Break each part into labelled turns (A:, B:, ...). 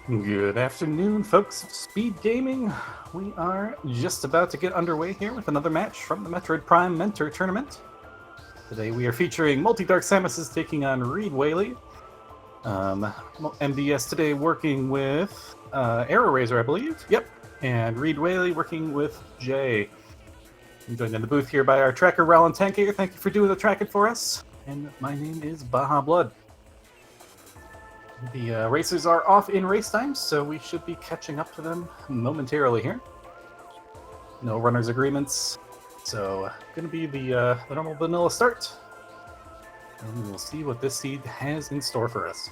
A: Good afternoon, folks of Speed Gaming. We are just about to get underway here with another match from the Metroid Prime Mentor Tournament. Today we are featuring MultiDarkSamuses taking on Whaley. MDS today working with Arrow Razor, I believe. Yep. And Whaley working with Jay. I'm joined in the booth here by our tracker, Roland Tankier. Thank you for doing the tracking for us. And my name is Baja Blood. The racers are off in race time, so we should be catching up to them momentarily here. No runners agreements, so going to be the normal vanilla start. And we'll see what this seed has in store for us.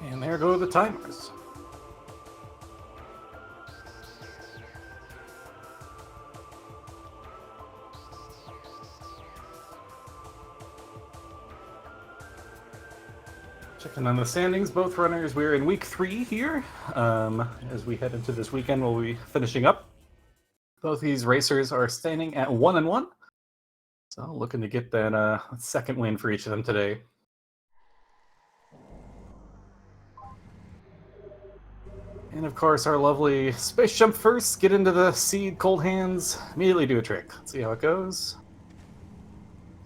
A: And there go the timers. Checking on the standings, both runners, we're in week 3 here. As we head into this weekend, we'll be finishing up. Both these racers are standing at 1-1. So looking to get that second win for each of them today. And of course, our lovely space jump first, get into the seed, cold hands, immediately do a trick. Let's see how it goes.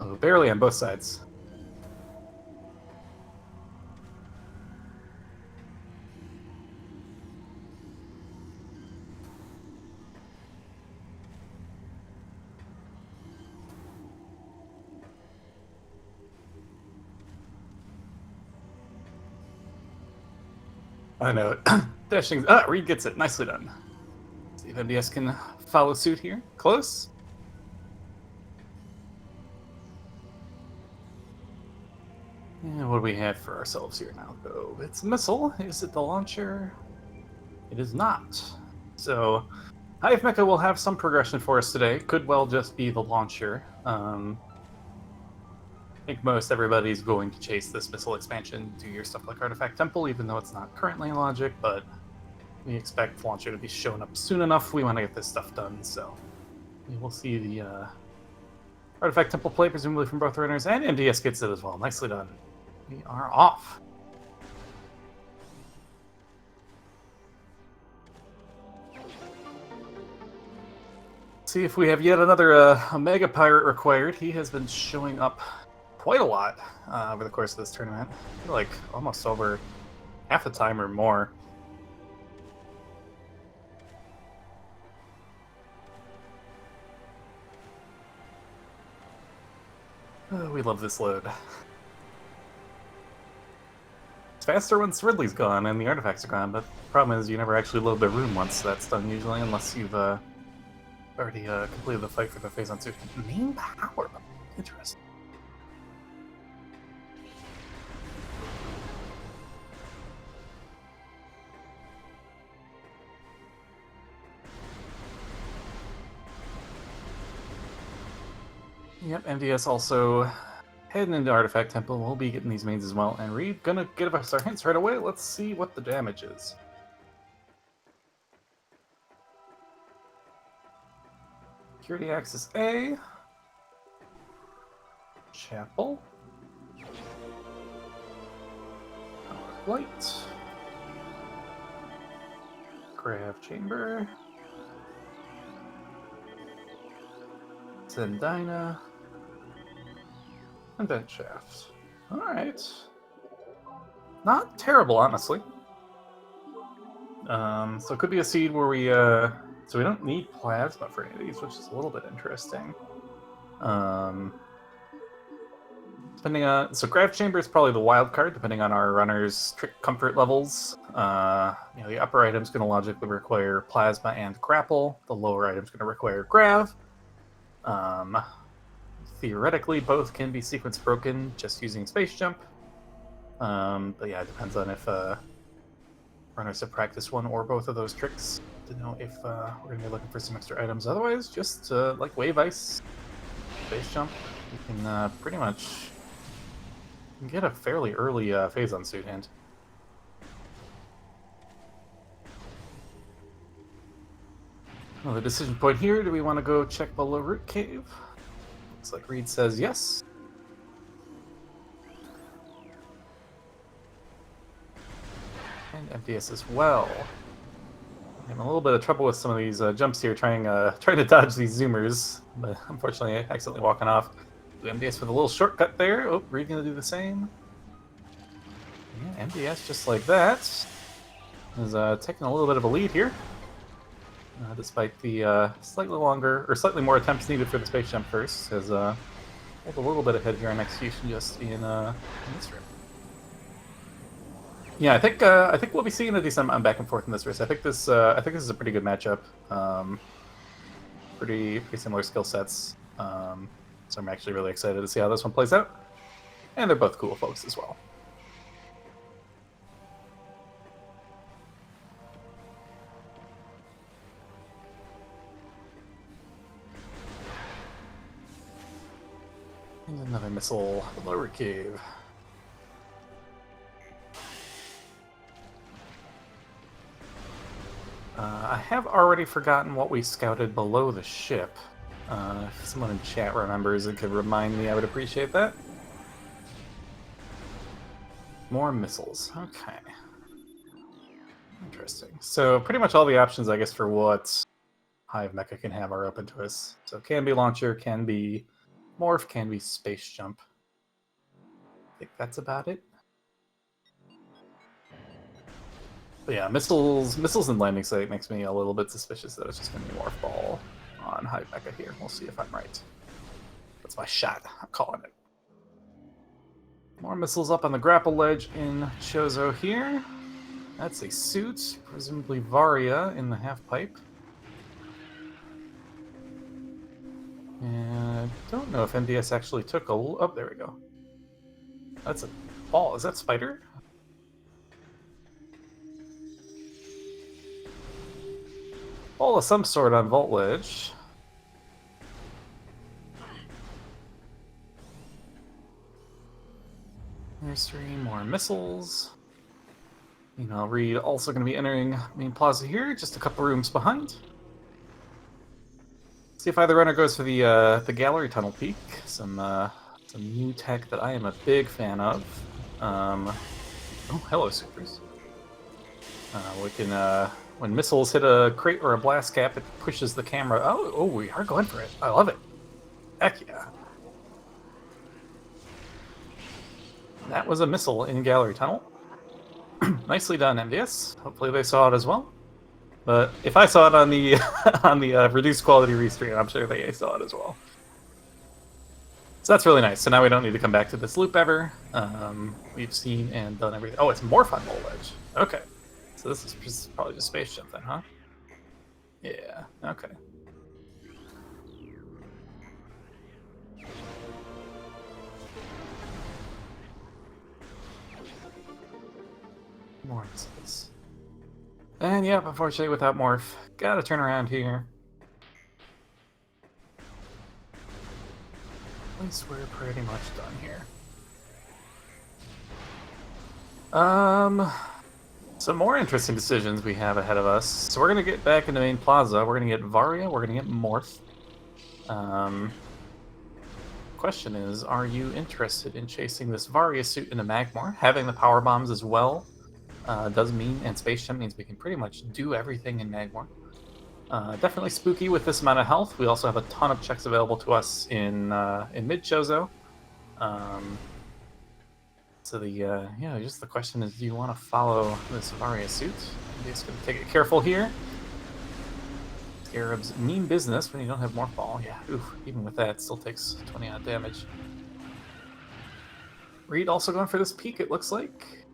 A: Oh, barely on both sides. I know it. Dashing. Reed gets it. Nicely done. See if MDS can follow suit here. Close. And what do we have for ourselves here now, though? It's a missile. Is it the launcher? It is not. So, Hive Mecha will have some progression for us today. Could well just be the launcher. I think most everybody's going to chase this missile expansion, do your stuff like Artifact Temple, even though it's not currently in logic, but we expect launcher to be shown up soon enough. We want to get this stuff done, so we will see the Artifact Temple play, presumably from both runners, and MDS gets it as well. Nicely done. We are off. See if we have yet another Mega Pirate required. He has been showing up quite a lot over the course of this tournament. I feel like almost over half the time or more. We love this load. It's faster once Ridley's gone and the artifacts are gone, but the problem is you never actually load the room once that's done usually, unless you've already completed the fight for the phase on 2. Main power. Interesting. Yep, MDS also heading into Artifact Temple. We'll be getting these mains as well. And Reed gonna give us our hints right away. Let's see what the damage is. Security Access A. Chapel. Light. Grav Chamber. Zendina. And Vent Shaft. Alright. Not terrible, honestly. So it could be a seed where we, so we don't need plasma for any of these, which is a little bit interesting. Depending on, so Grav Chamber is probably the wild card, depending on our runner's trick comfort levels. The upper item's going to logically require plasma and grapple. The lower item's going to require grav. Theoretically, both can be sequence broken just using space jump. But yeah, it depends on if runners have practiced one or both of those tricks to know if we're going to be looking for some extra items. Otherwise, just like Wave Ice, space jump, you can pretty much get a fairly early phase on suit hand. Well, the decision point here, do we want to go check below Root Cave? Looks like Reed says yes. And MDS as well. I'm having a little bit of trouble with some of these jumps here, trying to dodge these zoomers, but unfortunately accidentally walking off. MDS with a little shortcut there. Oh, Reed gonna do the same. Yeah, MDS just like that is taking a little bit of a lead here, despite the slightly more attempts needed for the space jump first. Has pulled a little bit ahead here on execution just in this room. Yeah, I think we'll be seeing a decent amount back and forth in this race. I think this is a pretty good matchup. Pretty similar skill sets. So I'm actually really excited to see how this one plays out. And they're both cool folks as well. And another missile, lower cave. I have already forgotten what we scouted below the ship. If someone in chat remembers and could remind me, I would appreciate that. More missiles. Okay. Interesting. So pretty much all the options, I guess, for what Hive Mecha can have are open to us. So can be launcher, can be morph, can be space jump. I think that's about it. But yeah, missiles and landing site makes me a little bit suspicious that it's just going to be morph ball on Hive Mecha here. We'll see if I'm right. That's my shot. I'm calling it. More missiles up on the grapple ledge in Chozo here. That's a suit, presumably Varia in the half pipe. And I don't know if MDS actually took a... Oh, there we go. That's a ball. Is that Spider? Ball of some sort on Vault Ledge. There's 3 more missiles. Reed also going to be entering main plaza here, just a couple rooms behind. See if either runner goes for the gallery tunnel peak. Some new tech that I am a big fan of. Oh, hello, supers. We can when missiles hit a crate or a blast cap, it pushes the camera. Oh, we are going for it. I love it. Heck yeah. That was a missile in gallery tunnel. Nicely done, MDS. Hopefully they saw it as well. But if I saw it on the on the reduced quality restream, I'm sure they saw it as well. So that's really nice. So now we don't need to come back to this loop ever. We've seen and done everything. Oh, it's morph on Vault Ledge. Okay. So this is probably just space jump then, huh? Yeah, okay. More missiles. And yep, unfortunately without morph. Gotta turn around here. At least we're pretty much done here. Some more interesting decisions we have ahead of us. So we're going to get back into main plaza. We're going to get Varia. We're going to get Morph. Question is, are you interested in chasing this Varia suit into Magmor? Having the power bombs as well does mean, and Space Jump means we can pretty much do everything in Magmor. Definitely spooky with this amount of health. We also have a ton of checks available to us in mid Chozo. So just the question is, do you want to follow this Varia suit? I'm just going to take it careful here. Scarabs mean business when you don't have Morph Ball. Yeah, oof, even with that, it still takes 20 odd damage. Reed also going for this peak, it looks like.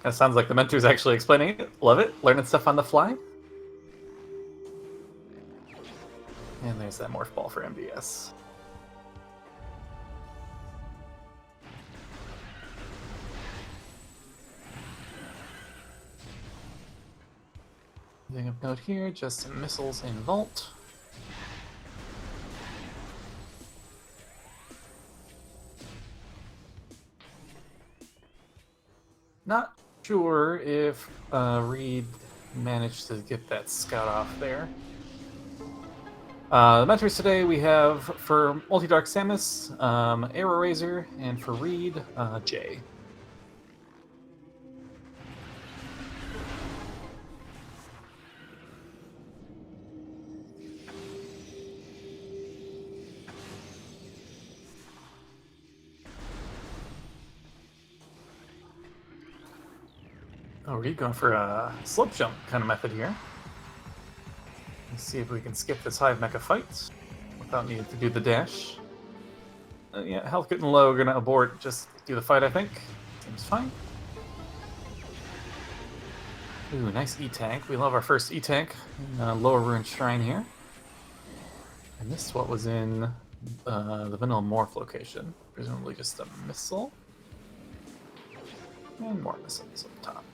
A: That sounds like the mentor's actually explaining it. Love it. Learning stuff on the fly. And there's that Morph Ball for MDS. Nothing of note here, just some missiles in Vault. Not sure if Reed managed to get that scout off there. The mentors today we have for MultiDarkSamuses, Arrow Razor, and for Reed, Jay. Oh, we're going for a slope jump kind of method here. Let's see if we can skip this Hive Mecha fight without needing to do the dash. Yeah, health getting low, we're gonna abort, just do the fight, I think. Seems fine. Ooh, nice E-Tank. We love our first E-Tank in Lower Ruined Shrine here. And this is what was in the Vanilla Morph location. Presumably just a missile. And more missiles up top.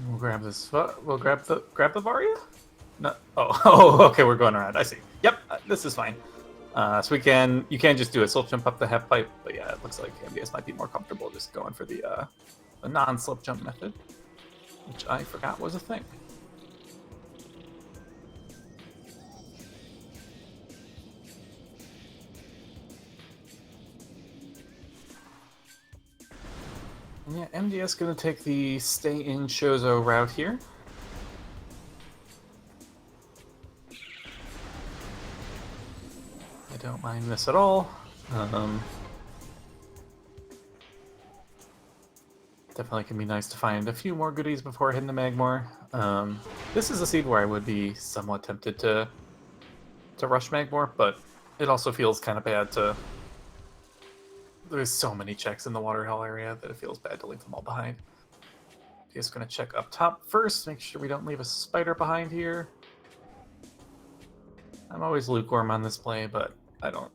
A: We'll grab this. We'll grab the Varia. No. Oh. Oh. Okay. We're going around. I see. Yep. This is fine. So you can just do a slope jump up the half pipe, but yeah, it looks like MDS might be more comfortable just going for the non-slope jump method, which I forgot was a thing. And yeah, MDS gonna take the stay in Shozo route here. I don't mind this at all. Definitely can be nice to find a few more goodies before hitting the Magmor. This is a seed where I would be somewhat tempted to rush Magmor, but it also feels kind of bad to... There's so many checks in the water hall area that it feels bad to leave them all behind. Just gonna check up top first, make sure we don't leave a spider behind here. I'm always lukewarm on this play, but I don't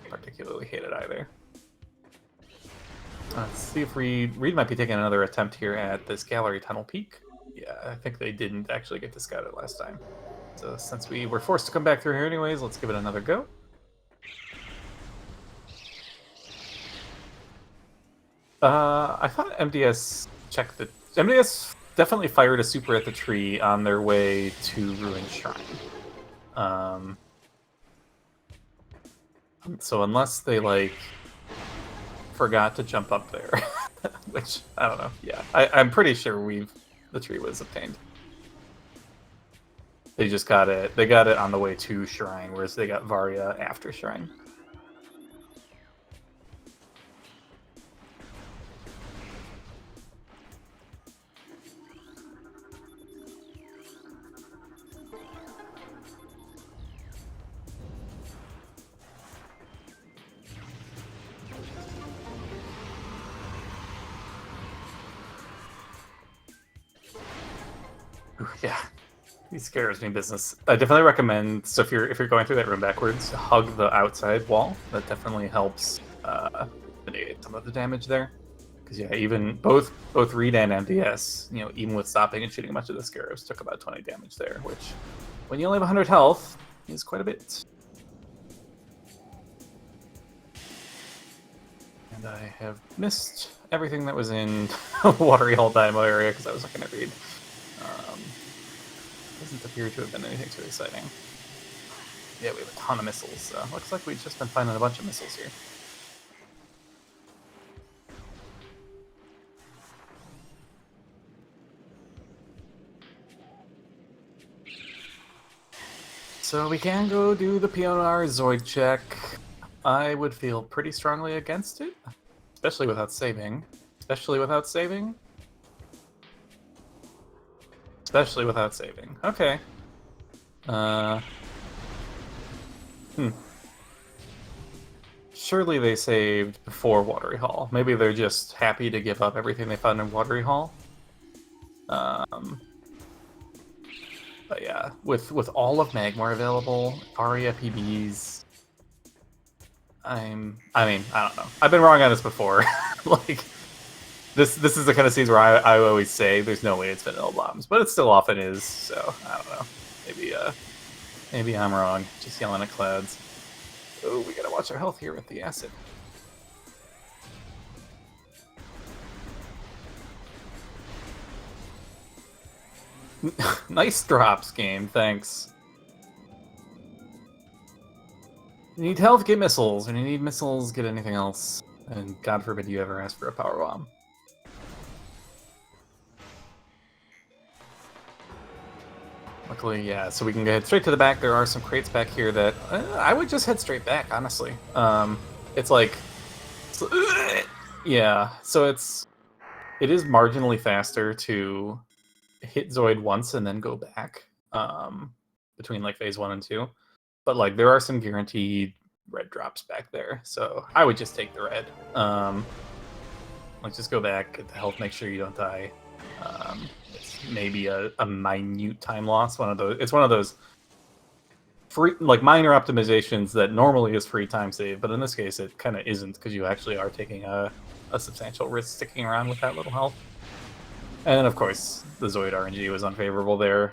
A: particularly hate it either. Let's see if Reed might be taking another attempt here at this gallery tunnel peak. Yeah, I think they didn't actually get to scout it last time. So since we were forced to come back through here anyways, let's give it another go. I thought MDS checked the... MDS definitely fired a super at the tree on their way to Ruined Shrine. So unless they, like, forgot to jump up there, which, I don't know, yeah. I'm pretty sure the tree was obtained. They just got it, they got it on the way to Shrine, whereas they got Varia after Shrine. Yeah, he scares me business. I definitely recommend, so if you're going through that room backwards, hug the outside wall. That definitely helps mitigate some of the damage there. Because yeah, even both Reed and MDS, you know, even with stopping and shooting a bunch of the scarabs, took about 20 damage there, which when you only have 100 health is quite a bit. And I have missed everything that was in Watery Hall Dynamo area because I was looking at Reed. Doesn't appear to have been anything too exciting. Yeah, we have a ton of missiles, so looks like we've just been finding a bunch of missiles here. So we can go do the Pioneer Zoid check. I would feel pretty strongly against it, especially without saving. Especially without saving. Especially without saving. Okay. Surely they saved before Watery Hall. Maybe they're just happy to give up everything they found in Watery Hall. But yeah, with all of Magmor available, Aria PBs. I mean, I don't know. I've been wrong on this before. Like, this is the kind of season where I always say there's no way it's vanilla bombs, but it still often is. So I don't know. Maybe I'm wrong. Just yelling at clouds. Oh, we gotta watch our health here with the acid. Nice drops, game. Thanks. You need health, get missiles. When you need missiles, get anything else. And God forbid you ever ask for a power bomb. quickly, yeah, so we can go head straight to the back. There are some crates back here that I would just head straight back, honestly. It's like, yeah, so it is marginally faster to hit Zoid once and then go back between like phase 1 and 2. But like there are some guaranteed red drops back there, so I would just take the red. Like just go back, get the health, make sure you don't die. It's maybe a minute time loss. It's one of those free, like minor optimizations that normally is free time save, but in this case it kind of isn't because you actually are taking a substantial risk sticking around with that little health. And of course, the Zoid RNG was unfavorable there,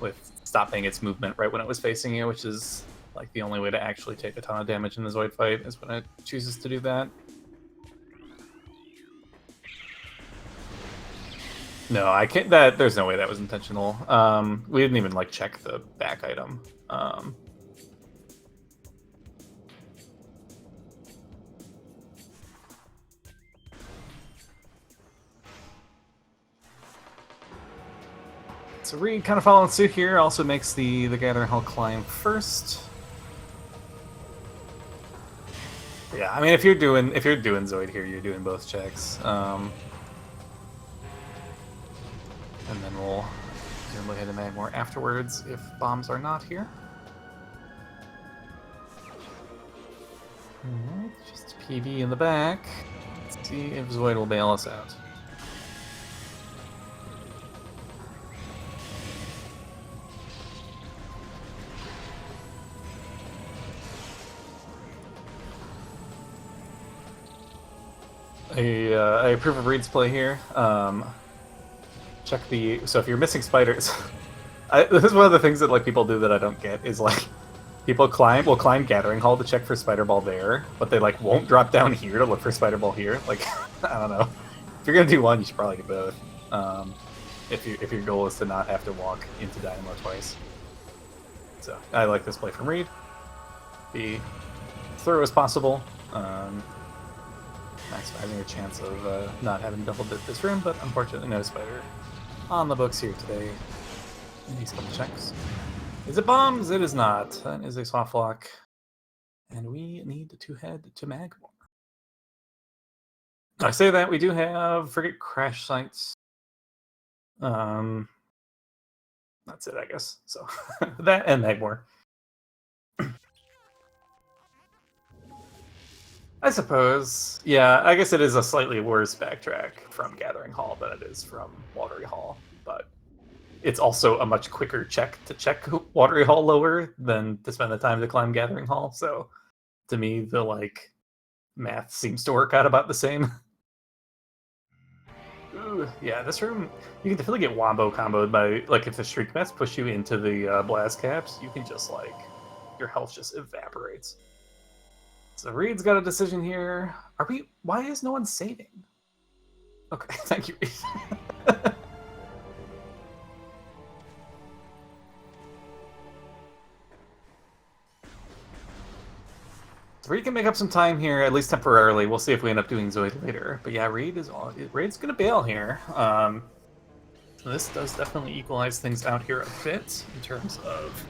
A: with stopping its movement right when it was facing you, which is like the only way to actually take a ton of damage in the Zoid fight is when it chooses to do that. No, I can't. There's no way that was intentional. We didn't even like check the back item. So Reed kind of following suit here. Also makes the Gathering Hall climb first. Yeah, I mean if you're doing Zoid here, you're doing both checks. And then we'll presumably head to Magmore afterwards if bombs are not here. Alright, just PB in the back. Let's see if Zoid will bail us out. I approve of Reed's play here. Check the... So if you're missing spiders... this is one of the things that like people do that I don't get, is like... People will climb Gathering Hall to check for Spider Ball there, but they like won't drop down here to look for Spider Ball here. Like, I don't know. If you're gonna do one, you should probably do both. If your goal is to not have to walk into Dynamo twice. So, I like this play from Reed. Be thorough as possible. Maximizing your chance of not having double dip this room, but unfortunately no spider on the books here today in these couple checks. Is it bombs? It is not. That is a soft lock. And we need to head to Magmore. I say that we do have frigate crash sites. That's it, I guess. So that and Magmore. I suppose. Yeah, I guess it is a slightly worse backtrack from Gathering Hall than it is from Watery Hall, but it's also a much quicker check to check Watery Hall lower than to spend the time to climb Gathering Hall. So to me, the like math seems to work out about the same. Ooh, yeah, this room you can definitely get wombo comboed by like if the Shriek Mets push you into the blast caps, you can just like your health just evaporates. So Reed's got a decision here. Why is no one saving? Okay, thank you, Reed. So Reed can make up some time here, at least temporarily. We'll see if we end up doing Zoid later. But yeah, Reed's gonna bail here. This does definitely equalize things out here a bit in terms of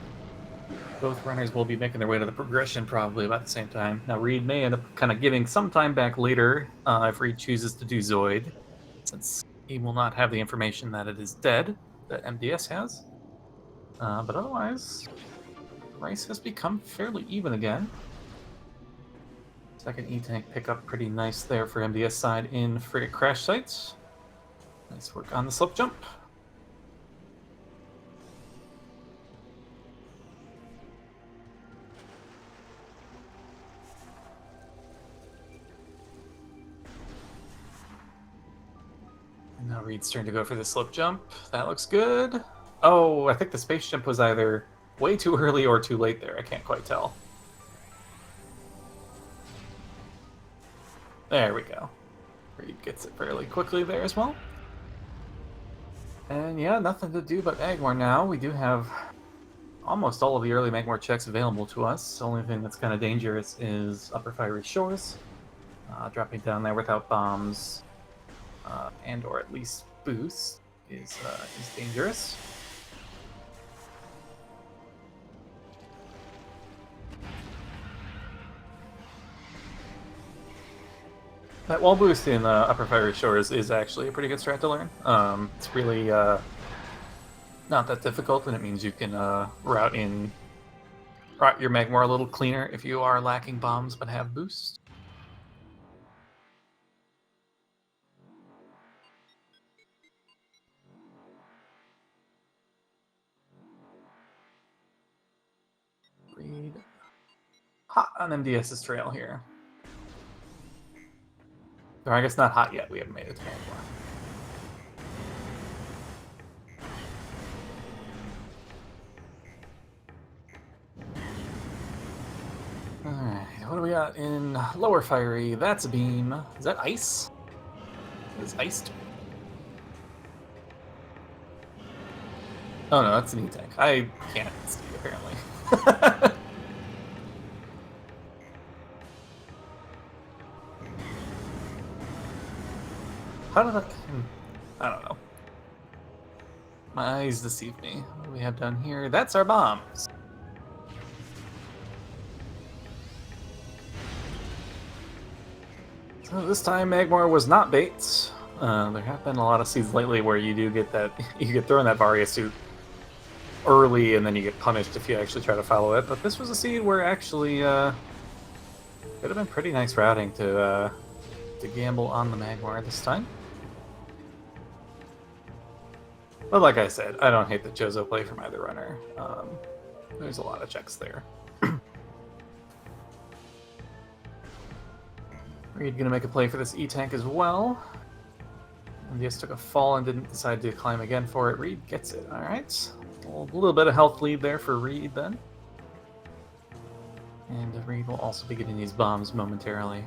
A: both runners will be making their way to the progression probably about the same time. Now Reed may end up kind of giving some time back later if Reed chooses to do Zoid, since he will not have the information that it is dead that MDS has. But otherwise, race has become fairly even again. Second E-Tank pickup pretty nice there for MDS side in frigate crash sites. Nice work on the slope jump. Now Reed's turn to go for the slip jump. That looks good. Oh, I think the space jump was either way too early or too late there. I can't quite tell. There we go. Reed gets it fairly quickly there as well. And yeah, nothing to do but Magmore now. We do have almost all of the early Magmore checks available to us. The only thing that's kind of dangerous is Upper Fiery Shores. Dropping down there without bombs. And or at least boost is dangerous. That wall boost in Upper Fiery Shores is actually a pretty good strat to learn. It's really not that difficult, and it means you can route your Magmor a little cleaner if you are lacking bombs but have boost. Read hot on MDS's trail here. Or I guess not hot yet. We haven't made it to Magmor. Alright, what do we got in Lower Fiery? That's a beam. Is that ice? It's iced. Oh no, that's an E-Tank. I can't see, apparently. How did that... I don't know. My eyes deceive me. What do we have down here? That's our bombs. So this time Magmor was not bait. There have been a lot of seeds lately where you do get that... You get thrown that Varia suit early and then you get punished if you actually try to follow it. But this was a seed where actually could have been pretty nice routing to gamble on the Magmor this time. But like I said, I don't hate the Chozo play from either runner. There's a lot of checks there. Reed gonna make a play for this E-Tank as well. And just took a fall and didn't decide to climb again for it. Reed gets it. Alright. A little bit of health lead there for Reed then. And Reed will also be getting these bombs momentarily.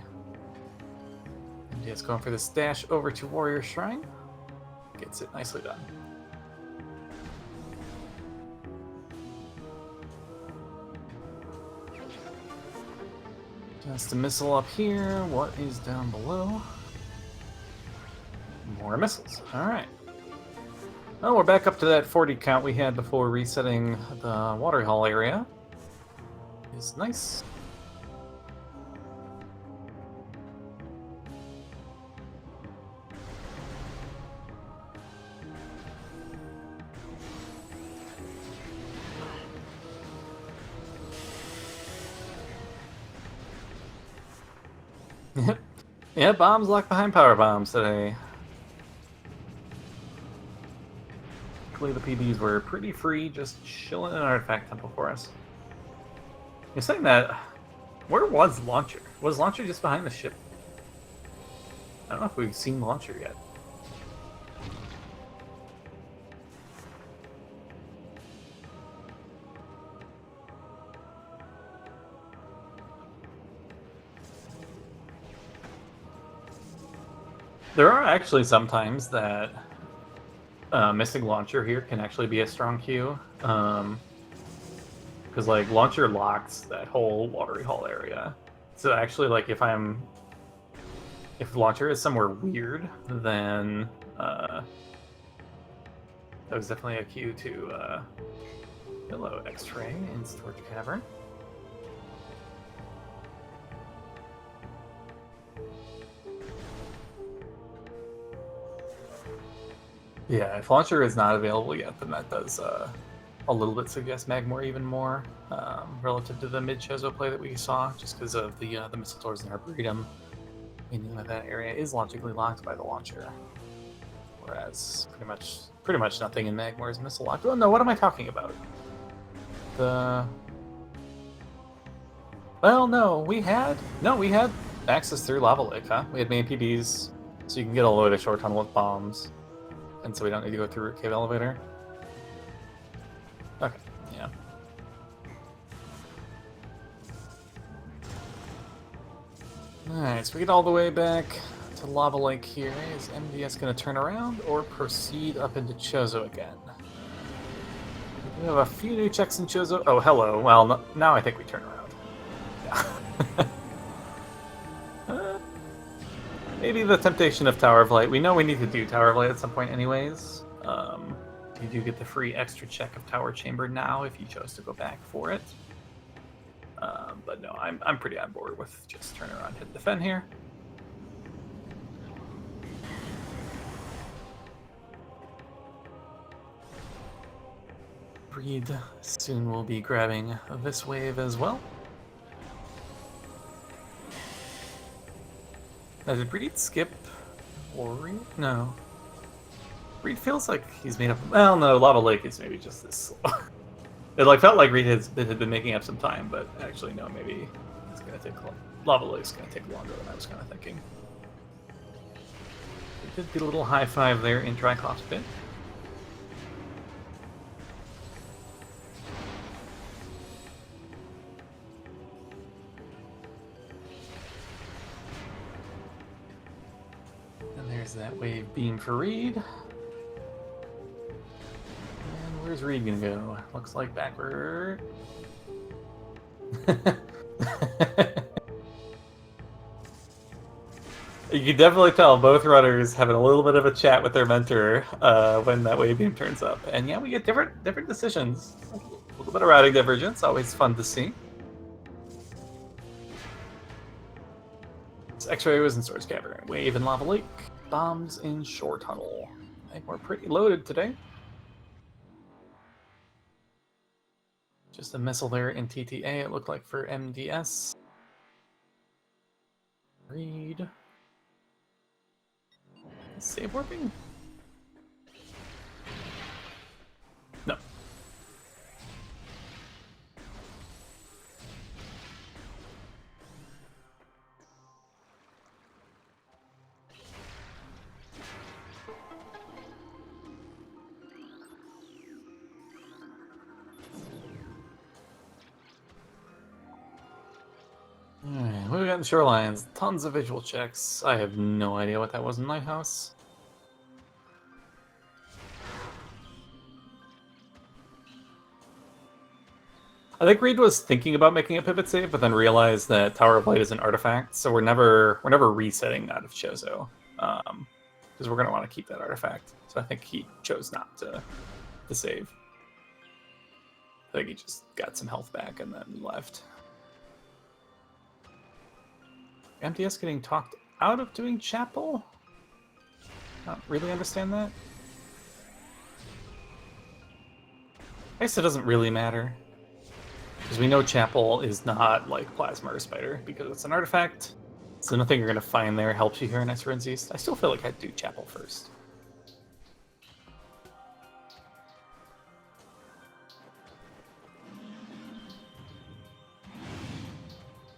A: And just going for this dash over to Warrior Shrine. Gets it. Nicely done. Just a missile up here. What is down below? More missiles. Alright. Oh, we're back up to that 40 count we had before resetting the water hall area. Is nice. Yeah, bombs locked behind power bombs today. Luckily the PBs were pretty free, just chilling in an artifact temple for us. You're saying that... Where was Launcher? Was Launcher just behind the ship? I don't know if we've seen Launcher yet. There are actually some times that missing Launcher here can actually be a strong Q. Because, like, Launcher locks that whole watery hall area. So actually, like, if Launcher is somewhere weird, then that was definitely a Q to hello, X-Ray in Storage Cavern. Yeah, if Launcher is not available yet, then that does a little bit suggest Magmor even more relative to the mid-Chozo play that we saw, just because of the missile doors in Arboretum, meaning that area is logically locked by the Launcher, whereas pretty much nothing in Magmor is missile locked. Oh no, what am I talking about? Well, no, we had access through Lava Lake, huh? We had main PBs, so you can get all the way to Short Tunnel with bombs. And so we don't need to go through Root Cave Elevator? Okay, yeah. Alright, so we get all the way back to Lava Lake here. Is MDS going to turn around or proceed up into Chozo again? We have a few new checks in Chozo. Oh, hello. Well, no, now I think we turn around. Yeah. Maybe the temptation of Tower of Light. We know we need to do Tower of Light at some point anyways. You do get the free extra check of Tower Chamber now if you chose to go back for it. But no, I'm pretty on board with just turn around, hit defend here. Reed soon will be grabbing this wave as well. Now, did Reed skip or Reed? No. Reed feels like he's made up. Well, no, Lava Lake is maybe just this slow. It felt like Reed had been making up some time, but actually no, maybe it's gonna take Lava Lake's gonna take longer than I was kind of thinking. We did get a little high five there in Triclops Pit. And there's that wave beam for Reed. Where's Reed gonna go? Looks like backward. You can definitely tell both runners having a little bit of a chat with their mentor when that wave beam turns up. And yeah, we get different decisions. A little bit of routing divergence, always fun to see. It's X-ray was in Storage Cavern. Wave in Lava Lake. Bombs in Shore Tunnel. I think we're pretty loaded today. Just a missile there in TTA, it looked like for MDS. Reed. Save warping? No. Alright, what we got in Shorelines? Tons of visual checks. I have no idea what that was in Lighthouse. I think Reed was thinking about making a pivot save, but then realized that Tower of Light is an artifact, so we're never resetting out of Chozo, because we're going to want to keep that artifact. So I think he chose not to save. I think he just got some health back and then left. MTS getting talked out of doing Chapel? I don't really understand that. I guess it doesn't really matter. Because we know Chapel is not like Plasma or Spider, because it's an artifact. So nothing you're going to find there helps you here in X-Runs East. I still feel like I'd do Chapel first.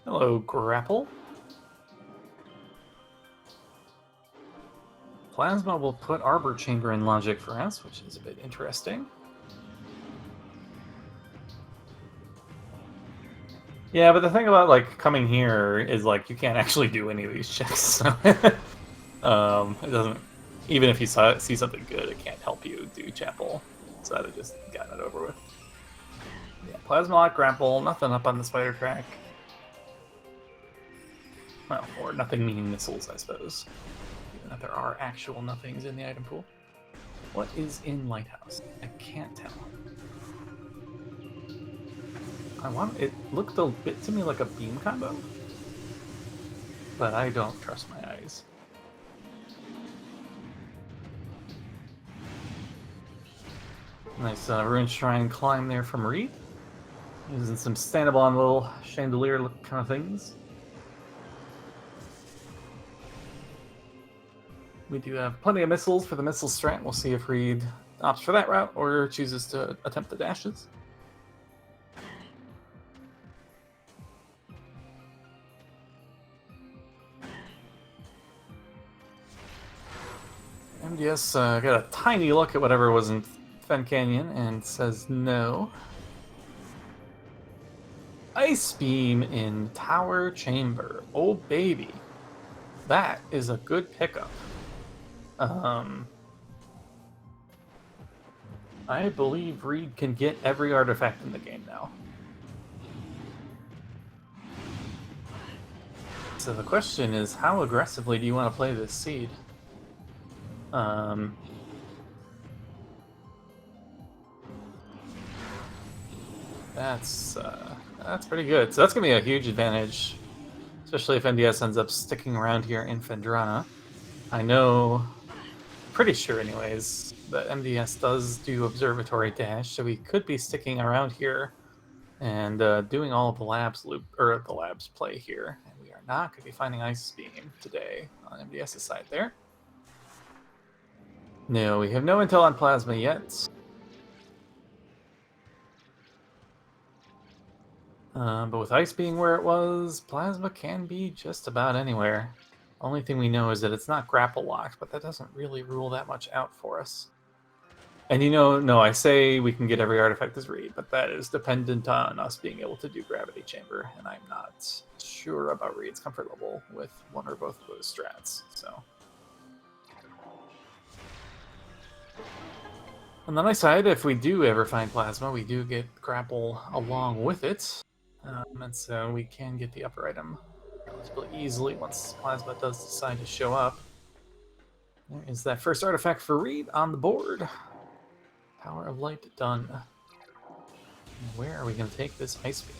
A: Hello, Grapple. Plasma will put Arbor Chamber in logic for us, which is a bit interesting. Yeah, but the thing about like coming here is like you can't actually do any of these checks. So it doesn't. Even if you see something good, it can't help you do Chapel. So I'd have just gotten it over with. Yeah, Plasma Lock, Grapple, nothing up on the Spider track. Well, or nothing meaning missiles, I suppose. Even if there are actual nothings in the item pool. What is in Lighthouse? I can't tell. It looked a bit to me like a beam combo, but I don't trust my eyes. Nice Ruined Shrine climb there from Reed. Using some stand-up on little chandelier look kind of things. We do have plenty of missiles for the missile strat. We'll see if Reed opts for that route or chooses to attempt the dashes. MDS got a tiny look at whatever was in Fen Canyon and says no. Ice Beam in Tower Chamber. Oh, baby. That is a good pickup. I believe Reed can get every artifact in the game now. So the question is, how aggressively do you want to play this seed? That's pretty good. So that's gonna be a huge advantage, especially if NDS ends up sticking around here in Phendrana. I know pretty sure, anyways, that MDS does do Observatory Dash, so we could be sticking around here and doing all of the labs loop or the labs play here. And we are not going to be finding Ice Beam today on MDS's side there. No, we have no intel on Plasma yet. But with Ice being where it was, Plasma can be just about anywhere. Only thing we know is that it's not grapple locked, but that doesn't really rule that much out for us. And no, I say we can get every artifact as Reed, but that is dependent on us being able to do Gravity Chamber, and I'm not sure about Reed's comfort level with one or both of those strats, so. On the nice side, if we do ever find Plasma, we do get grapple along with it, and so we can get the upper item relatively easily once Plasma does decide to show up. There is that first artifact for Reed on the board. Power of Light done. And where are we going to take this Ice Beam?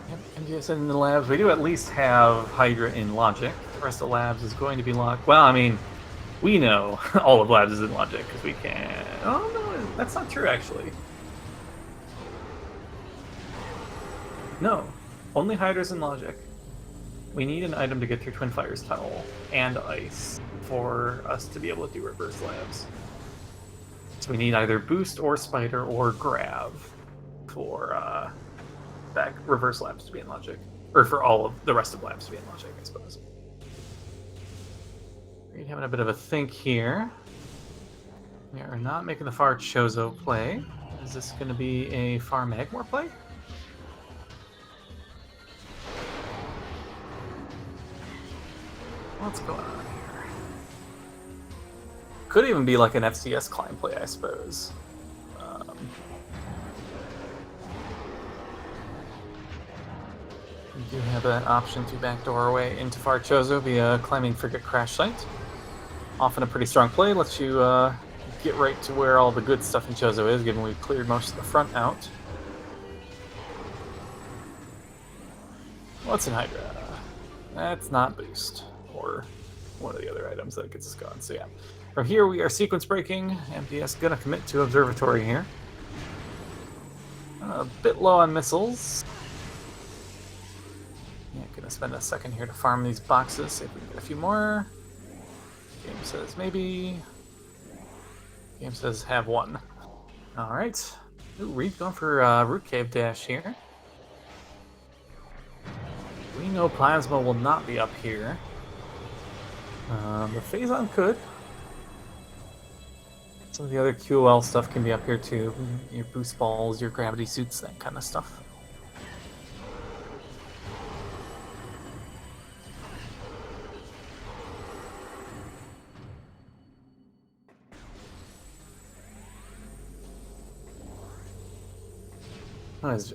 A: Yep, MGS in the labs. We do at least have Hydra in Logic. The rest of the labs is going to be locked. Well, I mean, we know all of labs is in Logic because we can. Oh no, that's not true actually. No, only Hydra's in Logic. We need an item to get through Twin Fire's Tunnel and Ice for us to be able to do reverse labs. So we need either Boost or Spider or Grav for back reverse labs to be in Logic. Or for all of the rest of labs to be in Logic, I suppose. We're having a bit of a think here. We are not making the Far Chozo play. Is this going to be a Far Magmor play? What's going on here? Could even be like an FCS climb play, I suppose. We do have that option to backdoor our way into Far Chozo via climbing Frigate Crash Site. Often a pretty strong play, lets you get right to where all the good stuff in Chozo is, given we've cleared most of the front out. What's in Hydra? That's not Boost. Or one of the other items that gets us going. So yeah, from here we are sequence breaking. MDS gonna commit to Observatory here. A bit low on missiles. Yeah, gonna spend a second here to farm these boxes, see if we can get a few more. Game says maybe. Game says have one. Alright. Ooh, Reed going for Root Cave Dash here. We know Plasma will not be up here. The Phazon could. Some of the other QOL stuff can be up here too. Your boost balls, your gravity suits, that kind of stuff.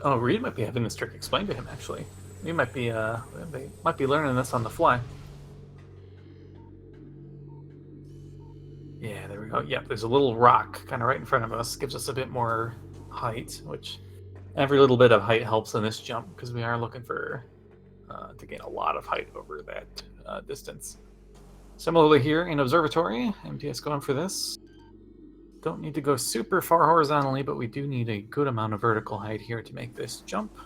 A: Oh, Reed might be having this trick explained to him, actually. He might be, they might be learning this on the fly. Yeah, there we go. Yep, there's a little rock kind of right in front of us. Gives us a bit more height, which every little bit of height helps in this jump because we are looking for to gain a lot of height over that distance. Similarly here in Observatory, MTS going for this. Don't need to go super far horizontally, but we do need a good amount of vertical height here to make this jump.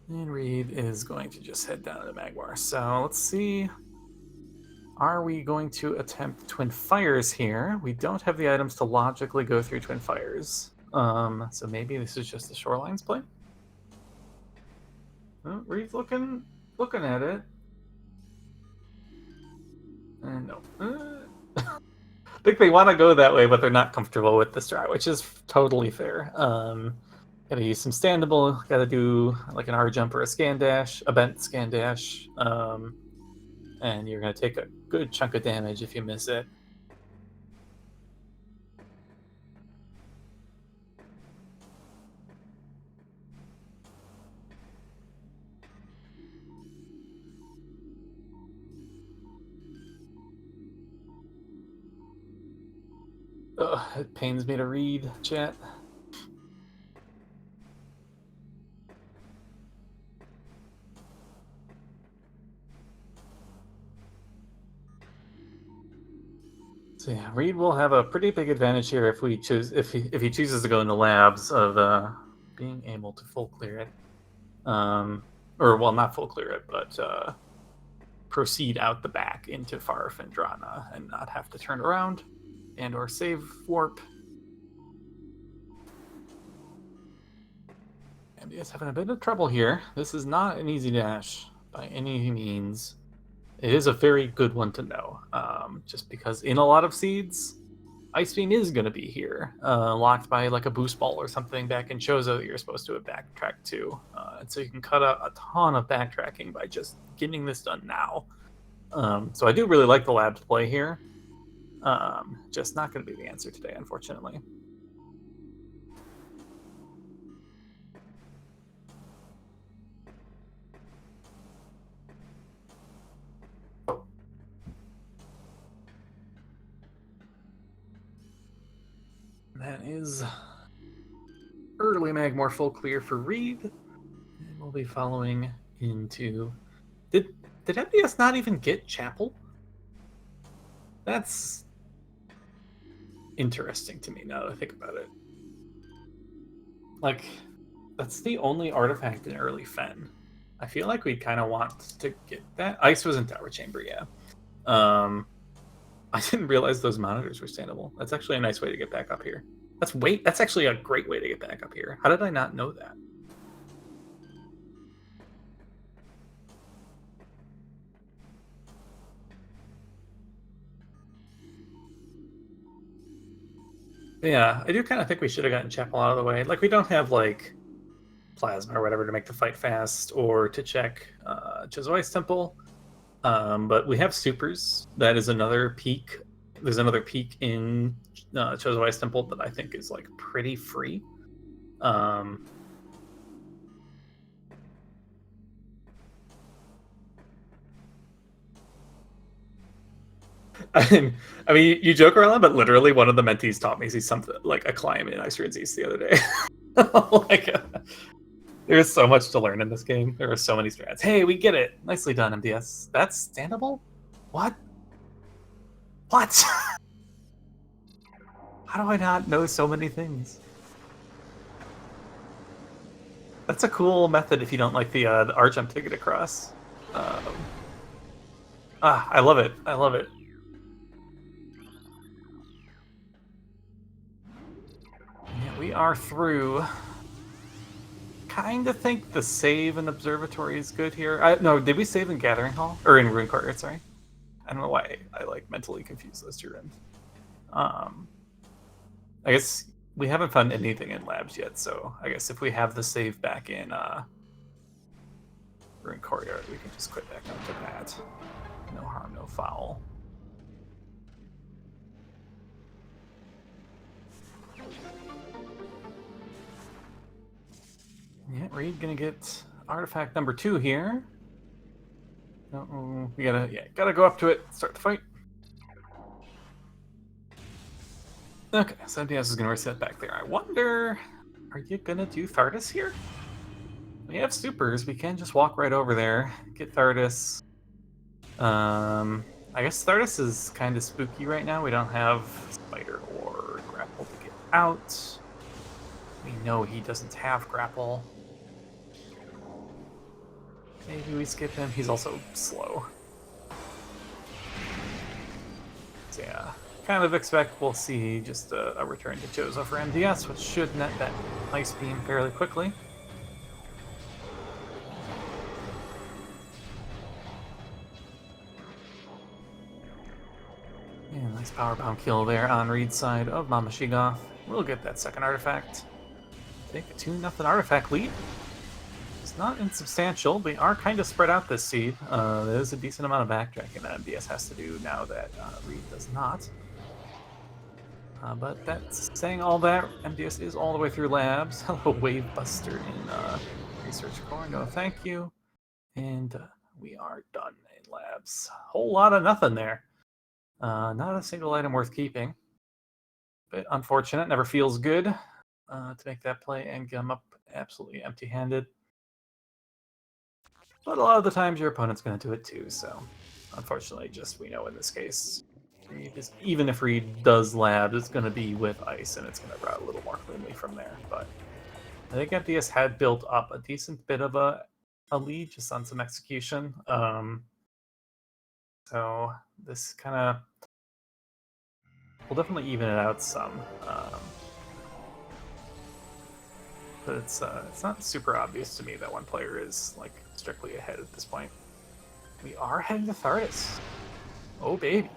A: And Reed is going to just head down to the Magmar. So let's see. Are we going to attempt Twin Fires here? We don't have the items to logically go through Twin Fires. So maybe this is just the Shorelines play? Oh, Reed's looking at it. And no. I think they want to go that way, but they're not comfortable with the strat, which is totally fair. Gotta use some standable, gotta do like an R jump or a scan dash, a bent scan dash, and you're gonna take a good chunk of damage if you miss it. It pains me to read, chat. So yeah, Reed will have a pretty big advantage here if we choose if he chooses to go into labs of being able to full clear it, or well, not full clear it, but proceed out the back into Far Fendrana and not have to turn around and or save warp. MD is having a bit of trouble here. This is not an easy dash by any means. It is a very good one to know, just because in a lot of seeds, Ice Beam is going to be here, locked by like a boost ball or something back in Chozo that you're supposed to have backtracked to. And so you can cut out a ton of backtracking by just getting this done now. So I do really like the lab play here. Just not going to be the answer today, unfortunately. That is early Magmor full clear for Reed. And we'll be following into... Did MDS not even get Chapel? That's interesting to me now that I think about it. Like, that's the only artifact in early Fen. I feel like we kind of want to get that. Ice was in Tower Chamber, yeah. I didn't realize those monitors were standable. That's actually a nice way to get back up here. That's actually a great way to get back up here. How did I not know that? Yeah, I do kind of think we should have gotten Chapel out of the way. Like, we don't have, like, Plasma or whatever to make the fight fast or to check Chozo Ice Temple. But we have supers. That is another peak. There's another peak in Chozo Ice Temple that I think is like pretty free. I mean, you joke around, but literally one of the mentees taught me something like a climb in Ice Ruins East the other day. Like, there's so much to learn in this game. There are so many strats. Hey, we get it. Nicely done, MDS. That's standable? What? What? How do I not know so many things? That's a cool method if you don't like the arch jump to get across. I love it. I love it. Yeah, we are through. Kind of think the save in Observatory is good here. No, did we save in Gathering Hall? Or in Rune Courtyard, sorry. I don't know why I like mentally confuse those two rooms. I guess we haven't found anything in labs yet, so I guess if we have the save back in Rune Courtyard, we can just quit back up to that. No harm, no foul. Yeah, Reed gonna get artifact number 2 here. We gotta go up to it, start the fight. Okay, so MDS is gonna reset back there. I wonder, are you gonna do Thardus here? We have supers, we can just walk right over there, get Thardus. I guess Thardus is kind of spooky right now. We don't have Spider or Grapple to get out. We know he doesn't have Grapple. Maybe we skip him. He's also slow. So yeah, kind of expect we'll see just a return to Chozo for MDS, which should net that Ice Beam fairly quickly. Yeah, nice power bomb kill there on Reed's side of Mama Shigoth. We'll get that second artifact. Take a 2-0 artifact lead. It's not insubstantial. They are kind of spread out this seed. There's a decent amount of backtracking that MDS has to do now that Reed does not. But that's saying all that, MDS is all the way through labs. Hello, Wave Buster in Research Core. No, thank you. And we are done in labs. Whole lot of nothing there. Not a single item worth keeping. bit unfortunate. Never feels good to make that play and come up absolutely empty-handed. But a lot of the times your opponent's going to do it too, so unfortunately, just we know in this case, even if Reed does lab, it's going to be with ice, and it's going to route a little more cleanly from there. But I think MDS had built up a decent bit of a lead just on some execution. So this kind of will definitely even it out some. But it's not super obvious to me that one player is like strictly ahead at this point. We are heading to Thardis. Oh baby.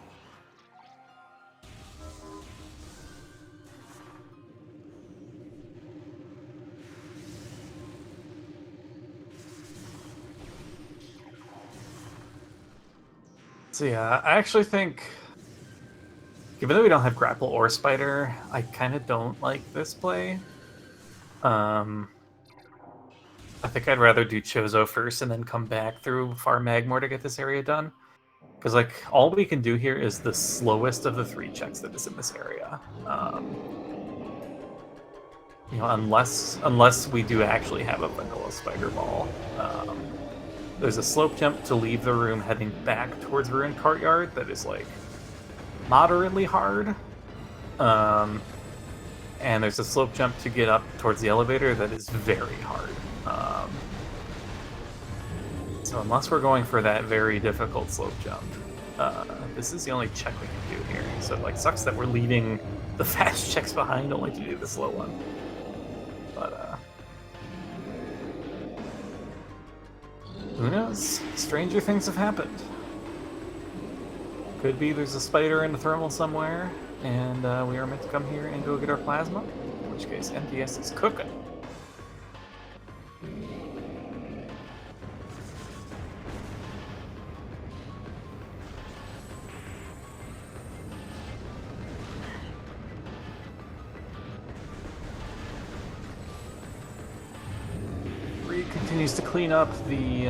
A: So yeah, I actually think, given that we don't have grapple or spider, I kind of don't like this play. I think I'd rather do Chozo first and then come back through Far Magmore to get this area done. Because like all we can do here is the slowest of the 3 checks that is in this area. You know, unless we do actually have a vanilla spider ball. There's a slope jump to leave the room heading back towards Ruined Courtyard that is like moderately hard. And there's a slope jump to get up towards the elevator that is very hard. So unless we're going for that very difficult slope jump, this is the only check we can do here. So it like sucks that we're leaving the fast checks behind only to do the slow one. But who knows? Stranger things have happened. Could be there's a spider in the thermal somewhere, and we are meant to come here and go get our plasma, in which case MTS is cooking. Reed continues to clean up the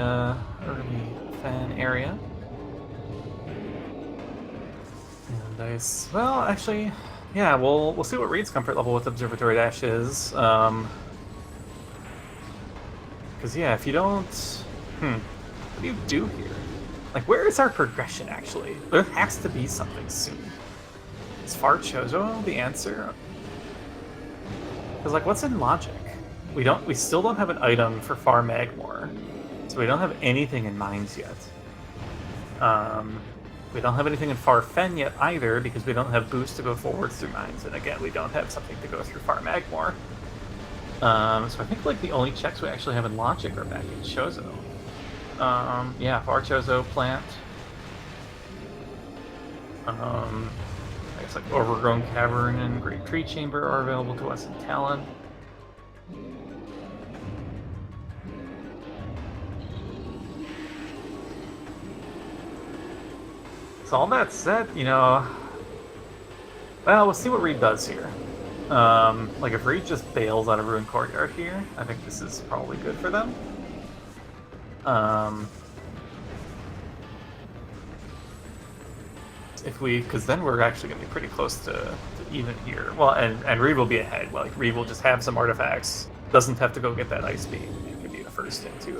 A: early fan area. Well, actually, yeah, we'll see what Reed's comfort level with Observatory Dash is. Because, yeah, if you don't... what do you do here? Like, where is our progression, actually? There has to be something soon. Is Far Chozo the answer? Because, like, what's in Logic? We still don't have an item for Far Magmore. So we don't have anything in Mines yet. We don't have anything in Far Fen yet either, because we don't have boost to go forwards through Mines, and again, we don't have something to go through Far Magmore. So I think like the only checks we actually have in Logic are back in Chozo. Yeah, Far Chozo, Plant. I guess like Overgrown Cavern and Great Tree Chamber are available to us in Talon. So all that said, you know, well, we'll see what Reed does here. Like if Reed just bails out of Ruined Courtyard here, I think this is probably good for them. Because then we're actually going to be pretty close to even here. Well, and Reed will be ahead. Like Reed will just have some artifacts, doesn't have to go get that ice beam. He can be the first into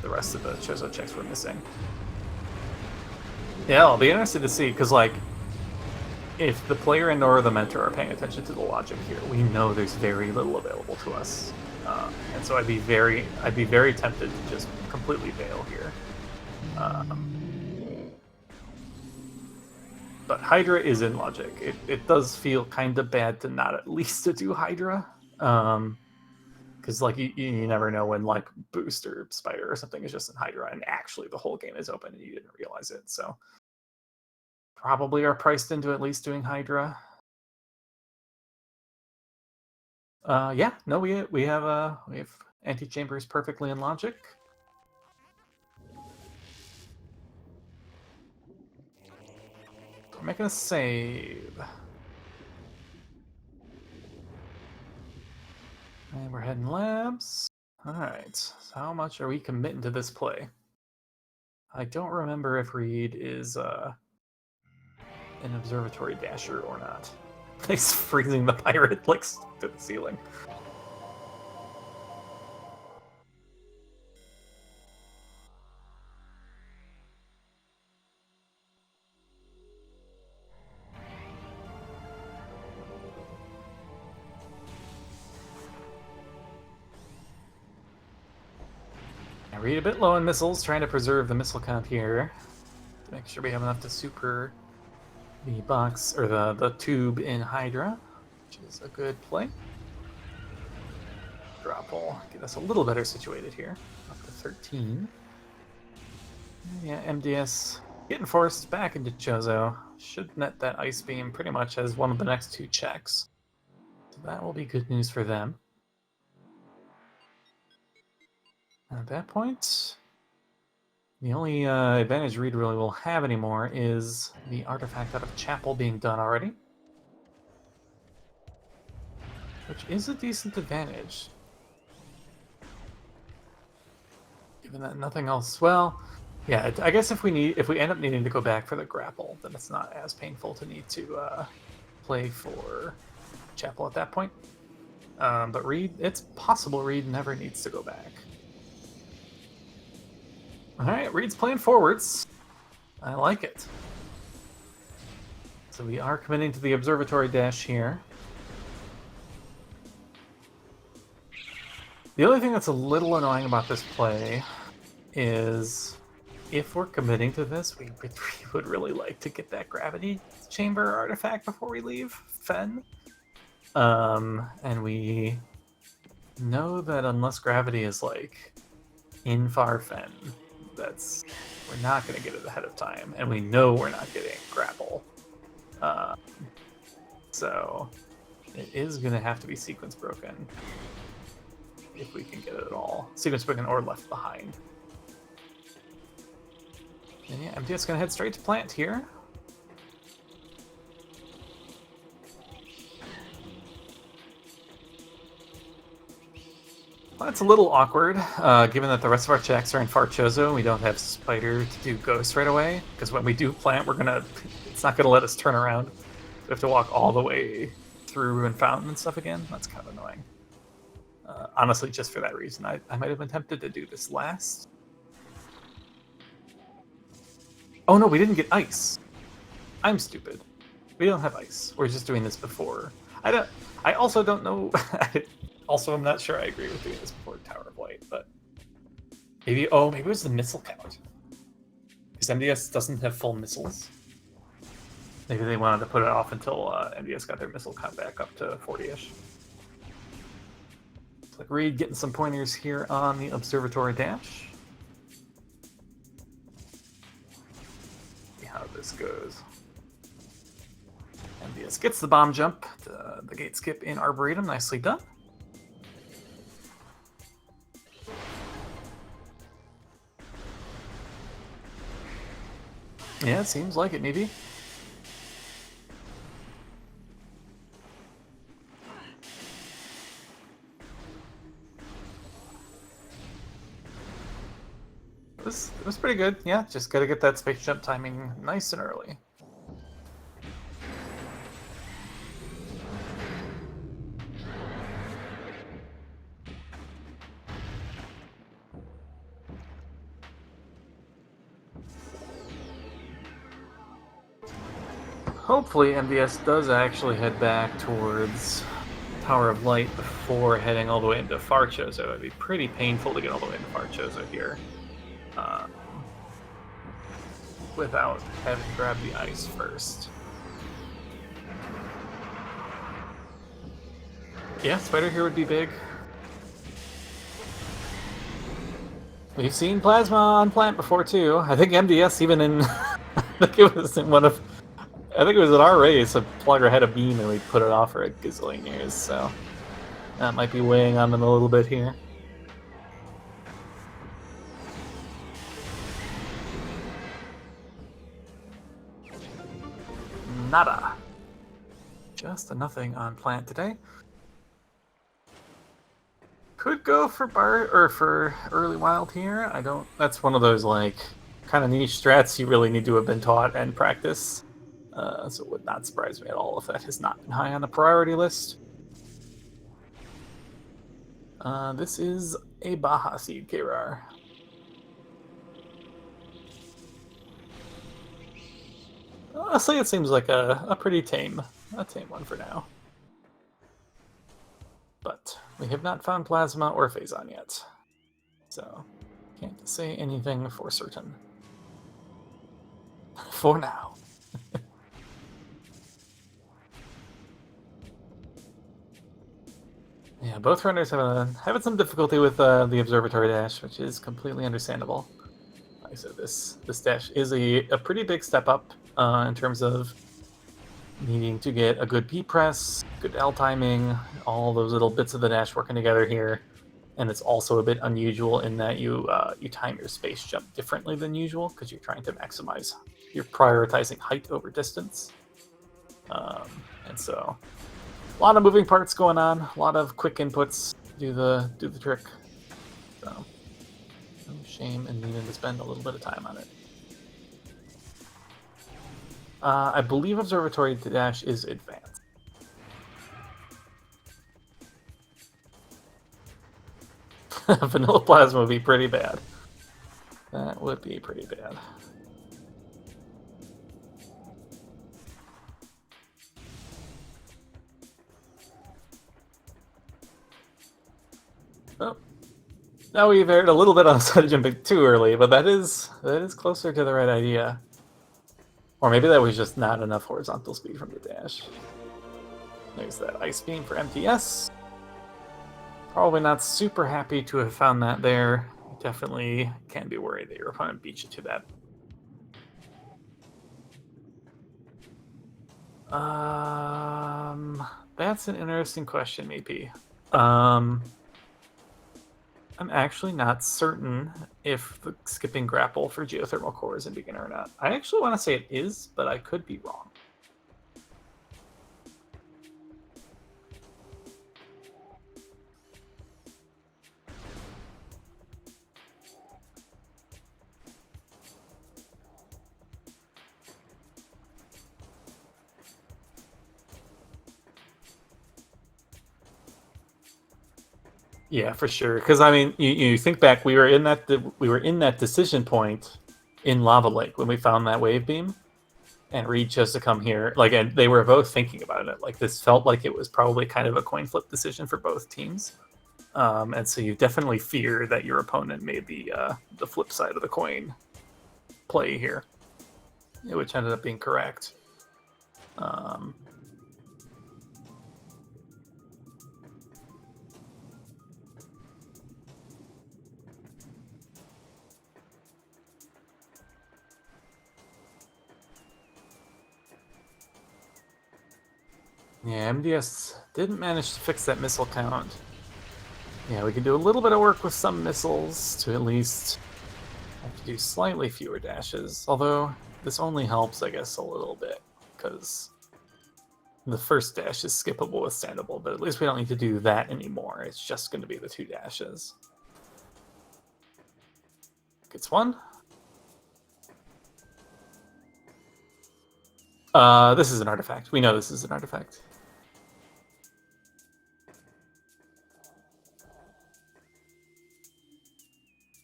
A: the rest of the Chozo checks we're missing. Yeah, I'll be interested to see, because like, if the player and nor the mentor are paying attention to the logic here, we know there's very little available to us, and so I'd be very tempted to just completely bail here. But Hydra is in logic. It does feel kind of bad to not at least to do Hydra, because like you never know when like Boost or Spider or something is just in Hydra and actually the whole game is open and you didn't realize it. So probably are priced into at least doing Hydra. Yeah, no, we have Anti-Chambers perfectly in logic. We're making a save. And we're heading labs. Alright, so how much are we committing to this play? I don't remember if Reed is an Observatory Dasher or not. He's freezing the pirate like to the ceiling. I read a bit low on missiles, trying to preserve the missile count here to make sure we have enough to super the box or the tube in Hydra, which is a good play. Drop will get us a little better situated here, up to 13. Yeah, MDS getting forced back into Chozo. Should net that ice beam pretty much as one of the next two checks. So that will be good news for them. At that point, the only advantage Reed really will have anymore is the artifact out of Chapel being done already. Which is a decent advantage. Given that nothing else, well, yeah, I guess if we end up needing to go back for the grapple, then it's not as painful to need to play for Chapel at that point. But Reed, it's possible Reed never needs to go back. Alright, Reed's playing forwards. I like it. So we are committing to the observatory dash here. The only thing that's a little annoying about this play is if we're committing to this, we would really like to get that gravity chamber artifact before we leave Fen. And we know that unless gravity is like in Far Fen, we're not going to get it ahead of time, and we know we're not getting grapple. So it is going to have to be sequence broken if we can get it at all. Sequence broken or left behind. And yeah, MTS going to head straight to plant here. Well, that's a little awkward, given that the rest of our checks are in Far Chozo and we don't have Spider to do Ghost right away. Because when we do plant, it's not gonna let us turn around. We have to walk all the way through Ruined Fountain and stuff again. That's kind of annoying. Honestly, just for that reason, I might have been tempted to do this last. Oh no, we didn't get ice. I'm stupid. We don't have ice. We're just doing this before. I also don't know. Also, I'm not sure I agree with doing this before Tower of Light, but maybe it was the missile count. Because MDS doesn't have full missiles. Maybe they wanted to put it off until MDS got their missile count back up to 40-ish. It's like Reed getting some pointers here on the observatory dash. See how this goes. MDS gets the bomb jump, the gate skip in Arboretum, nicely done. Yeah, it seems like it, maybe. It was pretty good, yeah. Just gotta get that space jump timing nice and early. Hopefully MDS does actually head back towards Tower of Light before heading all the way into Far Chozo. It'd be pretty painful to get all the way into Far Chozo here. Without having to grab the ice first. Yeah, Spider here would be big. We've seen Plasma on plant before too. I think MDS even in I think it was in our race, a Plugger had a beam and we put it off for a gazillion years, so that might be weighing on them a little bit here. Nada. Just a nothing on plant today. Could go for for early wild here. That's one of those like kind of niche strats you really need to have been taught and practice. So it would not surprise me at all if that has not been high on the priority list. This is a Baja Seed K-Rar. Honestly, it seems like a pretty tame one for now. But we have not found Plasma or Phazon yet, so can't say anything for certain. For now. Yeah, both runners have having some difficulty with the observatory dash, which is completely understandable. Like I said, this dash is a pretty big step up in terms of needing to get a good B press, good L timing, all those little bits of the dash working together here. And it's also a bit unusual in that you time your space jump differently than usual because you're trying to maximize. You're prioritizing height over distance, and so a lot of moving parts going on, a lot of quick inputs do the trick. So no shame in needing to spend a little bit of time on it. I believe Observatory Dash is advanced. Vanilla Plasma would be pretty bad. That would be pretty bad. Oh. Now we've erred a little bit on side jumping too early, but that is closer to the right idea. Or maybe that was just not enough horizontal speed from the dash. There's that Ice Beam for MTS. Probably not super happy to have found that there. Definitely can be worried that your opponent beat you to that. That's an interesting question, maybe. I'm actually not certain if the skipping grapple for geothermal core is in beginner or not. I actually want to say it is, but I could be wrong. Yeah, for sure. Because I mean, you think back, we were in that decision point in Lava Lake when we found that wave beam, and Reed chose to come here. Like, and they were both thinking about it. Like, this felt like it was probably kind of a coin flip decision for both teams. And so you definitely fear that your opponent made the flip side of the coin play here, which ended up being correct. Yeah, MDS didn't manage to fix that missile count. Yeah, we can do a little bit of work with some missiles to at least have to do slightly fewer dashes, although this only helps, I guess, a little bit, because the first dash is skippable with standable, but at least we don't need to do that anymore. It's just going to be the 2 dashes. Gets 1. This is an artifact. We know this is an artifact.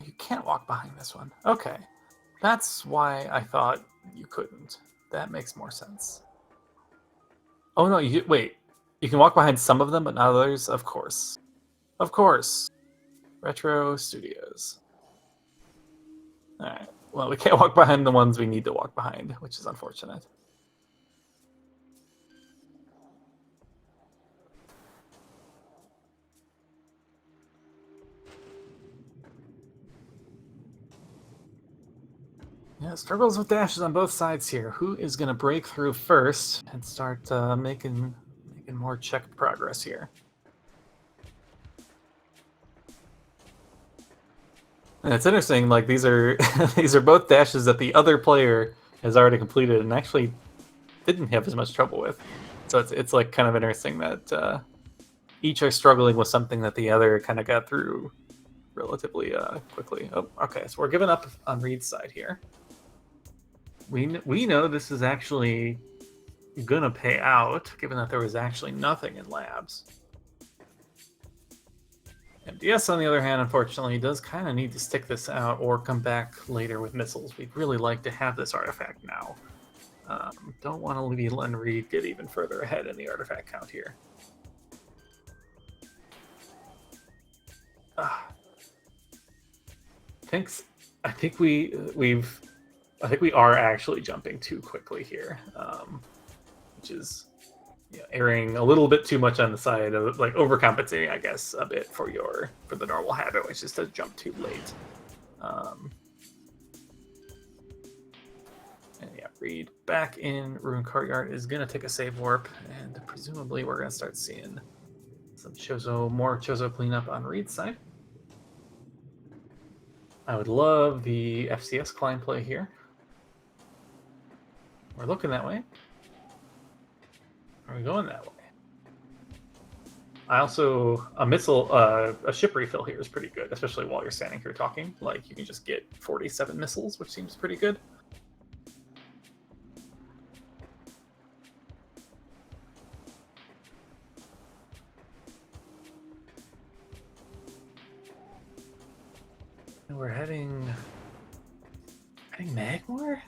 A: You can't walk behind this one. Okay. That's why I thought you couldn't. That makes more sense. Oh no, wait. You can walk behind some of them, but not others? Of course. Of course. Retro Studios. Alright. Well, we can't walk behind the ones we need to walk behind, which is unfortunate. Yeah, struggles with dashes on both sides here. Who is going to break through first and start making more checked progress here? And it's interesting. Like, these are these are both dashes that the other player has already completed and actually didn't have as much trouble with. So it's like kind of interesting that each are struggling with something that the other kind of got through relatively quickly. Oh, okay. So we're giving up on Reed's side here. We know this is actually gonna pay out, given that there was actually nothing in labs. MDS, on the other hand, unfortunately, does kind of need to stick this out or come back later with missiles. We'd really like to have this artifact now. Don't want to let Reed get even further ahead in the artifact count here. I think we are actually jumping too quickly here, which is erring a little bit too much on the side of like overcompensating, I guess, a bit for the normal habit, which is to jump too late. And yeah, Reed back in Ruin Courtyard is gonna take a save warp, and presumably we're gonna start seeing some more Chozo cleanup on Reed's side. I would love the FCS climb play here. We're looking that way. Are we going that way? I also a ship refill here is pretty good, especially while you're standing here talking. Like you can just get 47 missiles, which seems pretty good. And we're heading Magmore?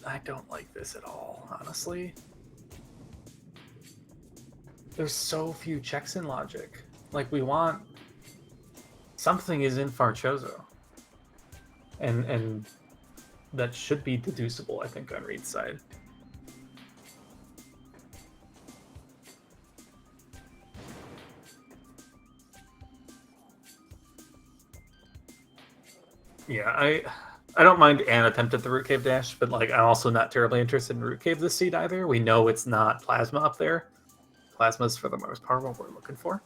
A: I don't like this at all, honestly. There's so few checks in logic. Like, we want... Something is in Farchozo. And that should be deducible, I think, on Reed's side. Yeah, I don't mind an attempt at the Root Cave dash, but like I'm also not terribly interested in Root Cave this seed either. We know it's not Plasma up there. Plasma's for the most part what we're looking for.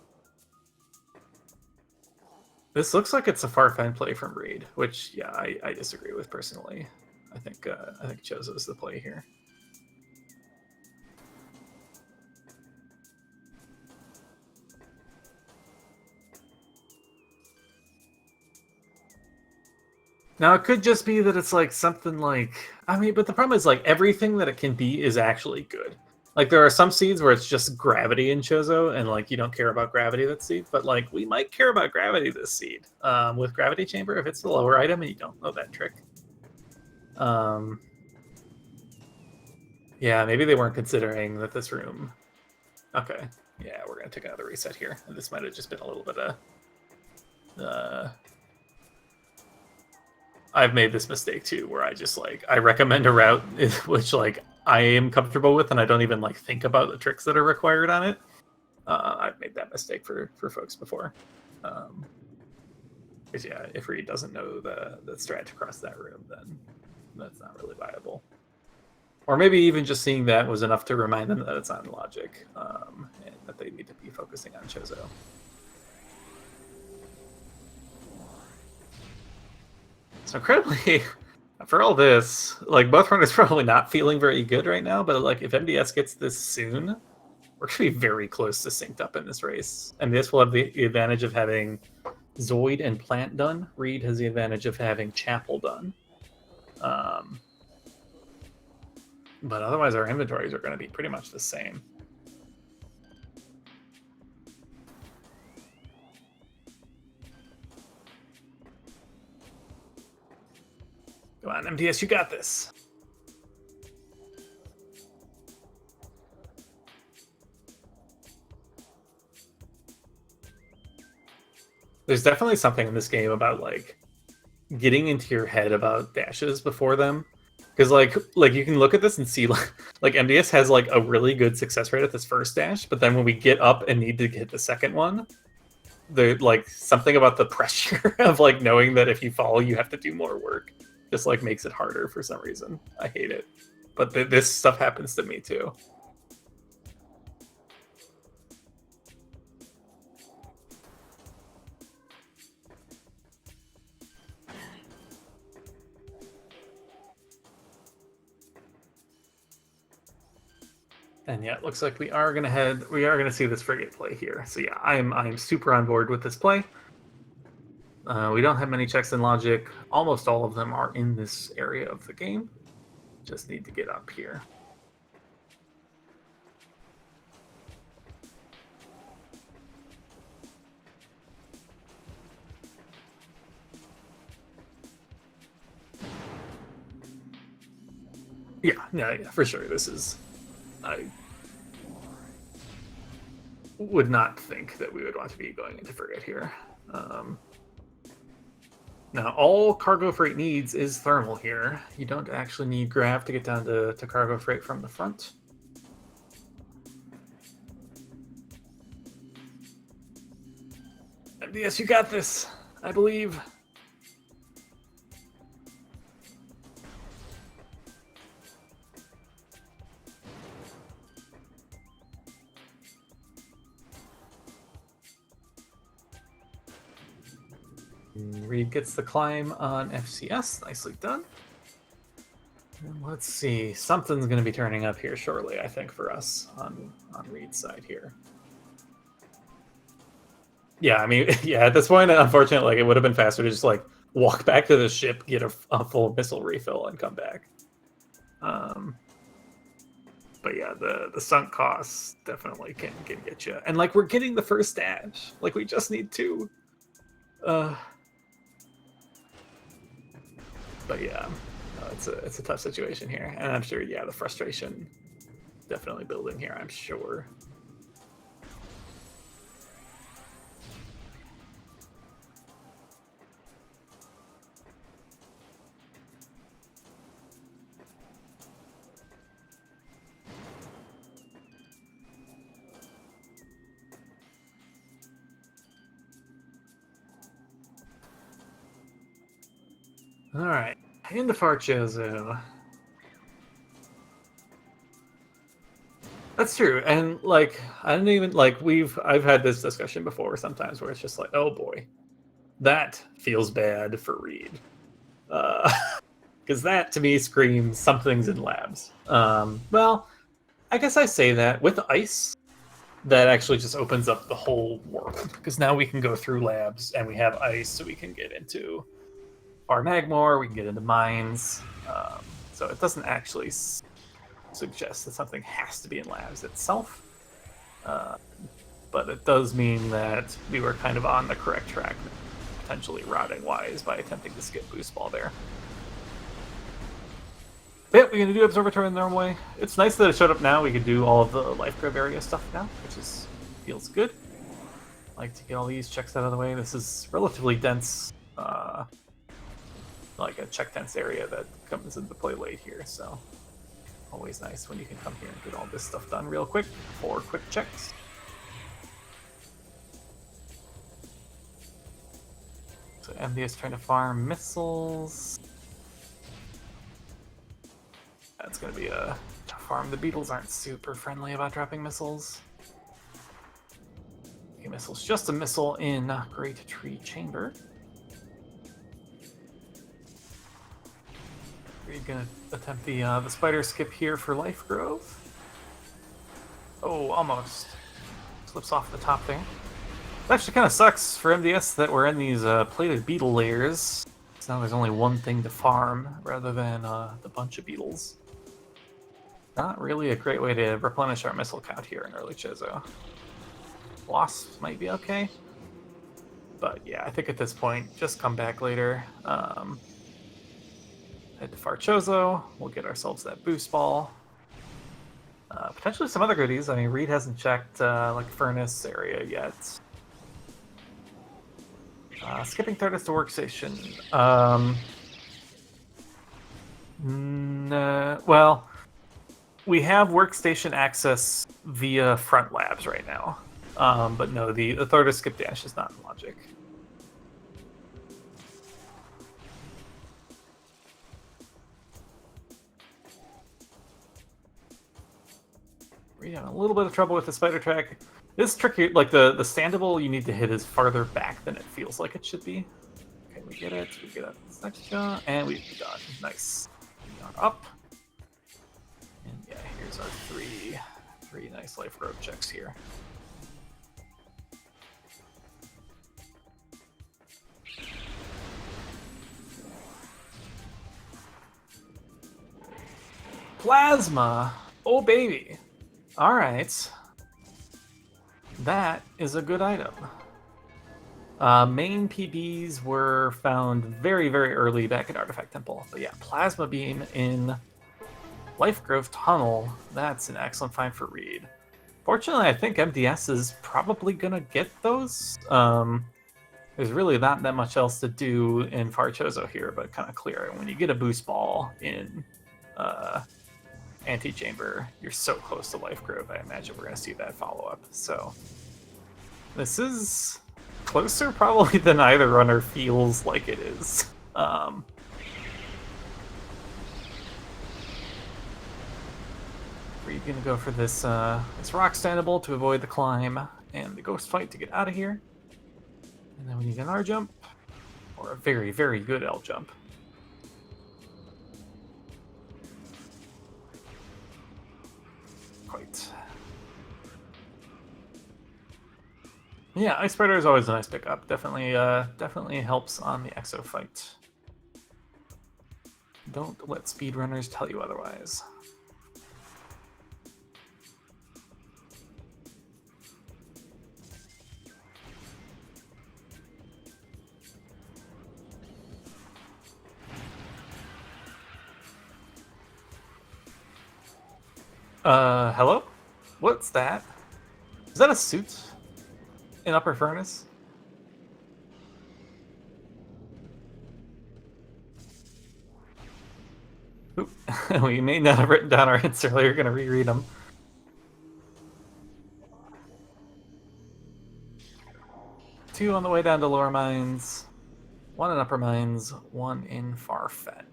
A: This looks like it's a far-fetched play from Reed, which yeah, I disagree with personally. I think Chozo's the play here. Now, it could just be that it's like something like... I mean, but the problem is like everything that it can be is actually good. Like there are some seeds where it's just gravity in Chozo and like you don't care about gravity that seed, but like we might care about gravity this seed. With Gravity Chamber, if it's the lower item and you don't know that trick. Yeah, maybe they weren't considering that this room... Okay, yeah, we're going to take another reset here. And this might have just been a little bit of... I've made this mistake too, where I just like I recommend a route which like I am comfortable with, and I don't even like think about the tricks that are required on it. I've made that mistake for folks before. Because yeah, if Reed doesn't know the strat to cross that room, then that's not really viable. Or maybe even just seeing that was enough to remind them that it's on logic, and that they need to be focusing on Chozo. So incredibly, for all this, like both runners probably not feeling very good right now, but like if MDS gets this soon, we're gonna be very close to synced up in this race. MDS will have the advantage of having Zoid and Plant done. Reed has the advantage of having Chapel done. But otherwise our inventories are going to be pretty much the same. Come on, MDS, you got this. There's definitely something in this game about like getting into your head about dashes before them. Because like you can look at this and see like MDS has like a really good success rate at this first dash, but then when we get up and need to hit the second one, there's like something about the pressure of like knowing that if you fall you have to do more work just like makes it harder for some reason. I hate it, but this stuff happens to me too. And yeah, it looks like we are gonna see this frigate play here. So yeah, I'm super on board with this play. We don't have many checks in logic. Almost all of them are in this area of the game. Just need to get up here. Yeah, for sure. This is... I would not think that we would want to be going into Frigate here. Now, all cargo freight needs is thermal here. You don't actually need grav to get down to cargo freight from the front. MDS, you got this, I believe. Reed gets the climb on FCS. Nicely done. And let's see. Something's going to be turning up here shortly, I think, for us on Reed's side here. Yeah, I mean, yeah, at this point, unfortunately, like, it would have been faster to just, like, walk back to the ship, get a full missile refill, and come back. But yeah, the sunk costs definitely can get you. And, like, we're getting the first dash. Like, we just need two. But yeah, it's a tough situation here, and I'm sure, yeah, the frustration definitely building here, I'm sure. All right, into Farchozo. That's true, and like I didn't even like I've had this discussion before sometimes where it's just like, oh boy, that feels bad for Reed, because that to me screams something's in labs. Well, I guess I say that with ice, that actually just opens up the whole world because now we can go through labs and we have ice, so we can get into our Magmor, we can get into mines. So it doesn't actually suggest that something has to be in labs itself, but it does mean that we were kind of on the correct track, potentially routing wise, by attempting to skip Boost Ball there. But yeah, we're going to do Observatory in the normal way. It's nice that it showed up now. We can do all of the life grab area stuff now, which feels good. Like to get all these checks out of the way. This is relatively dense, like a check dense area that comes into play late here, so always nice when you can come here and get all this stuff done real quick. 4 quick checks. So MD is trying to farm missiles. That's going to be a tough farm. The beetles aren't super friendly about dropping missiles. Okay, missiles. Just a missile in Great Tree Chamber. We're going to attempt the spider skip here for Life Grove. Oh, almost. Slips off the top there. It actually kind of sucks for MDS that we're in these plated beetle layers. So now there's only one thing to farm rather than the bunch of beetles. Not really a great way to replenish our missile count here in early Chozo. Wasps might be okay. But yeah, I think at this point, just come back later. Head to Farchozo. We'll get ourselves that boost ball. Potentially some other goodies. I mean, Reed hasn't checked like Furnace area yet. Skipping Third to Workstation. Well, we have workstation access via front labs right now. But no, the Third skip dash is not in logic. We're having a little bit of trouble with the spider track. This is tricky. Like the standable you need to hit is farther back than it feels like it should be. Okay, we get it. We get it. Section, and we've done. Nice. We are up. And yeah, here's our three nice life road checks here. Plasma! Oh baby! Alright. That is a good item. Main PBs were found very, very early back at Artifact Temple. But yeah, Plasma Beam in Life Grove Tunnel, that's an excellent find for Reed. Fortunately, I think MDS is probably going to get those. There's really not that much else to do in Farchozo here, but kind of clear. When you get a boost ball in Antechamber, you're so close to Life Grove, I imagine we're going to see that follow-up. So this is closer probably than either runner feels like it is. We're going to go for this rock standable to avoid the climb and the ghost fight to get out of here. And then we need an R jump or a very, very good L jump. Quite. Yeah, Ice Spreader is always a nice pickup. Definitely helps on the Exo fight. Don't let speedrunners tell you otherwise. Hello? What's that? Is that a suit in Upper Furnace? Oop. We may not have written down our hints earlier. Gonna reread them. Two on the way down to Lower Mines, one in Upper Mines, one in Far Fen.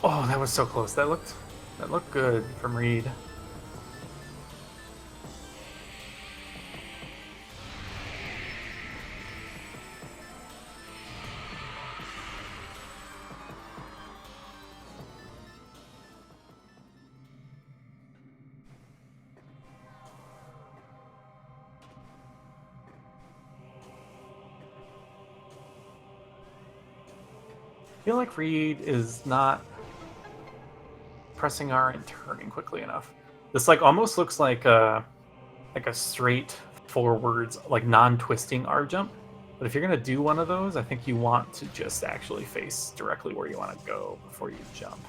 A: Oh, that was so close. That looked good from Reed. I feel like Reed is not pressing R and turning quickly enough. This almost looks like a straight forwards, non-twisting R jump. But if you're gonna do one of those, I think you want to just actually face directly where you want to go before you jump.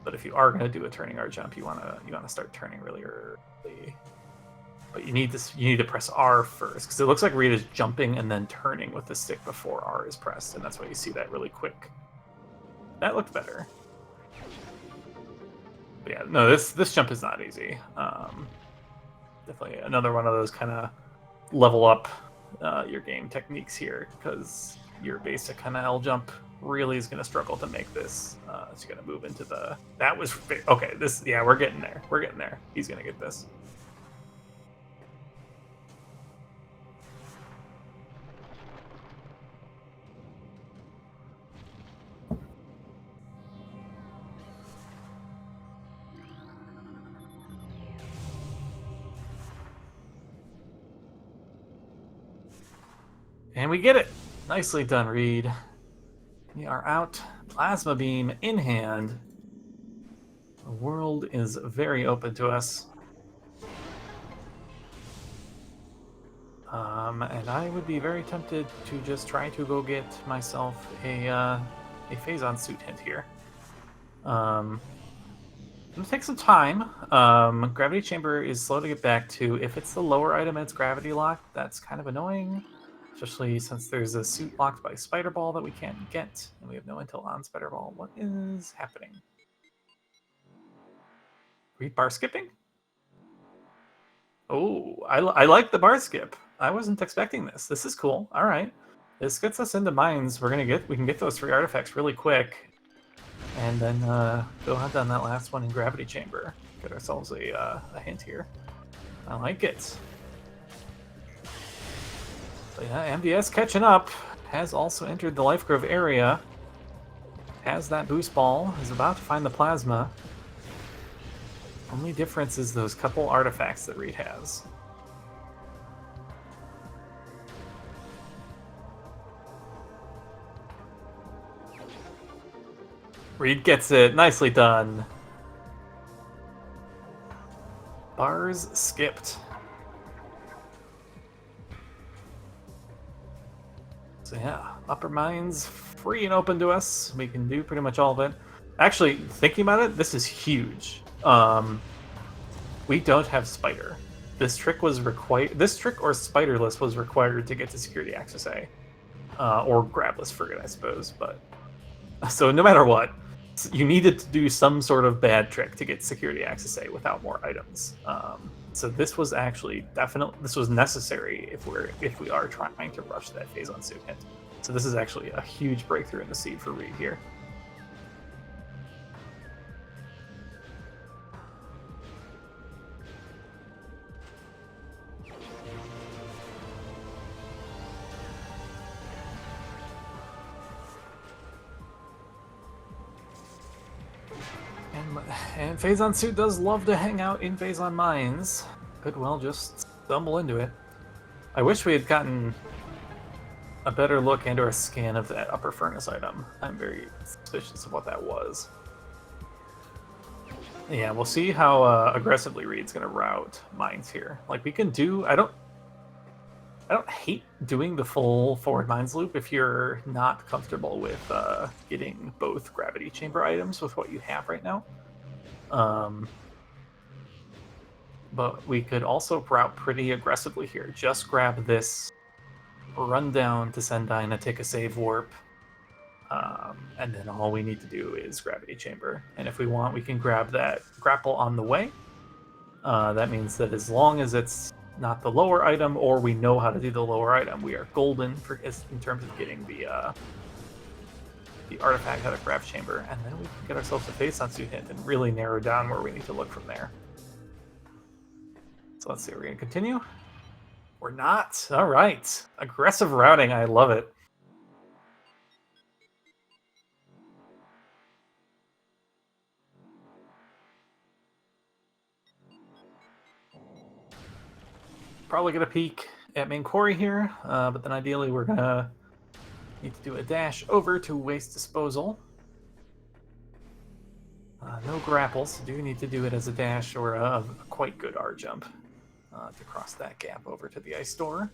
A: But if you are gonna do a turning R jump, you wanna start turning really early. But you need to press R first, because it looks like Reed is jumping and then turning with the stick before R is pressed, and that's why you see that really quick. That looked better. But yeah, no, this jump is not easy. Definitely another one of those kind of level up your game techniques here, because your basic kind of L jump really is going to struggle to make this. So you're going to move into the... That was... Okay, yeah, we're getting there. We're getting there. He's going to get this. And we get it. Nicely done, Reed. We are out. Plasma Beam in hand. The world is very open to us. And I would be very tempted to just try to go get myself a Phazon suit hint here. I'm gonna take some time. Gravity Chamber is slow to get back to. If it's the lower item and it's gravity locked, that's kind of annoying. Especially since there's a suit locked by Spider Ball that we can't get, and we have no intel on Spider Ball. What is happening? Are we bar skipping? Oh, I like the bar skip. I wasn't expecting this. This is cool. All right, this gets us into mines. We can get those 3 artifacts really quick, and then go ahead on that last one in Gravity Chamber. Get ourselves a hint here. I like it. So yeah, MDS catching up, has also entered the Life Grove area, has that boost ball, is about to find the plasma. Only difference is those couple artifacts that Reed has. Reed gets it. Nicely done. Bars skipped. So yeah, upper mines free and open to us. We can do pretty much all of it. Actually, thinking about it, this is huge. We don't have spider. This trick was required. This trick or spiderless was required to get to security access A, or grabless frigate, I suppose. But so no matter what, you needed to do some sort of bad trick to get security access A without more items. So this was actually this was necessary if we are trying to rush that phase on suit hint. So this is actually a huge breakthrough in the seed for Reed here. And Phazon Suit does love to hang out in Phazon Mines. Could well just stumble into it. I wish we had gotten a better look and or a scan of that upper furnace item. I'm very suspicious of what that was. Yeah, we'll see how aggressively Reed's going to route mines here. Like, we can do... I don't hate doing the full forward mines loop if you're not comfortable with getting both gravity chamber items with what you have right now. But we could also route pretty aggressively here. Just grab this, run down to Sendina, take a save warp, and then all we need to do is gravity chamber. And if we want, we can grab that grapple on the way. That means that as long as it's not the lower item, or we know how to do the lower item, we are golden in terms of getting the artifact out of grav chamber, and then we can get ourselves a Phazon Suit hint and really narrow down where we need to look from there. So let's see, we're going to continue? We're not. All right. Aggressive routing. I love it. Probably going to peek at main quarry here, but then ideally we're going to need to do a dash over to waste disposal. No grapples. Do need to do it as a dash or a quite good R jump to cross that gap over to the ice door.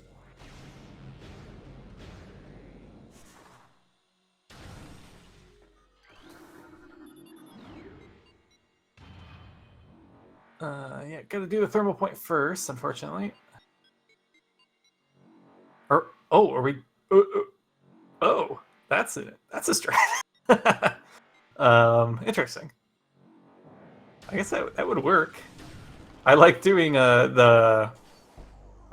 A: Yeah, gotta do the thermal point first, unfortunately. Are we? Oh, that's it. That's a strat. Interesting. I guess that would work. I like doing I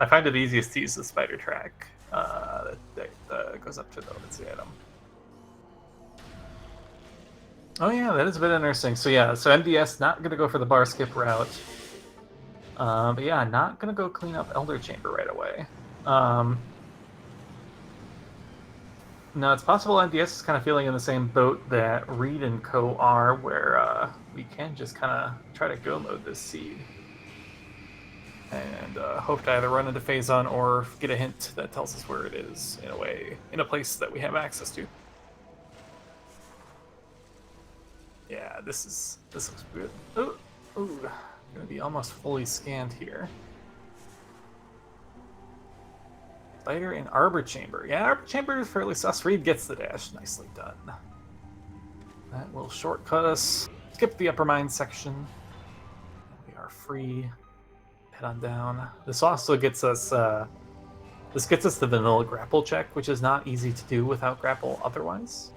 A: find it easiest to use the spider track that goes up to the let's see item. Oh yeah, that is a bit interesting. So yeah, so MDS not gonna go for the bar skip route. But yeah, not gonna go clean up Elder Chamber right away. No, it's possible MDS is kind of feeling in the same boat that Reed and Co are, where we can just kind of try to go mode this seed. And hope to either run into Phazon or get a hint that tells us where it is in a place that we have access to. Yeah, this looks good. Oh, gonna be almost fully scanned here. Spider in Arbor Chamber. Yeah, Arbor Chamber is fairly sus. Reed gets the dash. Nicely done. That will shortcut us. Skip the upper mine section. We are free. Head on down. This also gets us the vanilla grapple check, which is not easy to do without grapple otherwise.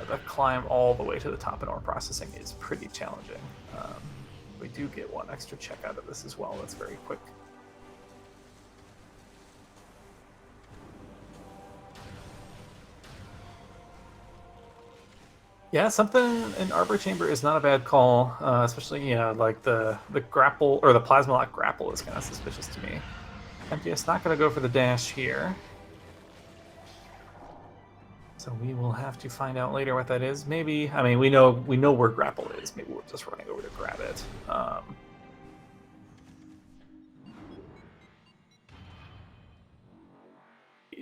A: The climb all the way to the top in ore processing is pretty challenging. We do get one extra check out of this as well. That's very quick. Yeah, something in Arbor Chamber is not a bad call, especially like the grapple or the plasma lock grapple is kind of suspicious to me. MTS not going to go for the dash here, so we will have to find out later what that is. Maybe we know where grapple is. Maybe we're just running over to grab it.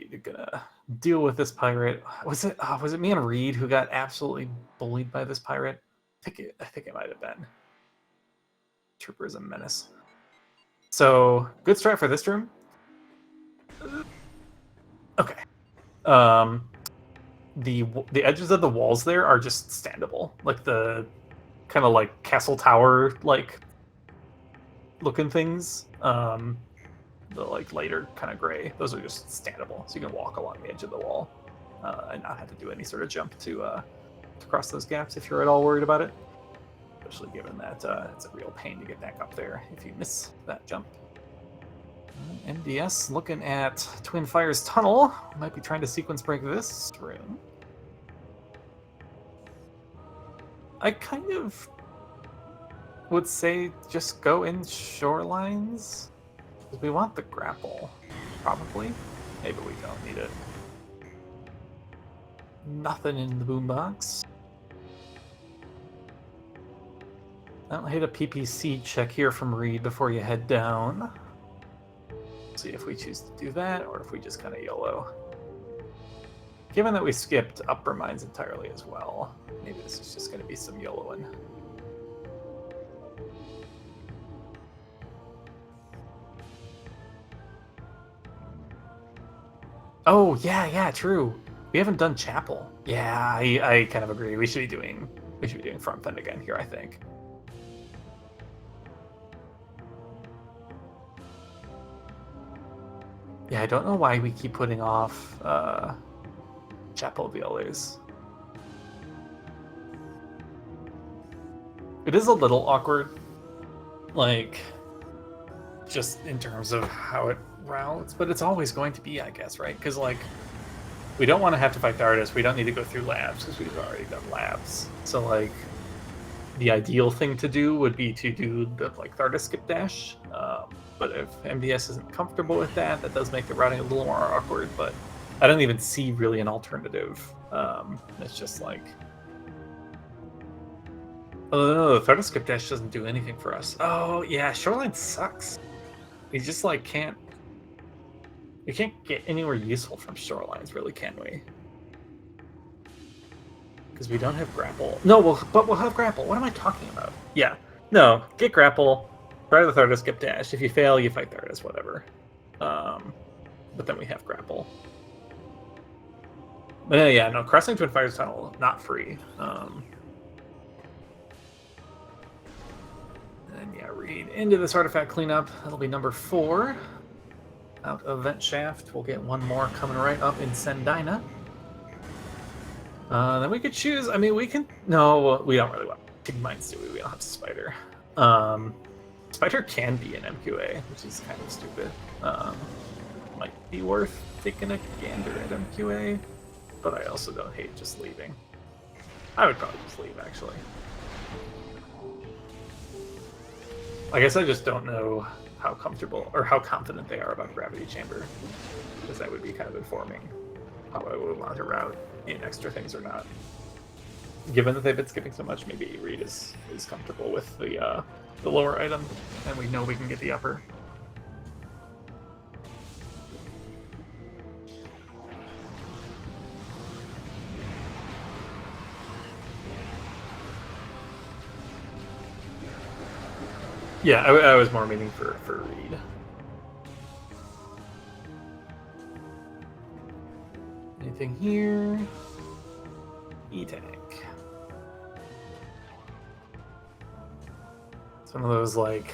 A: You're gonna deal with this pirate. Was it me and Reed who got absolutely bullied by this pirate? I think it might have been. Trooper is a menace. So good strat for this room. Okay. The edges of the walls there are just standable, like the kind of like castle tower like looking things. The like lighter kind of gray. Those are just standable, so you can walk along the edge of the wall and not have to do any sort of jump to cross those gaps if you're at all worried about it. Especially given that it's a real pain to get back up there if you miss that jump. MDS looking at Twin Fire's tunnel. Might be trying to sequence break this room. I kind of would say just go in shorelines. We want the grapple, probably. Maybe we don't need it. Nothing in the boombox. I'll hit a PPC check here from Reed before you head down. See if we choose to do that, or if we just kind of YOLO. Given that we skipped upper mines entirely as well, maybe this is just going to be some YOLOing. Oh, yeah, true. We haven't done Chapel. Yeah, I kind of agree. We should be doing Front Fend again here, I think. Yeah, I don't know why we keep putting off Chapel VLAs. It is a little awkward, like, just in terms of how it routes, but it's always going to be, I guess, right? Because, like, we don't want to have to fight the artist. We don't need to go through labs because we've already done labs. So, like, the ideal thing to do would be to do the, like, Tharda skip dash. But if MDS isn't comfortable with that, that does make the routing a little more awkward, but I don't even see really an alternative. It's just like... Oh, no, the Tharda skip dash doesn't do anything for us. Oh, yeah, Shoreline sucks. We just, like, can't... We can't get anywhere useful from Shorelines, really, can we? Because we don't have grapple. No, but we'll have grapple. What am I talking about? Yeah. No, get grapple. Try the Tharda skip dash. If you fail, you fight Thardas, whatever. But then we have grapple. But yeah, no, crossing Twin Fire's tunnel, not free. And yeah, Reed into this artifact cleanup. That'll be number 4. Out of Vent Shaft. We'll get one more coming right up in Sendina. Then we could choose. I mean, we can. No, we don't really want big mines, do we? We don't have Spider. Spider can be an MQA, which is kind of stupid. Might be worth taking a gander at MQA, but I also don't hate just leaving. I would probably just leave, actually. I guess I just don't know how comfortable or how confident they are about Gravity Chamber, because that would be kind of informing how I would want to route in extra things or not. Given that they've been skipping so much, maybe Reed is comfortable with the lower item, and we know we can get the upper. Yeah, I was more meaning for Reed. Anything here? E-tank. It's one of those, like,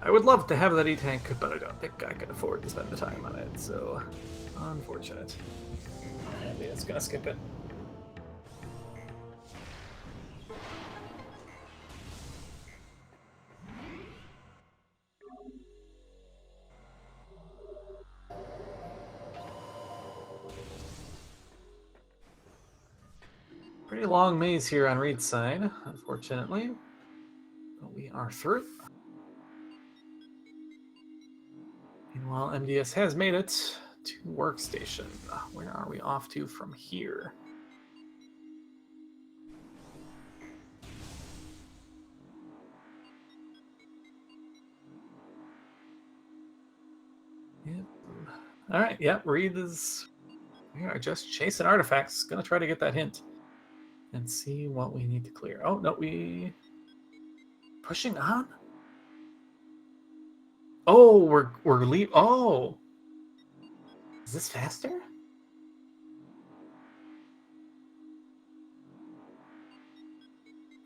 A: I would love to have that E-tank, but I don't think I can afford to spend the time on it, so unfortunate. I think it's gonna skip it. Pretty long maze here on Reed's side, unfortunately. But we are through. Meanwhile, MDS has made it to Workstation. Where are we off to from here? Yep. All right. Yep. Reed is We are just chasing artifacts. Gonna try to get that hint and see what we need to clear. Oh no, we pushing on. Oh, we're leave. Oh, is this faster?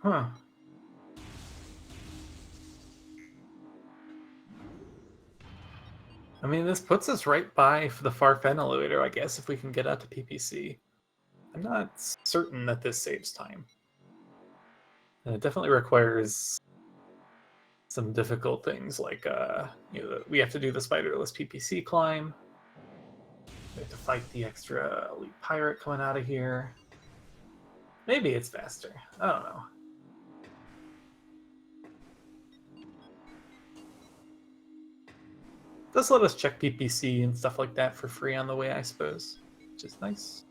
A: Huh. I mean, this puts us right by the far fen elevator, I guess, if we can get out to PPC. I'm not certain that this saves time. And it definitely requires some difficult things like, we have to do the spiderless PPC climb. We have to fight the extra elite pirate coming out of here. Maybe it's faster. I don't know. Does let us check PPC and stuff like that for free on the way, I suppose, which is nice.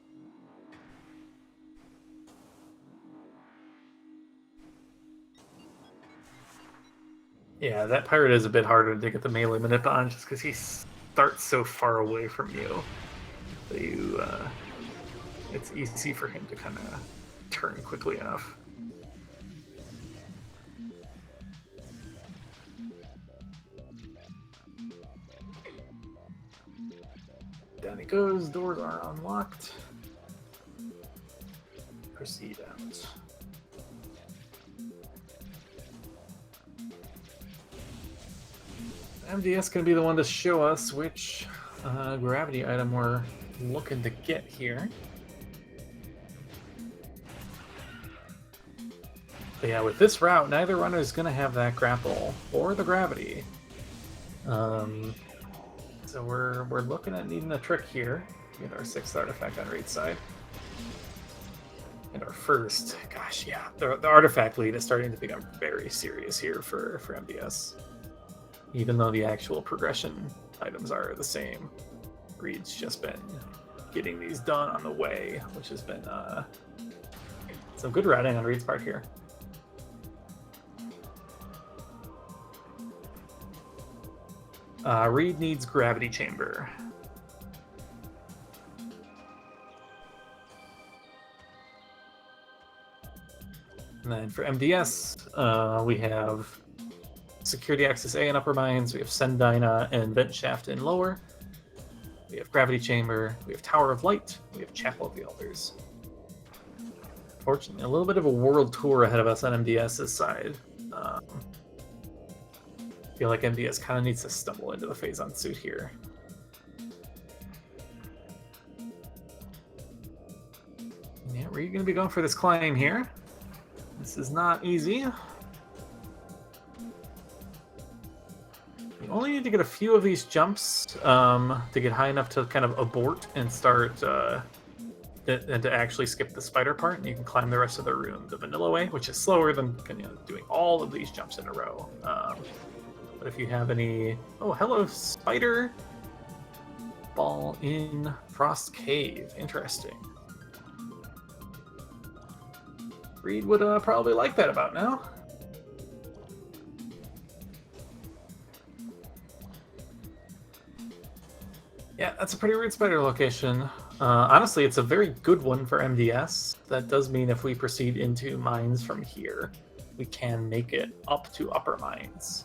A: Yeah, that pirate is a bit harder to get the melee manip on just because he starts so far away from you that it's easy for him to kind of turn quickly enough. Down he goes, doors are unlocked. Proceed out. MDS going to be the one to show us which gravity item we're looking to get here. But yeah, with this route, neither runner is going to have that grapple or the gravity. So we're looking at needing a trick here. Get our 6th artifact on right side. And our first, gosh, yeah, the artifact lead is starting to become very serious here for MDS. Even though the actual progression items are the same. Reed's just been getting these done on the way, which has been some good routing on Reed's part here. Reed needs gravity chamber. And then for MDS, we have Security Access A in Upper Mines, we have Sendina and Vent Shaft in Lower, we have Gravity Chamber, we have Tower of Light, we have Chapel of the Elders. Fortunately, a little bit of a world tour ahead of us on MDS's side. I feel like MDS kind of needs to stumble into the Phazon suit here. Yeah, we're going to be going for this climb here. This is not easy. You only need to get a few of these jumps to get high enough to kind of abort and start and to actually skip the spider part, and you can climb the rest of the room the vanilla way, which is slower than doing all of these jumps in a row. But if you have any... Oh, hello, spider ball in Frost Cave. Interesting. Reed would probably like that about now. Yeah, that's a pretty weird spider location. Honestly, it's a very good one for MDS. That does mean if we proceed into mines from here, we can make it up to upper mines.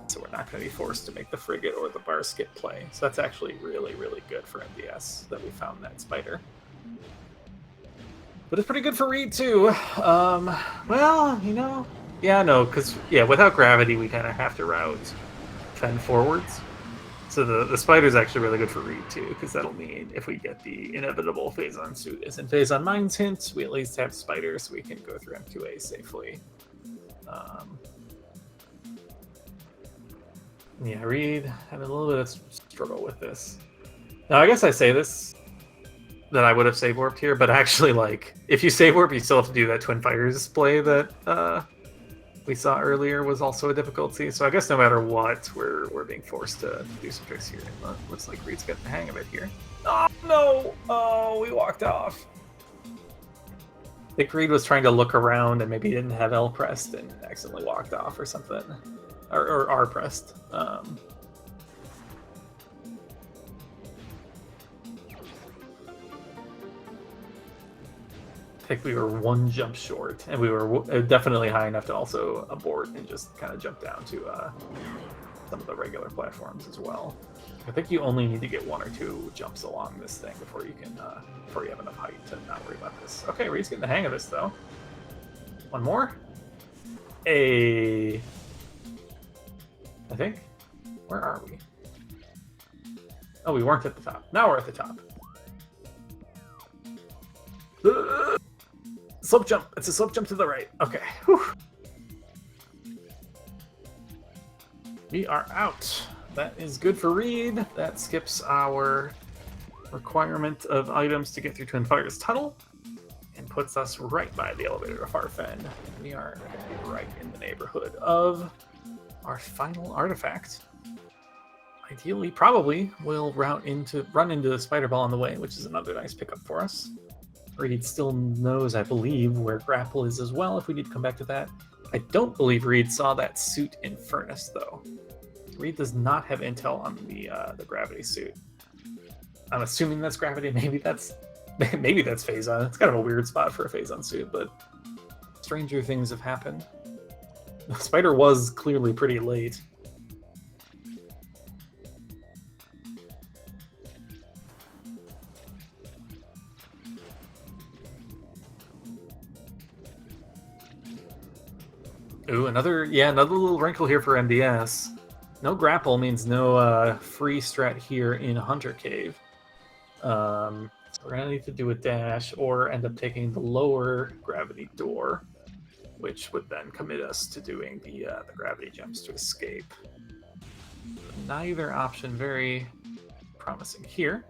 A: So we're not going to be forced to make the frigate or the bar skip play. So that's actually really, really good for MDS that we found that spider. But it's pretty good for Reed too. Well, you know, yeah, no, because without gravity we kind of have to route fen forwards. So the spider's actually really good for Reed too, because that'll mean if we get the inevitable Phazon suit is in Phazon Mines hint, we at least have spider so we can go through M2A safely. Yeah, Reed had a little bit of struggle with this. Now, I guess I say this, that I would have save warped here, but actually, like, if you save warp, you still have to do that Twin Fires play that we saw earlier was also a difficulty. So I guess no matter what, we're being forced to do some tricks here. And looks like Reed's getting the hang of it here. Oh, no! Oh, we walked off. I think Reed was trying to look around and maybe didn't have L pressed and accidentally walked off or something. Or R pressed. think we were one jump short, and we were definitely high enough to also abort and just kind of jump down to some of the regular platforms as well. I think you only need to get 1 or 2 jumps along this thing before you can before you have enough height to not worry about this. Okay, Reed's getting the hang of this though. One more. I think. Where are we? Oh, we weren't at the top. Now we're at the top. Slope jump. It's a slope jump to the right. Okay. Whew. We are out. That is good for Reed. That skips our requirement of items to get through Twin Fire's tunnel and puts us right by the elevator to Farfen. We are right in the neighborhood of our final artifact. Ideally, probably, we'll run into the spider ball on the way, which is another nice pickup for us. Reed still knows, I believe, where Grapple is as well, if we need to come back to that. I don't believe Reed saw that suit in Furnace, though. Reed does not have intel on the gravity suit. I'm assuming that's gravity. Maybe that's Phazon. It's kind of a weird spot for a Phazon suit, but stranger things have happened. The spider was clearly pretty late. Ooh, another little wrinkle here for MDS. No grapple means no free strat here in Hunter Cave. So we're gonna need to do a dash or end up taking the lower gravity door, which would then commit us to doing the gravity jumps to escape. Neither option very promising here.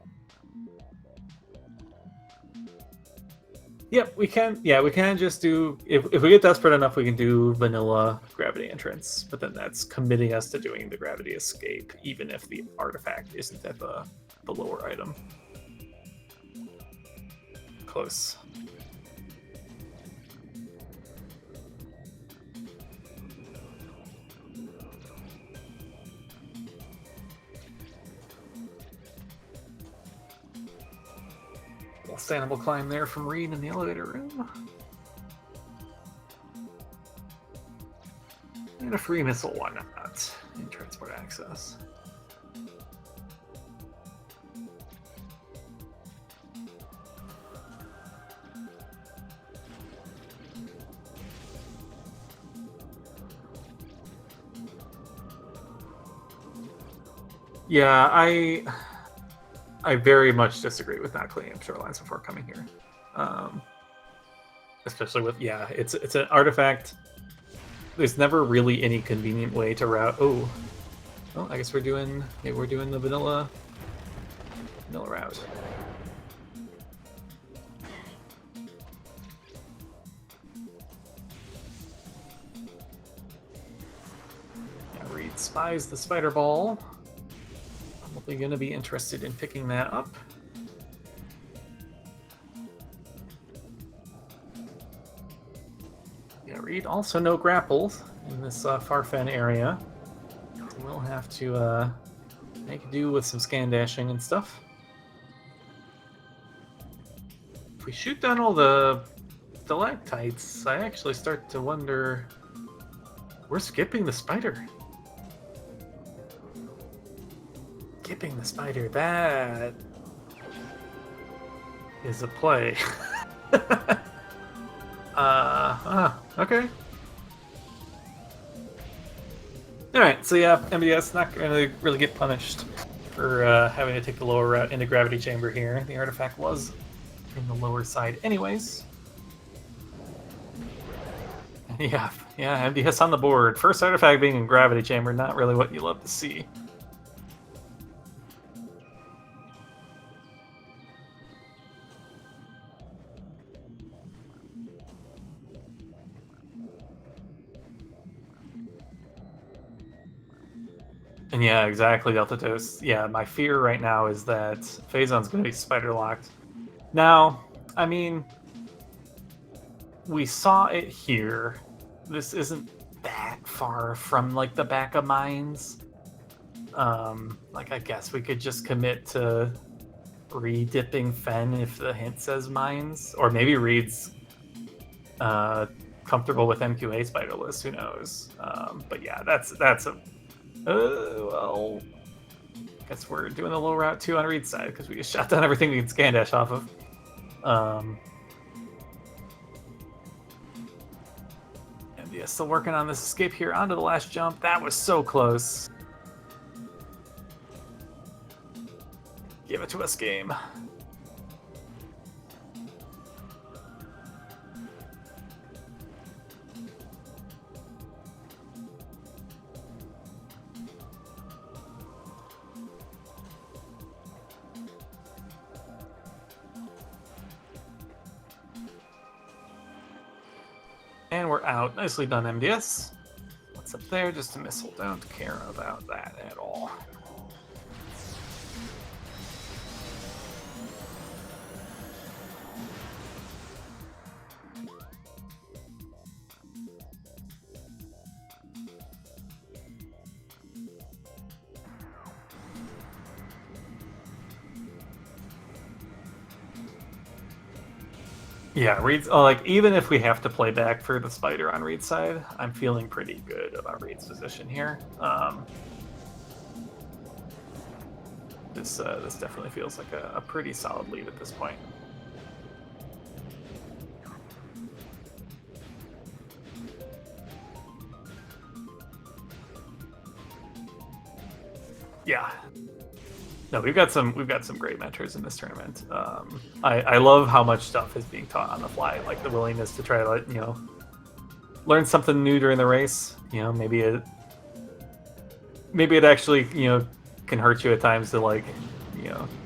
A: Yep, we can. Yeah, we can just do. If we get desperate enough, we can do vanilla gravity entrance. But then that's committing us to doing the gravity escape, even if the artifact isn't at the lower item. Close. Standable climb there from Reed in the elevator room. And a free missile, why not? In transport access. Yeah, I very much disagree with not cleaning up shorelines before coming here. Especially with, it's an artifact. There's never really any convenient way to route. Oh, well, I guess we're doing the vanilla route. Yeah, Reed spies the spider ball. Probably going to be interested in picking that up. Yeah, Reed also no grapples in this Farfen area. So we'll have to make do with some scan dashing and stuff. If we shoot down all the stalactites, I actually start to wonder. We're skipping the spider. Skipping the spider, that is a play. Okay. Alright, so yeah, MBS not going to really get punished for having to take the lower route into Gravity Chamber here. The artifact was in the lower side anyways. Yeah, MBS on the board. First artifact being in Gravity Chamber, not really what you love to see. And yeah, exactly, Delta Toast. Yeah, my fear right now is that Phazon's going to be spider locked. Now, I mean, we saw it here. This isn't that far from like the back of mines. Like I guess we could just commit to re-dipping Fen if the hint says mines, or maybe Reed's comfortable with MQA spiderless. Who knows? But yeah, that's a well. Guess we're doing the low route 2 on Reed's side because we just shot down everything we can scan dash off of. And yeah, still working on this escape here onto the last jump. That was so close. Give it to us, game. And we're out. Nicely done, MDS. What's up there? Just a missile. Don't care about that at all. Yeah, Reed's like even if we have to play back for the spider on Reed's side, I'm feeling pretty good about Reed's position here. This definitely feels like a pretty solid lead at this point. Yeah. No, we've got some great mentors in this tournament. I love how much stuff is being taught on the fly, like the willingness to try to learn something new during the race. Maybe it actually can hurt you at times to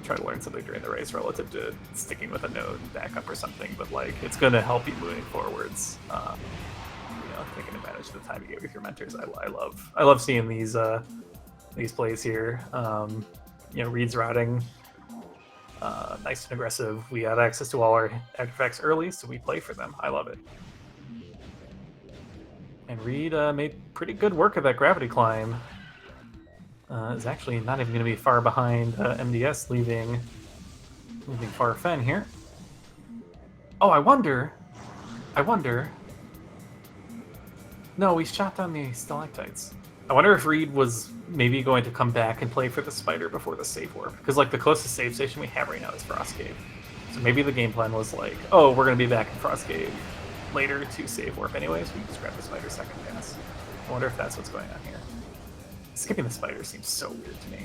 A: try to learn something during the race relative to sticking with a node backup or something. But it's going to help you moving forwards. Taking advantage of the time you get with your mentors. I love seeing these plays here. Reed's routing, nice and aggressive. We had access to all our artifacts early, so we play for them. I love it. And Reed made pretty good work of that gravity climb. Is actually not even going to be far behind MDS, leaving far Fen here. Oh, I wonder. No, we shot down the stalactites. I wonder if Reed was maybe going to come back and play for the spider before the save warp. Because the closest save station we have right now is Frost Cave. So maybe the game plan was oh, we're going to be back in Frost Cave later to save warp anyways. We can just grab the spider second pass. I wonder if that's what's going on here. Skipping the spider seems so weird to me.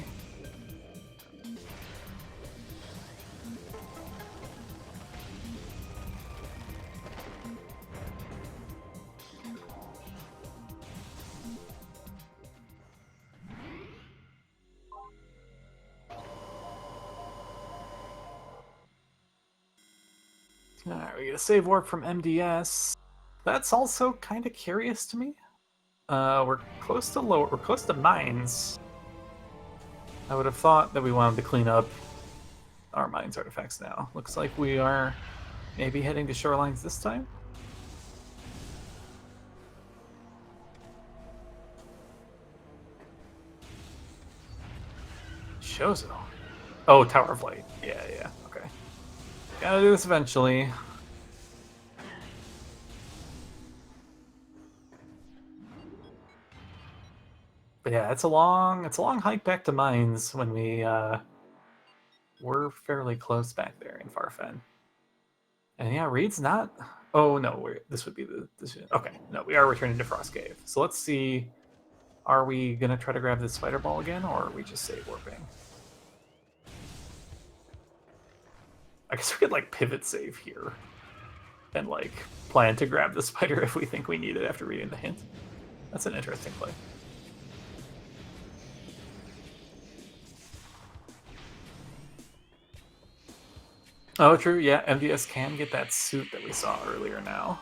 A: Alright, we get a save warp from MDS. That's also kind of curious to me. We're close to mines. I would have thought that we wanted to clean up our mines artifacts now. Looks like we are maybe heading to shorelines this time. Shozo. Oh, Tower of Light. Yeah, okay. Gotta do this eventually. But yeah, it's a long hike back to mines when we're fairly close back there in Farfen. And yeah, Reed's not. Oh no, this would be okay. No, we are returning to Frost Cave. So let's see. Are we gonna try to grab the spider ball again, or are we just save warping? I guess we could pivot save here and plan to grab the spider if we think we need it after reading the hint. That's an interesting play. Oh, true. Yeah, MDS can get that suit that we saw earlier now.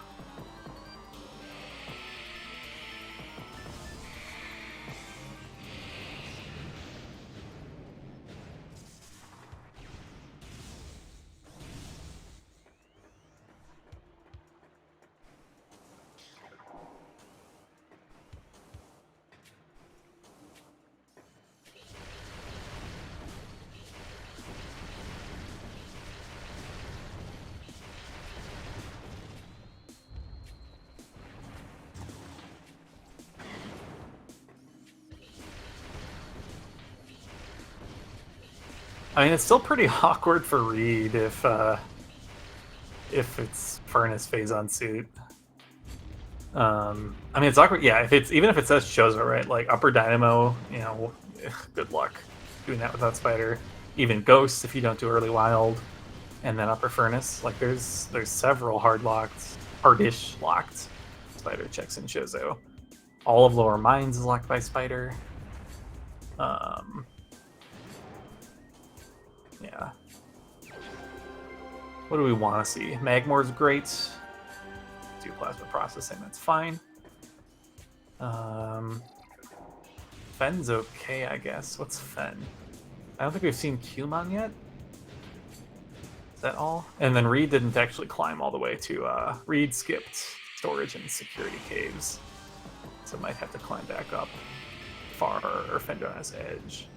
A: I mean, it's still pretty awkward for Reed if it's Furnace phase on suit. I mean, it's awkward. Yeah, even if it says Chozo, right? Like upper Dynamo, you know, good luck doing that without Spider. Even Ghost if you don't do early Wild, and then upper Furnace. Like there's several hardish locked Spider checks in Chozo. All of Lower Mines is locked by Spider. Yeah. What do we want to see? Magmore's great. Do plasma processing, that's fine. Fen's okay, I guess. What's Fen? I don't think we've seen Qmon yet. Is that all? And then Reed didn't actually climb all the way to... Reed skipped storage and security caves. So might have to climb back up far or fend on his edge.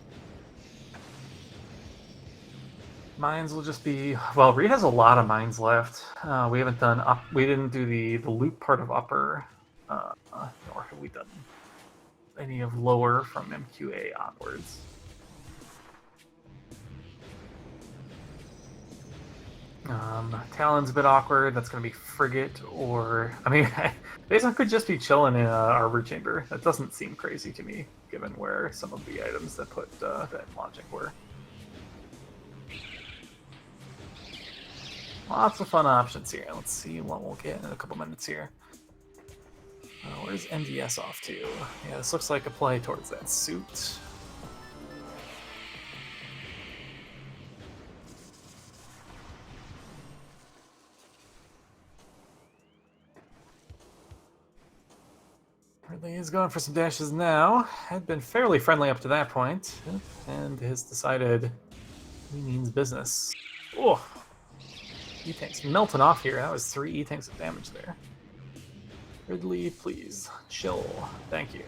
A: Mines will just be... Well, Reed has a lot of mines left. We haven't done... We didn't do the loop part of upper, nor have we done any of lower from MQA onwards. Talon's a bit awkward. That's going to be Frigate or... I mean, Basin could just be chilling in Arbor Chamber. That doesn't seem crazy to me, given where some of the items that put that logic were. Lots of fun options here. Let's see what we'll get in a couple minutes here. Where's MDS off to? Yeah, this looks like a play towards that suit. Ridley is going for some dashes now. Had been fairly friendly up to that point, and has decided he means business. Oh, E-tanks melting off here. That was 3 E-tanks of damage there. Ridley, please, chill. Thank you.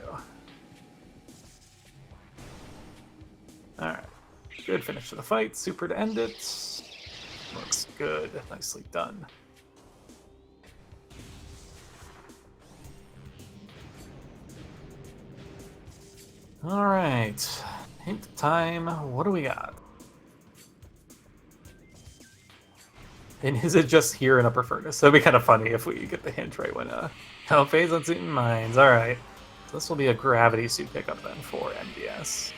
A: Alright. Good finish to the fight. Super to end it. Looks good. Nicely done. Alright. Hint time. What do we got? And is it just here in Upper Furnace? That'd be kind of funny if we get the hint right when oh, phase on suit and mines. Alright. So this will be a gravity suit pickup then for MDS.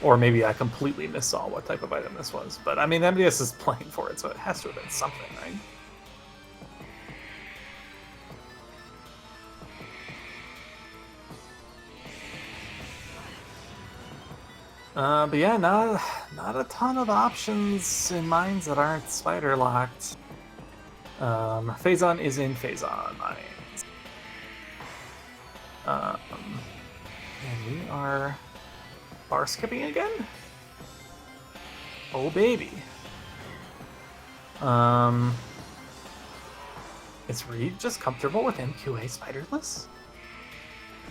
A: Or maybe I completely missaw what type of item this was. But I mean, MDS is playing for it, so it has to have been something, right? But yeah, not a ton of options in mines that aren't spider locked. Phazon is in Phazon mines. And we are bar skipping again? Oh baby. Is Reed just comfortable with MQA spiderless?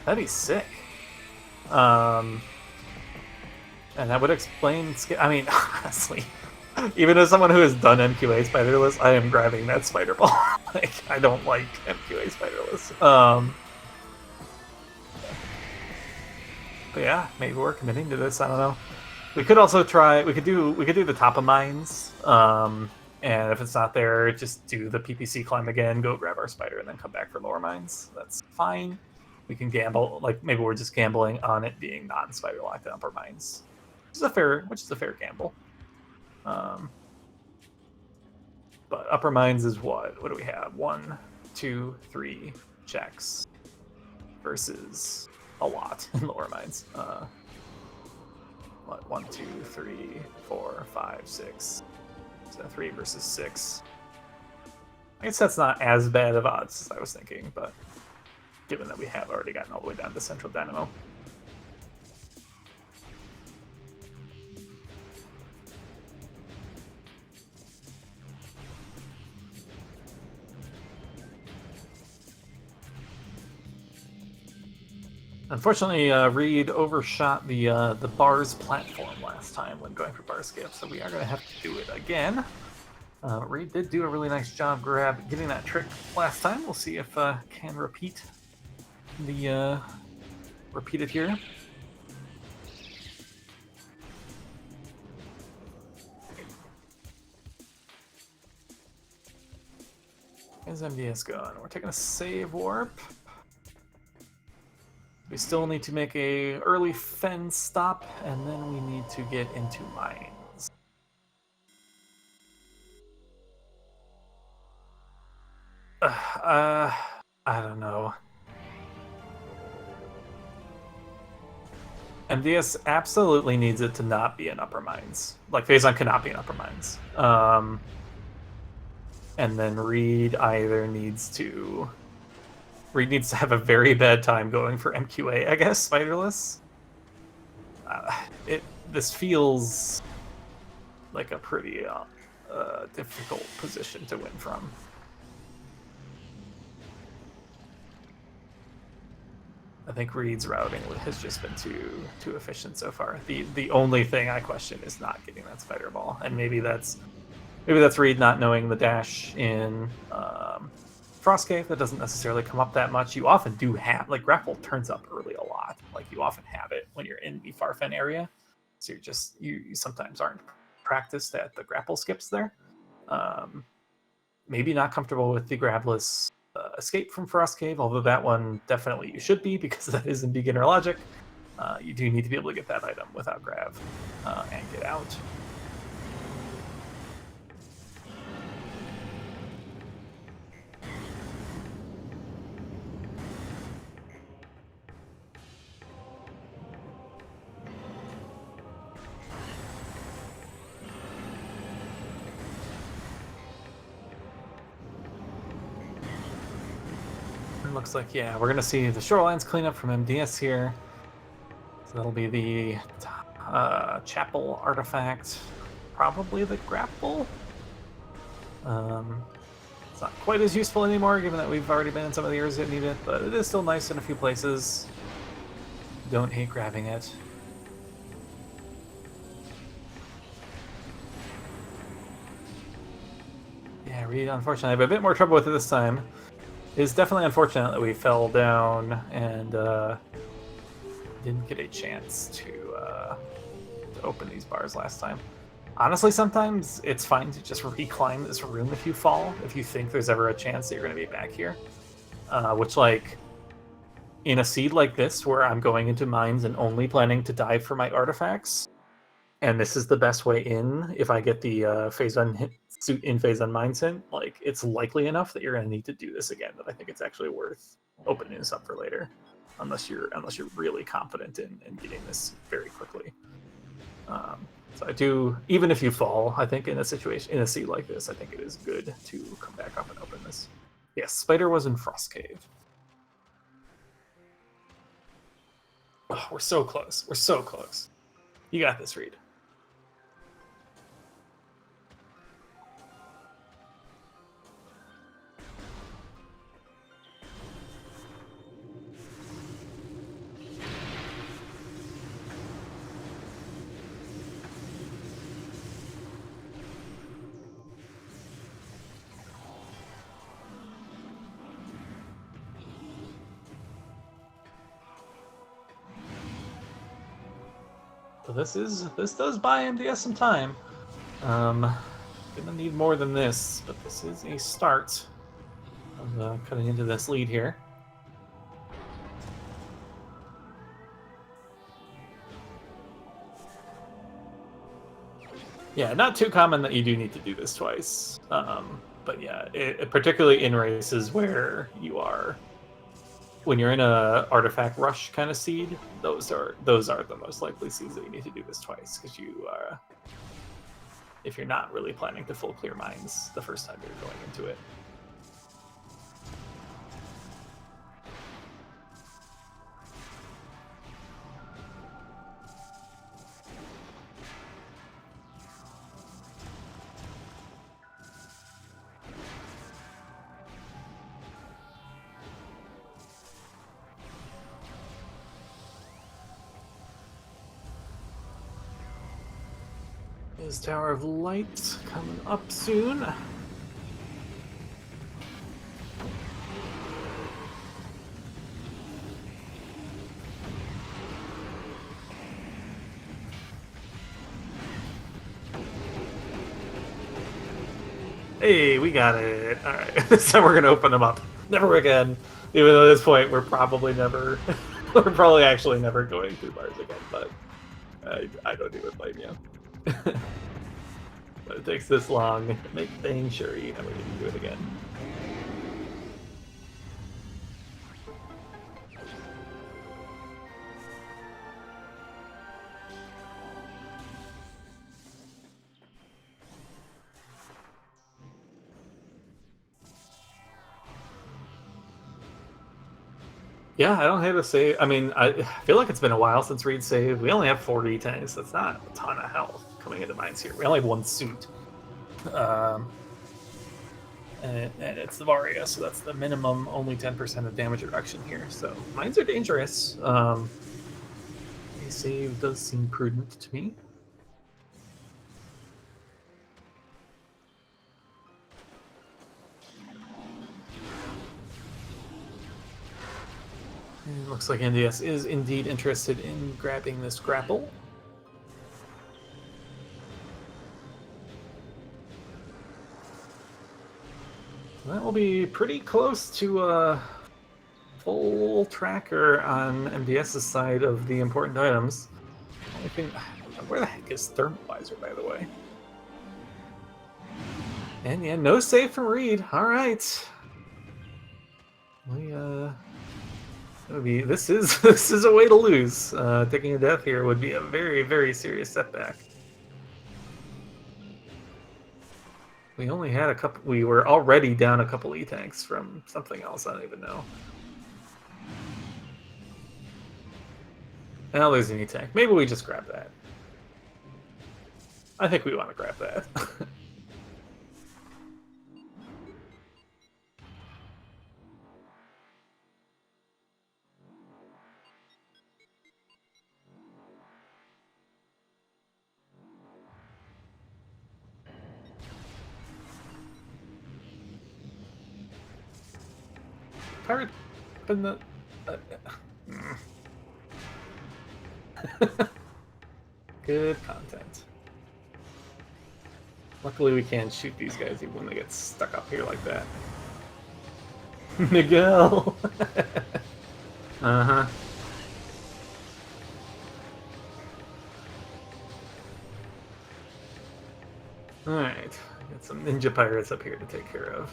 A: That'd be sick. And that would explain... I mean, honestly, even as someone who has done MQA spiderless, I am grabbing that spider ball. Like, I don't like MQA spiderless. But yeah, maybe we're committing to this. I don't know. We could also try... We could do the top of mines. And if it's not there, just do the PPC climb again, go grab our spider, and then come back for lower mines. That's fine. We can gamble. Like, maybe we're just gambling on it being non-spider locked in upper mines. Which is a fair gamble. But upper mines is what? What do we have? 1, 2, 3 checks versus a lot in lower mines. What? 1, 2, 3, 4, 5, 6. So 3 versus 6. I guess that's not as bad of odds as I was thinking, but given that we have already gotten all the way down to Central Dynamo. Unfortunately, Reed overshot the bars platform last time when going for bar skip, so we are going to have to do it again. Reed did do a really nice job getting that trick last time. We'll see if can repeat it here. Where's MDS going? We're taking a save warp. We still need to make a early fen stop, and then we need to get into mines. I don't know. MDS absolutely needs it to not be in upper mines. Like, Phazon cannot be in upper mines. And then Reed needs to have a very bad time going for MQA, I guess, Spiderless. This feels like a pretty difficult position to win from. I think Reed's routing has just been too efficient so far. The only thing I question is not getting that spider ball, and maybe that's Reed not knowing the dash in Frost Cave. That doesn't necessarily come up that much. You often do have, like, grapple turns up early a lot. Like, you often have it when you're in the Farfen area, so you sometimes aren't practiced at the grapple skips there. Maybe not comfortable with the grabless escape from Frost Cave, although that one definitely you should be, because that is in beginner logic. You do need to be able to get that item without grab and get out. Looks like, yeah, we're going to see the shorelines clean up from MDS here. So that'll be the chapel artifact, probably the grapple. It's not quite as useful anymore, given that we've already been in some of the areas that need it, but it is still nice in a few places. Don't hate grabbing it. Yeah, Reed, unfortunately, I have a bit more trouble with it this time. It's definitely unfortunate that we fell down and didn't get a chance to open these bars last time. Honestly, sometimes it's fine to just reclimb this room if you fall, if you think there's ever a chance that you're going to be back here. Which, like, in a seed like this, where I'm going into mines and only planning to dive for my artifacts, and this is the best way in if I get the Phazon suit in Phazon mindset, like, it's likely enough that you're going to need to do this again, that I think it's actually worth opening this up for later, unless you're really confident in getting this very quickly. So I do, even if you fall, I think in a seed like this, I think it is good to come back up and open this. Yes, Spider was in Frost Cave. Oh, we're so close. We're so close. You got this, Reed. So this does buy MDS some time. Gonna need more than this, but this is a start of cutting into this lead here. Yeah, not too common that you do need to do this twice. But yeah, particularly in races where when you're in a artifact rush kind of seed, those are the most likely seeds that you need to do this twice, because if you're not really planning to full clear mines the first time you're going into it. Is Tower of Light coming up soon? Hey, we got it. All right, this time we're gonna open them up. Never again. Even though at this point we're probably never, we're probably actually never going through bars again. But I don't even blame you. But it takes this long. Make dang sure you never need to do it again. Yeah, I don't have a save. I mean, I feel like it's been a while since Reed saved. We only have 40 tanks. That's not a ton of health coming into mines here. We only have one suit. And it's the Varia, so that's the minimum, only 10% of damage reduction here. So mines are dangerous. A save does seem prudent to me. And it looks like NDS is indeed interested in grabbing this grapple. That will be pretty close to a full tracker on MDS's side of the important items. I think, where the heck is Thermalizer, by the way? And yeah, no save from Reed. All right. This is a way to lose. Taking a death here would be a very, very serious setback. We only had a couple. We were already down a couple E-tanks from something else. I don't even know. Now there's an E-tank. Maybe we just grab that. I think we want to grab that. Pirate, but the. Good content. Luckily, we can shoot these guys even when they get stuck up here like that. Miguel. Uh-huh. Alright. Got some ninja pirates up here to take care of.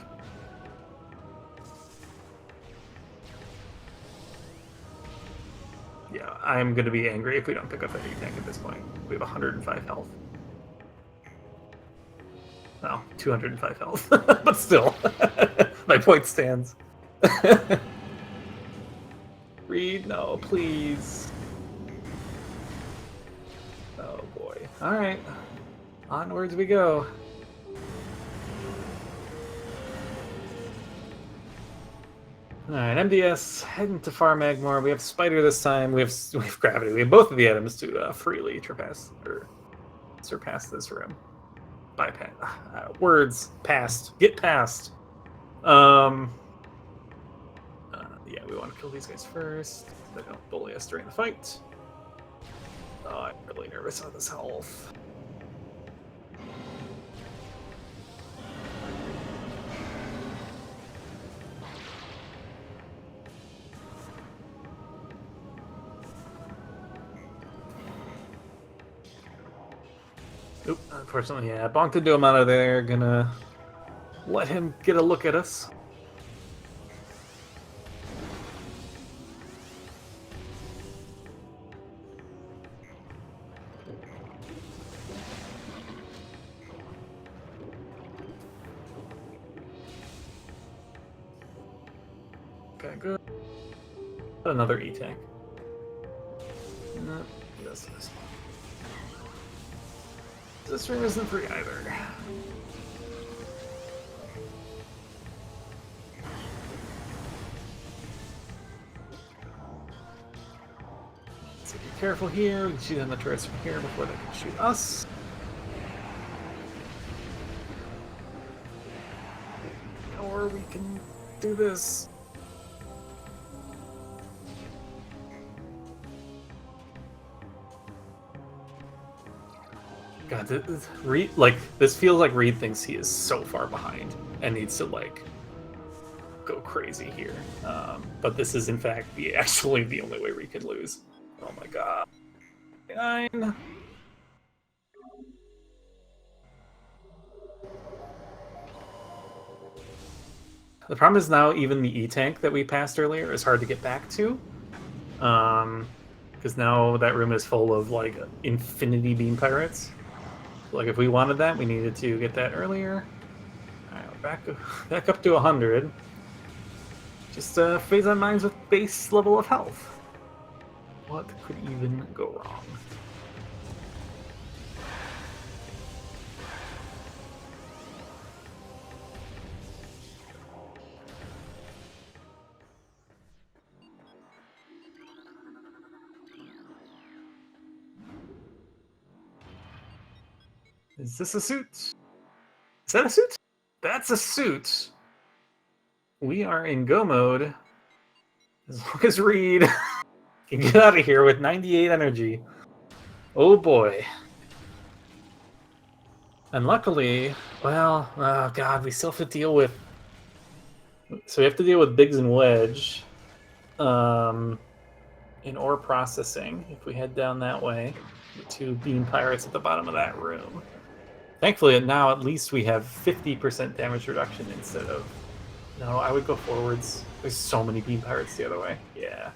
A: Yeah, I'm going to be angry if we don't pick up that E-tank at this point. We have 105 health. No, 205 health. But still, my point stands. Reed, no, please. Oh boy. Alright. Onwards we go. Alright, MDS heading to Far Magmore. We have Spider this time. We have Gravity. We have both of the items to freely surpass this room. Bypass. Words past. Get past. Yeah, we want to kill these guys first. They don't bully us during the fight. Oh, I'm really nervous about this health. Oop, unfortunately, yeah. Bonked into him out of there. Gonna let him get a look at us. Okay, good. Another E-tank. No, this room isn't free either. So be careful here. We can shoot on the turrets from here before they can shoot us. Or we can do this. God, Reed, like, this feels like Reed thinks he is so far behind and needs to, like, go crazy here. But this is, in fact, actually the only way we can lose. Oh my god. 9. The problem is now even the E-Tank that we passed earlier is hard to get back to. Because now that room is full of, like, infinity beam pirates. Like, if we wanted that, we needed to get that earlier. Alright, we're back up to 100. Just phase on mines with base level of health. What could even go wrong? Is this a suit? Is that a suit? That's a suit. We are in go mode. As long as Reed can get out of here with 98 energy. Oh boy. And luckily, well, oh god, we still have to deal with... So we have to deal with Biggs and Wedge in ore processing. If we head down that way, the 2 beam pirates at the bottom of that room. Thankfully, now at least we have 50% damage reduction instead of... No, I would go forwards. There's so many beam pirates the other way. Yeah.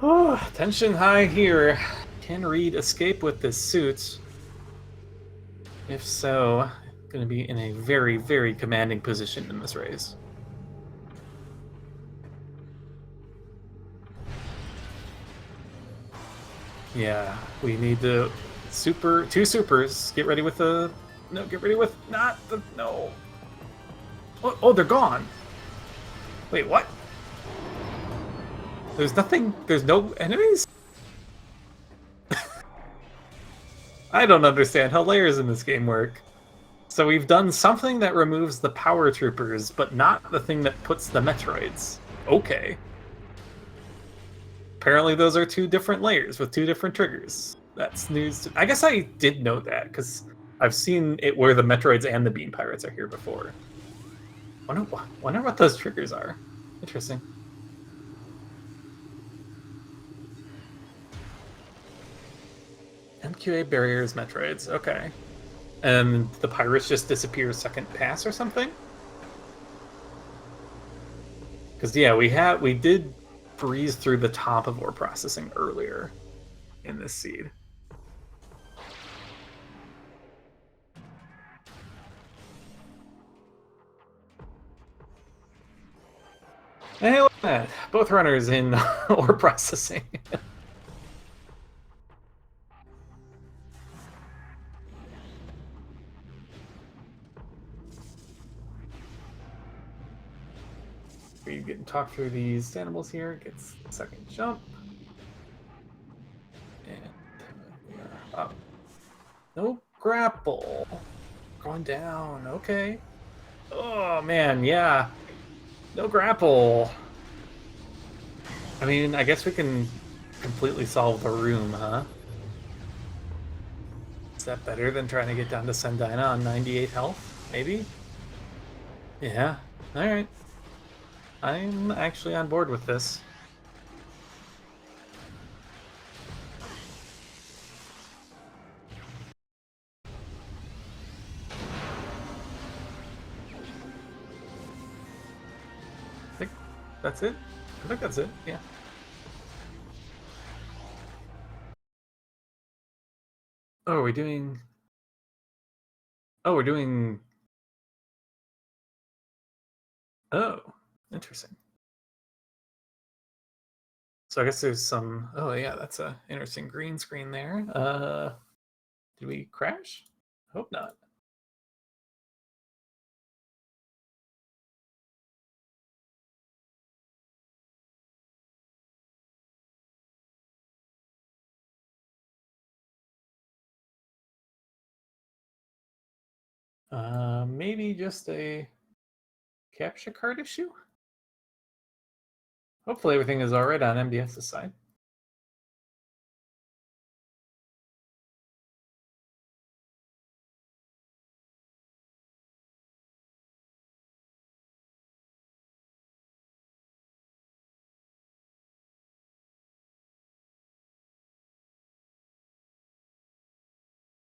A: Oh, tension high here. Can Reed escape with this suit? If so, going to be in a very, very commanding position in this race. Yeah, we need to 2 supers. Get ready with the... No, get ready with not the... No. Oh, they're gone. Wait, what? There's nothing... There's no enemies? I don't understand how layers in this game work. So we've done something that removes the power troopers, but not the thing that puts the Metroids. Okay. Apparently those are 2 different layers with 2 different triggers. That's news. I guess I did know that, because I've seen it where the Metroids and the Beam Pirates are here before. Wonder what those triggers are. Interesting. MQA barriers Metroids. Okay. And the pirates just disappear second pass or something? Because yeah, we did breeze through the top of ore processing earlier in this seed. Hey, look at that. Both runners in ore processing. We get to talk through these animals here. Gets the second jump. And we are up. No grapple. Going down. Okay. Oh, man. Yeah. No grapple. I mean, I guess we can completely solve the room, huh? Is that better than trying to get down to Sendina on 98 health? Maybe? Yeah. Alright. I'm actually on board with this. I think that's it. I think that's it, yeah. Oh, are we doing... Oh, we're doing... Oh, interesting. So I guess there's some... Oh, yeah, that's a interesting green screen there. Did we crash? Hope not. Maybe just a capture card issue? Hopefully everything is alright on MDS's side.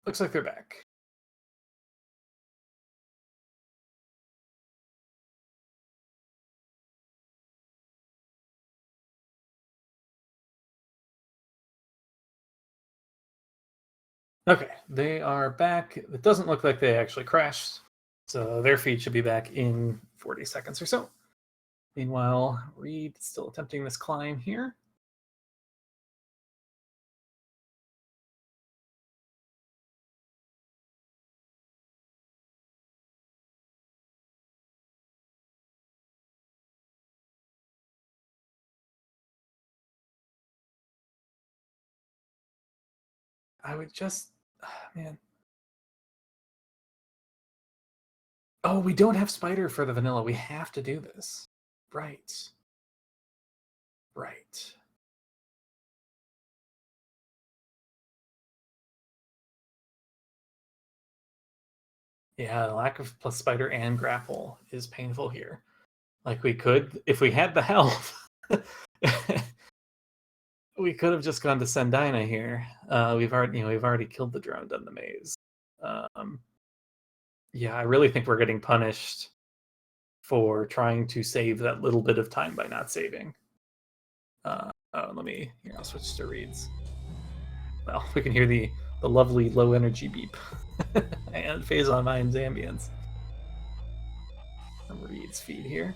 A: Looks like they're back. Okay, they are back. It doesn't look like they actually crashed, so their feed should be back in 40 seconds or so. Meanwhile, Reed still attempting this climb here. I would just, man. Oh, we don't have Spider for the vanilla. We have to do this. Right. Right. Yeah, lack of plus Spider and grapple is painful here. Like we could, if we had the health, we could have just gone to Sendina here. We've already killed the drone, done the maze. Yeah, I really think we're getting punished for trying to save that little bit of time by not saving. I'll switch to reads. Well, we can hear the lovely low energy beep and phase on Mind's ambience. From Reed's feed here.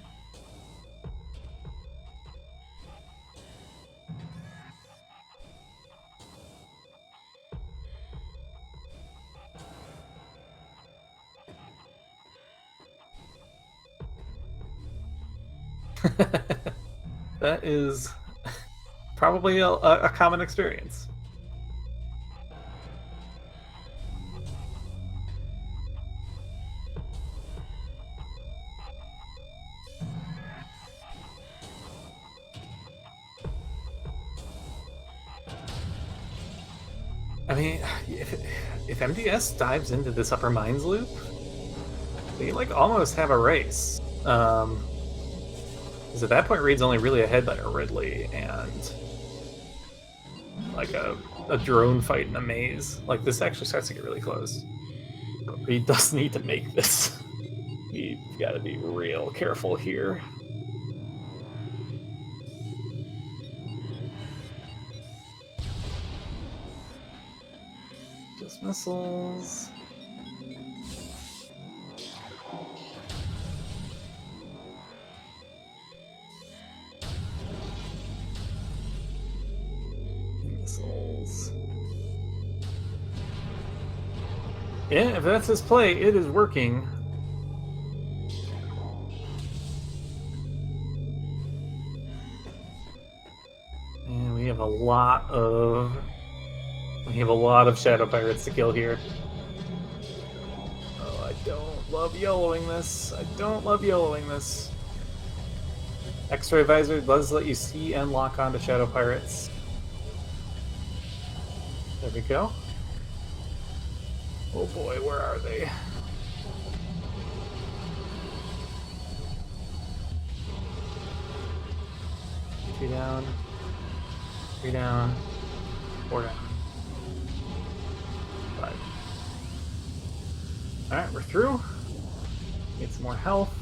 A: That is probably a common experience. I mean, if MDS dives into this upper mines loop, they like almost have a race. Because at that point, Reed's only really ahead by a Ridley and like a drone fight in a maze. Like this actually starts to get really close. But Reed does need to make this. We've got to be real careful here. Just missiles. Missiles. Yeah, if that's his play, it is working. And we have a lot of Shadow Pirates to kill here. Oh, I don't love yellowing this. X-ray visor does let you see and lock onto Shadow Pirates. There we go. Oh boy, where are they? Three down. 3 down. 4 down. 5. Alright, we're through. Get some more health.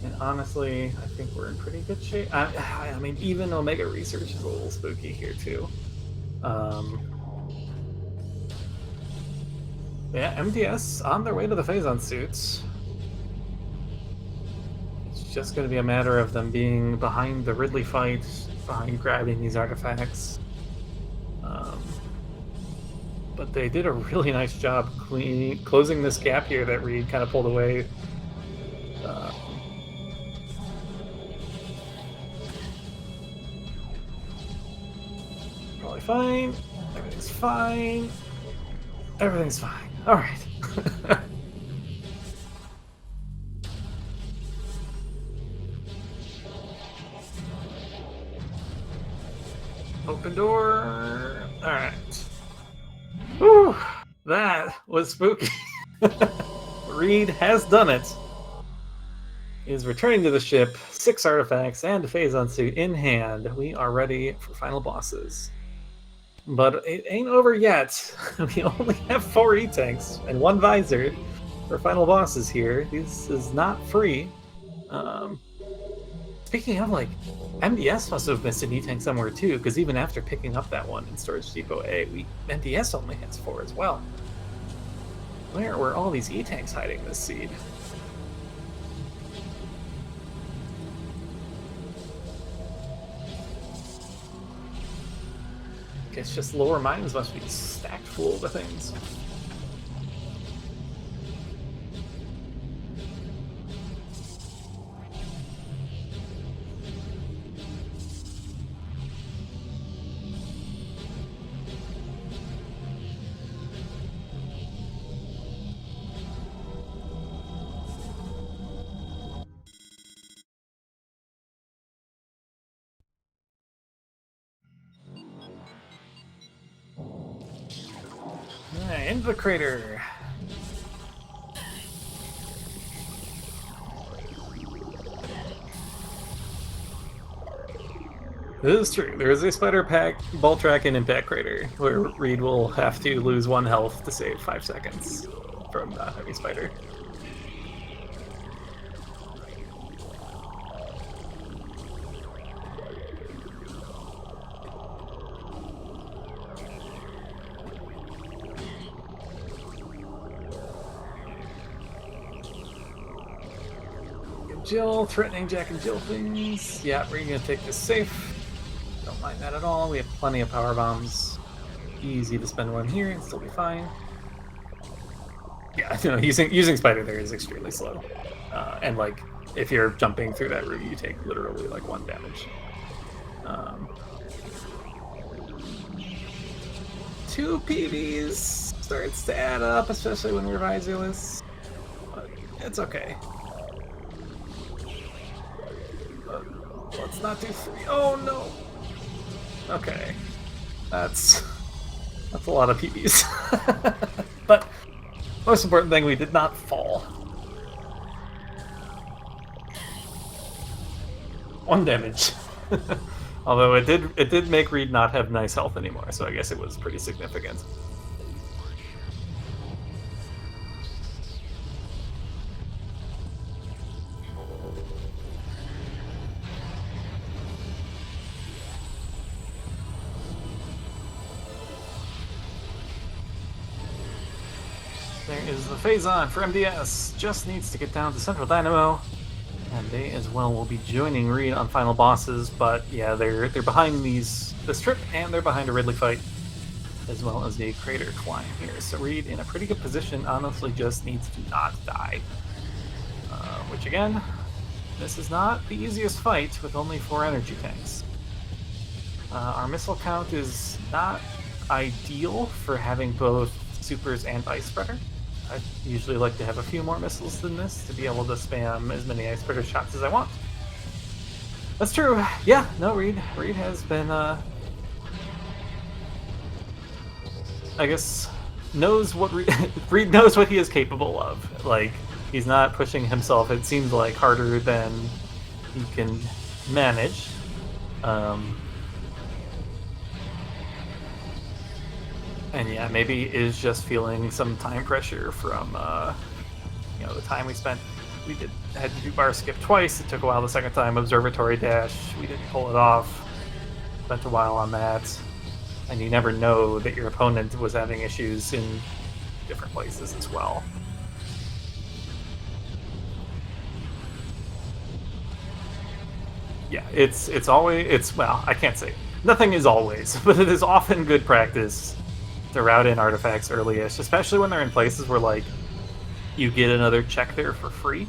A: And honestly, I think we're in pretty good shape. I mean, even Omega Research is a little spooky here, too. Yeah, MDS on their way to the Phazon suits. It's just going to be a matter of them being behind the Ridley fight, behind grabbing these artifacts. But they did a really nice job closing this gap here that Reed kind of pulled away. Probably fine. Everything's fine. Everything's fine. All right. open door. Alright. Whew, that was spooky. Reed has done it. Is returning to the ship, 6 artifacts, and a Phazon suit in hand. We are ready for final bosses. But it ain't over yet. We only have 4 E-Tanks and 1 Visor for final bosses here. This is not free. Speaking of, like, MDS must have missed an E-Tank somewhere too, because even after picking up that one in Storage Depot A, MDS only has 4 as well. Where were all these E-Tanks hiding this seed? Guess just lower mines must be stacked full of things. Alright, into the crater. This is true. There is a spider pack, ball track, and impact crater where Reed will have to lose 1 health to save 5 seconds from the heavy spider. Jill, threatening Jack and Jill things. Yeah, we're gonna take this safe. Don't mind that at all. We have plenty of power bombs. Easy to spend one here and still be fine. Yeah, no, using spider there is extremely slow. And like, if you're jumping through that route, you take literally like 1 damage. 2 PBs starts to add up, especially when we're visorless. But it's okay. Let's not do 3. Oh no! Okay. That's a lot of PBs. But most important thing, we did not fall. 1 damage. Although it did make Reed not have nice health anymore, so I guess it was pretty significant. There is the Phazon for MDS. Just needs to get down to Central Dynamo. And they as well will be joining Reed on final bosses, but yeah, they're behind this trip, and they're behind a Ridley fight, as well as a crater climb here. So Reed in a pretty good position, honestly just needs to not die. Which again, this is not the easiest fight with only 4 energy tanks. Our missile count is not ideal for having both supers and ice spreader. I usually like to have a few more missiles than this to be able to spam as many ice spreader shots as I want. That's true. Yeah, no, Reed has been, I guess, knows what Reed knows what he is capable of. Like, he's not pushing himself, it seems like, harder than he can manage. And yeah, maybe is just feeling some time pressure from, the time we spent. We had to do bar skip twice. It took a while the second time. Observatory dash. We didn't pull it off. Spent a while on that. And you never know that your opponent was having issues in different places as well. Yeah, it's always, well, I can't say. Nothing is always, but it is often good practice to route in artifacts early-ish, especially when they're in places where, like, you get another check there for free.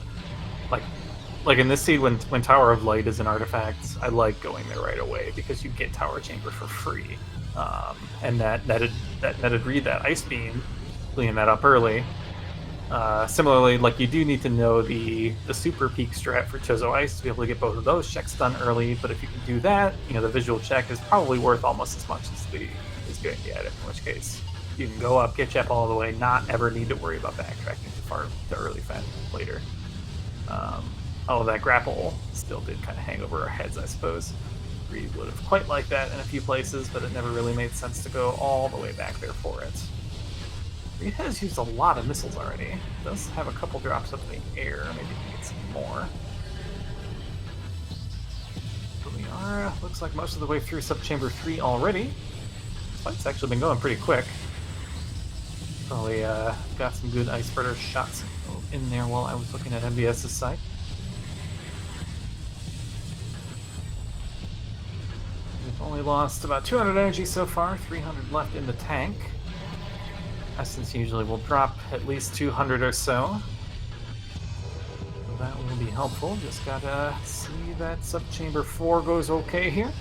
A: Like in this seed, when Tower of Light is an artifact, I like going there right away because you get Tower Chamber for free. And that netted Reed that Ice Beam, cleaning that up early. Similarly, like you do need to know the super peak strat for Chozo Ice to be able to get both of those checks done early. But if you can do that, the visual check is probably worth almost as much as getting the item. In which case, you can go up, get Chep all the way, not ever need to worry about backtracking to early fen later. All of that grapple still did kind of hang over our heads, I suppose. Reed would have quite liked that in a few places, but it never really made sense to go all the way back there for it. Reed has used a lot of missiles already. Does have a couple drops up in the air. Maybe we can get some more. But we are, looks like most of the way through Subchamber 3 already. This fight's actually been going pretty quick. Probably got some good Ice Spreader shots in there while I was looking at MBS's site. We've only lost about 200 energy so far, 300 left in the tank. Essence usually will drop at least 200 or so. That will be helpful. Just gotta see that Subchamber 4 goes okay here.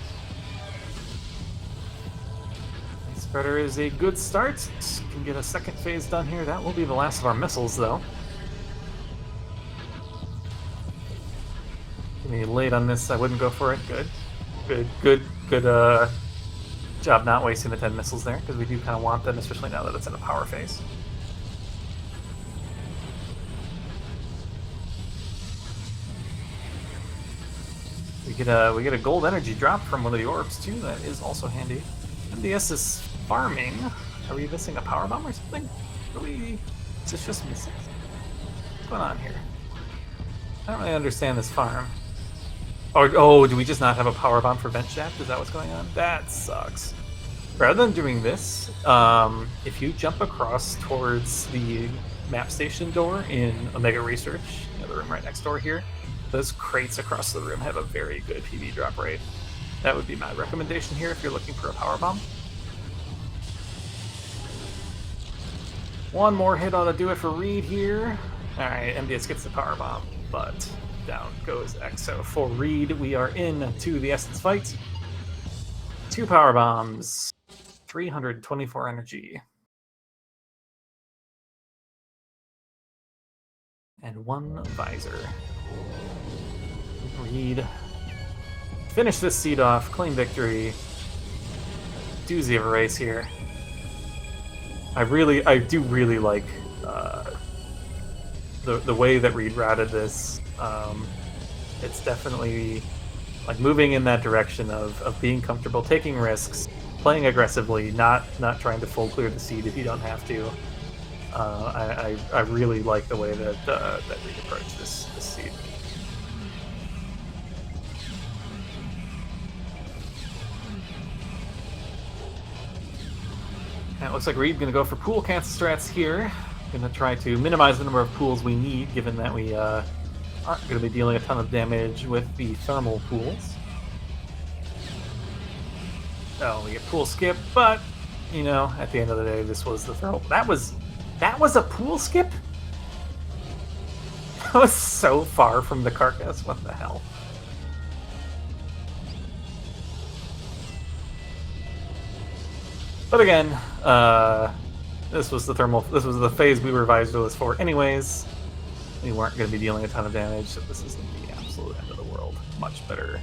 A: Ice Spreader is a good start. Can get a second phase done here. That will be the last of our missiles, though. Getting late on this, I wouldn't go for it. Good job not wasting the 10 missiles there, because we do kind of want them, especially now that it's in a power phase. We get a gold energy drop from one of the orbs too. That is also handy. MDS is farming. Are we missing a power bomb or something? Is this just missing? What's going on here? I don't really understand this farm. Oh, do we just not have a power bomb for vent shaft? Is that what's going on? That sucks. Rather than doing this, if you jump across towards the map station door in Omega Research, the room right next door here, those crates across the room have a very good PV drop rate. That would be my recommendation here if you're looking for a power bomb. One more hit ought to do it for Reed here. Alright, MDS gets the power bomb, but down goes EXO. For Reed, we are into the Essence fight. 2 power bombs, 324 energy. And 1 visor. Reed, finish this seed off, claim victory. Doozy of a race here. I do really like the way that Reed routed this. It's definitely like moving in that direction of being comfortable, taking risks, playing aggressively, not trying to full clear the seed if you don't have to. I really like the way that Reed approached this seed. And it looks like Reed's going to go for pool cancel strats here. Going to try to minimize the number of pools we need, given that we aren't going to be dealing a ton of damage with the thermal pools. Oh, we get pool skip, but, at the end of the day, this was the thermal. That was a pool skip? That was so far from the carcass. What the hell? But again, this was the phase we revised this for anyways. We weren't going to be dealing a ton of damage, so this isn't the absolute end of the world. Much better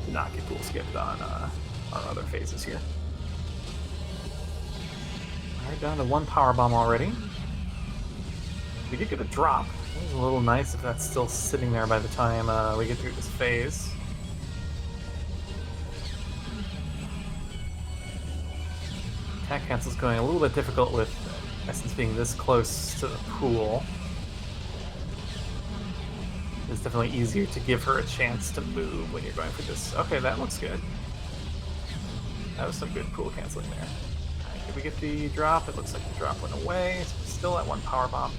A: to not get pool skipped on our other phases here. Alright, down to 1 power bomb already. We did get a drop. It was a little nice if that's still sitting there by the time we get through this phase. Attack cancel's going a little bit difficult with Essence being this close to the pool. It's definitely easier to give her a chance to move when you're going for this. Okay, that looks good. That was some good pool canceling there. Right, did we get the drop? It looks like the drop went away. So we're still at 1 power bomb.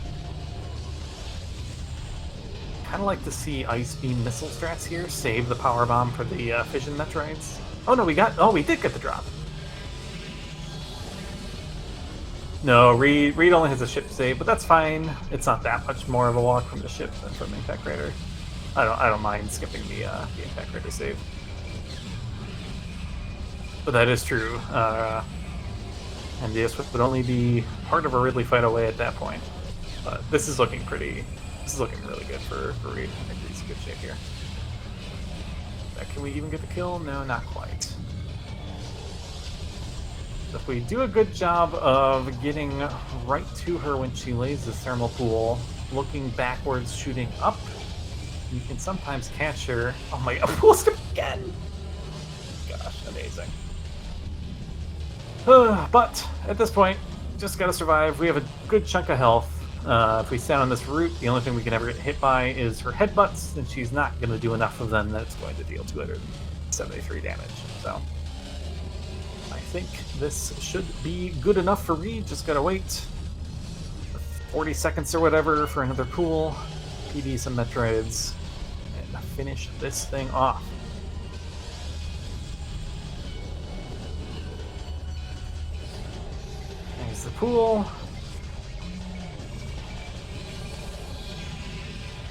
A: Kind of like to see Ice Beam missile strats here. Save the power bomb for the fission Metroids. Oh no, we did get the drop. No, Reed only has a ship save, but that's fine. It's not that much more of a walk from the ship than from the Impact Raider. I don't mind skipping the Impact Raider save. But that is true. MDS would only be part of a Ridley fight away at that point. But this is looking pretty. This is looking really good for Reed. I think he's in good shape here. Can we even get the kill? No, not quite. If we do a good job of getting right to her when she lays the thermal pool, looking backwards, shooting up, you can sometimes catch her. Oh my god, pool skip again! Gosh, amazing. But at this point, just gotta survive. We have a good chunk of health. If we stand on this route, the only thing we can ever get hit by is her headbutts, and she's not going to do enough of them that it's going to deal 273 damage. So I think this should be good enough for Reed. Just gotta wait 40 seconds or whatever for another pool, PD some Metroids, and finish this thing off. There's the pool.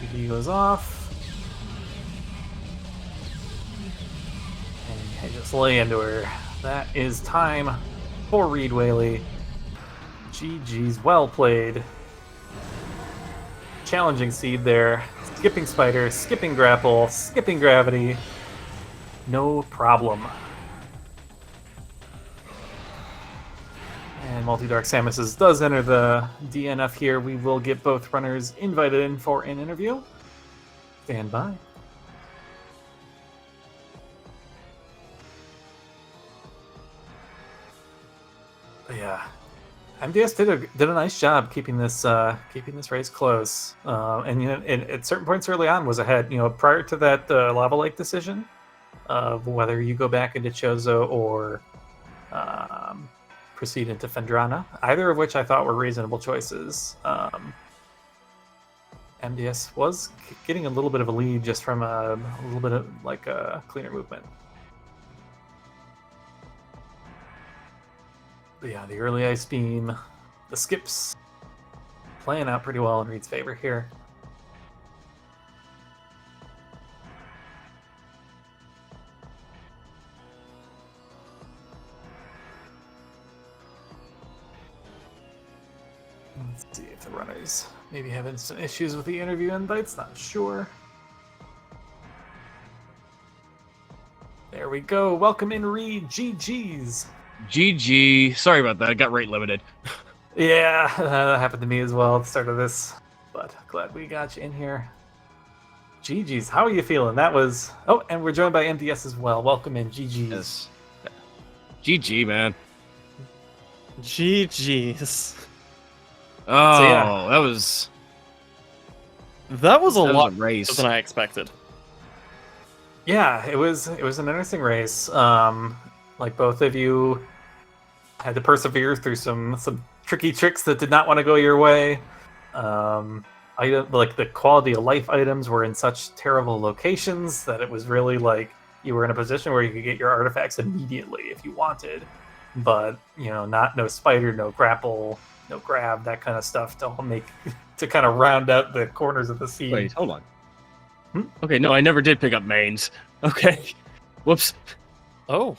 A: PD goes off. And I just lay into her. That is time for Reed Whaley. GG's, well played. Challenging seed there. Skipping spider, skipping grapple, skipping gravity. No problem. And MultiDarkSamuses does enter the DNF here. We will get both runners invited in for an interview. Stand by. Yeah, MDS did a nice job keeping this race close, and at certain points early on was ahead. Prior to that Lava Lake decision of whether you go back into Chozo or proceed into Fendrana, either of which I thought were reasonable choices. MDS was getting a little bit of a lead just from a little bit of a cleaner movement. But yeah, the early ice beam, the skips, playing out pretty well in Reed's favor here. Let's see if the runners maybe having some issues with the interview invites, not sure. There we go. Welcome in, Reed. GG's.
B: GG. Sorry about that. I got rate limited.
A: Yeah, that happened to me as well at the start of this. But glad we got you in here. GG's. How are you feeling? That was... Oh, and we're joined by MDS as well. Welcome in. GG's.
B: Yes. GG, man.
C: GG's.
B: Oh,
A: So, yeah.
C: That was a lot
B: race
C: than I expected.
A: Yeah, it was an interesting race. Like both of you had to persevere through some tricky tricks that did not want to go your way. Like the quality of life items were in such terrible locations that it was really like you were in a position where you could get your artifacts immediately if you wanted, but no spider, no grapple, no grab, that kind of stuff to kind of round out the corners of the scene.
B: Wait, hold on. Okay, no, I never did pick up mains. Okay. Whoops.
C: Oh.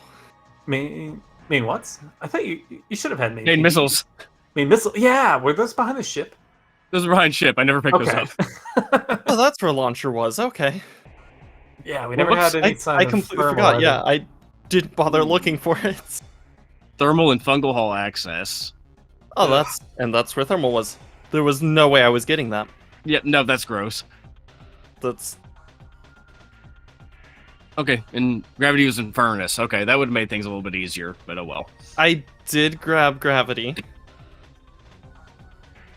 A: Main what? I thought you should have had main.
B: Main missiles.
A: Main missile. Yeah, were those behind the ship?
B: Those are behind ship. I never picked those
A: Okay.
B: up.
C: Oh, that's where launcher was. Okay.
A: Yeah, we never had any sign
C: I
A: of
C: completely
A: thermal
C: forgot.
A: either.
C: Yeah, I didn't bother looking for it.
B: Thermal and fungal hull access.
C: Oh, that's where thermal was. There was no way I was getting that.
B: Yeah, no, that's gross.
C: That's...
B: Okay, and gravity was in furnace. Okay, that would have made things a little bit easier, but oh well.
C: I did grab gravity.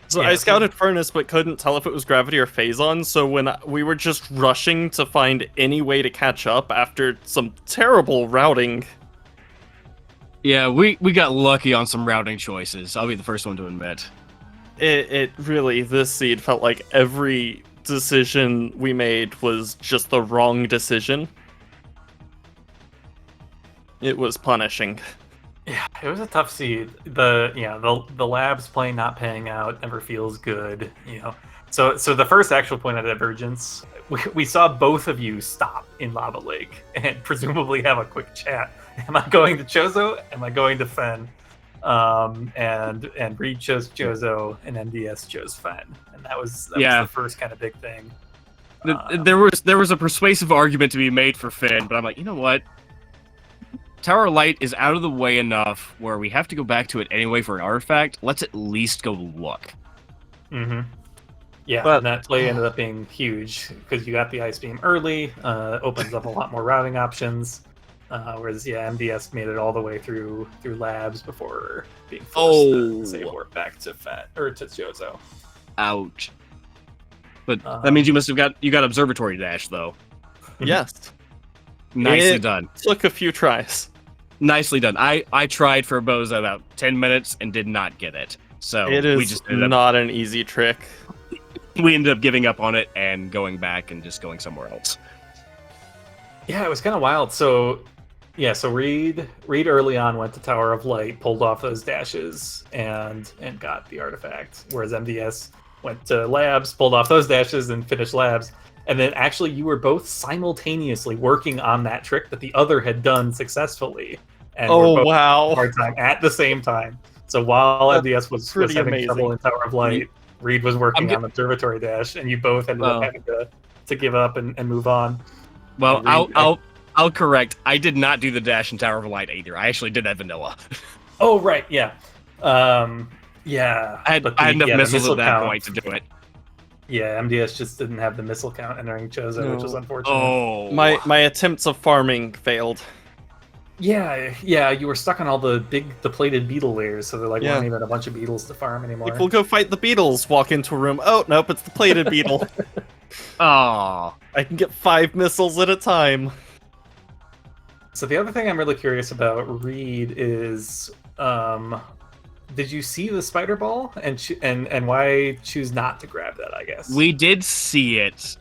C: So
A: Yeah,
C: I scouted furnace, but couldn't tell if it was gravity or phazon. So when we were just rushing to find any way to catch up after some terrible routing.
B: Yeah, we got lucky on some routing choices. I'll be the first one to admit.
C: It really, this seed felt like every decision we made was just the wrong decision. It was punishing.
A: Yeah, it was a tough seed. The labs play not paying out never feels good. So the first actual point of divergence, we saw both of you stop in Lava Lake and presumably have a quick chat. Am I going to Chozo? Am I going to Fen? and Reed chose Jozo, and MDS chose Fen, and that was the first kind of big thing.
B: There was a persuasive argument to be made for Finn, but I'm like, you know what? Tower of Light is out of the way enough where we have to go back to it anyway for an artifact. Let's at least go look.
A: Mm-hmm. Yeah,
C: But
A: and that play ended up being huge because you got the Ice Beam early, opens up a lot more routing options. Whereas, MDS made it all the way through labs before being forced to save warp back to to Jozo.
B: Ouch. But that means you got Observatory Dash though.
C: Yes.
B: Nicely done.
C: Took a few tries.
B: Nicely done. I tried for Boza about 10 minutes and did not get it. So
C: It is
B: we just
C: not an easy trick.
B: We ended up giving up on it and going back and just going somewhere else.
A: Yeah, it was kind of wild. So Reed early on went to Tower of Light, pulled off those dashes, and got the artifact. Whereas MDS went to labs, pulled off those dashes, and finished labs. And then actually, you were both simultaneously working on that trick that the other had done successfully. And were both
C: wow!
A: Hard time at the same time. So while MDS was having trouble in Tower of Light, Reed was working on Observatory Dash, and you both ended up having to give up and move on.
B: Well, I'll correct. I did not do the dash in Tower of Light either. I actually did that vanilla.
A: Oh right, yeah. I
B: had enough missiles at that point to do it.
A: Yeah, MDS just didn't have the missile count entering Jozo, which was unfortunate.
B: Oh,
C: my attempts of farming failed.
A: Yeah, you were stuck on all the plated beetle layers, so there weren't even a bunch of beetles to farm anymore.
C: People go fight the beetles, walk into a room. Oh nope, it's the plated beetle.
B: Oh,
C: I can get 5 missiles at a time.
A: So the other thing I'm really curious about, Reed, is did you see the spider ball and why choose not to grab that? I guess
B: we did see it.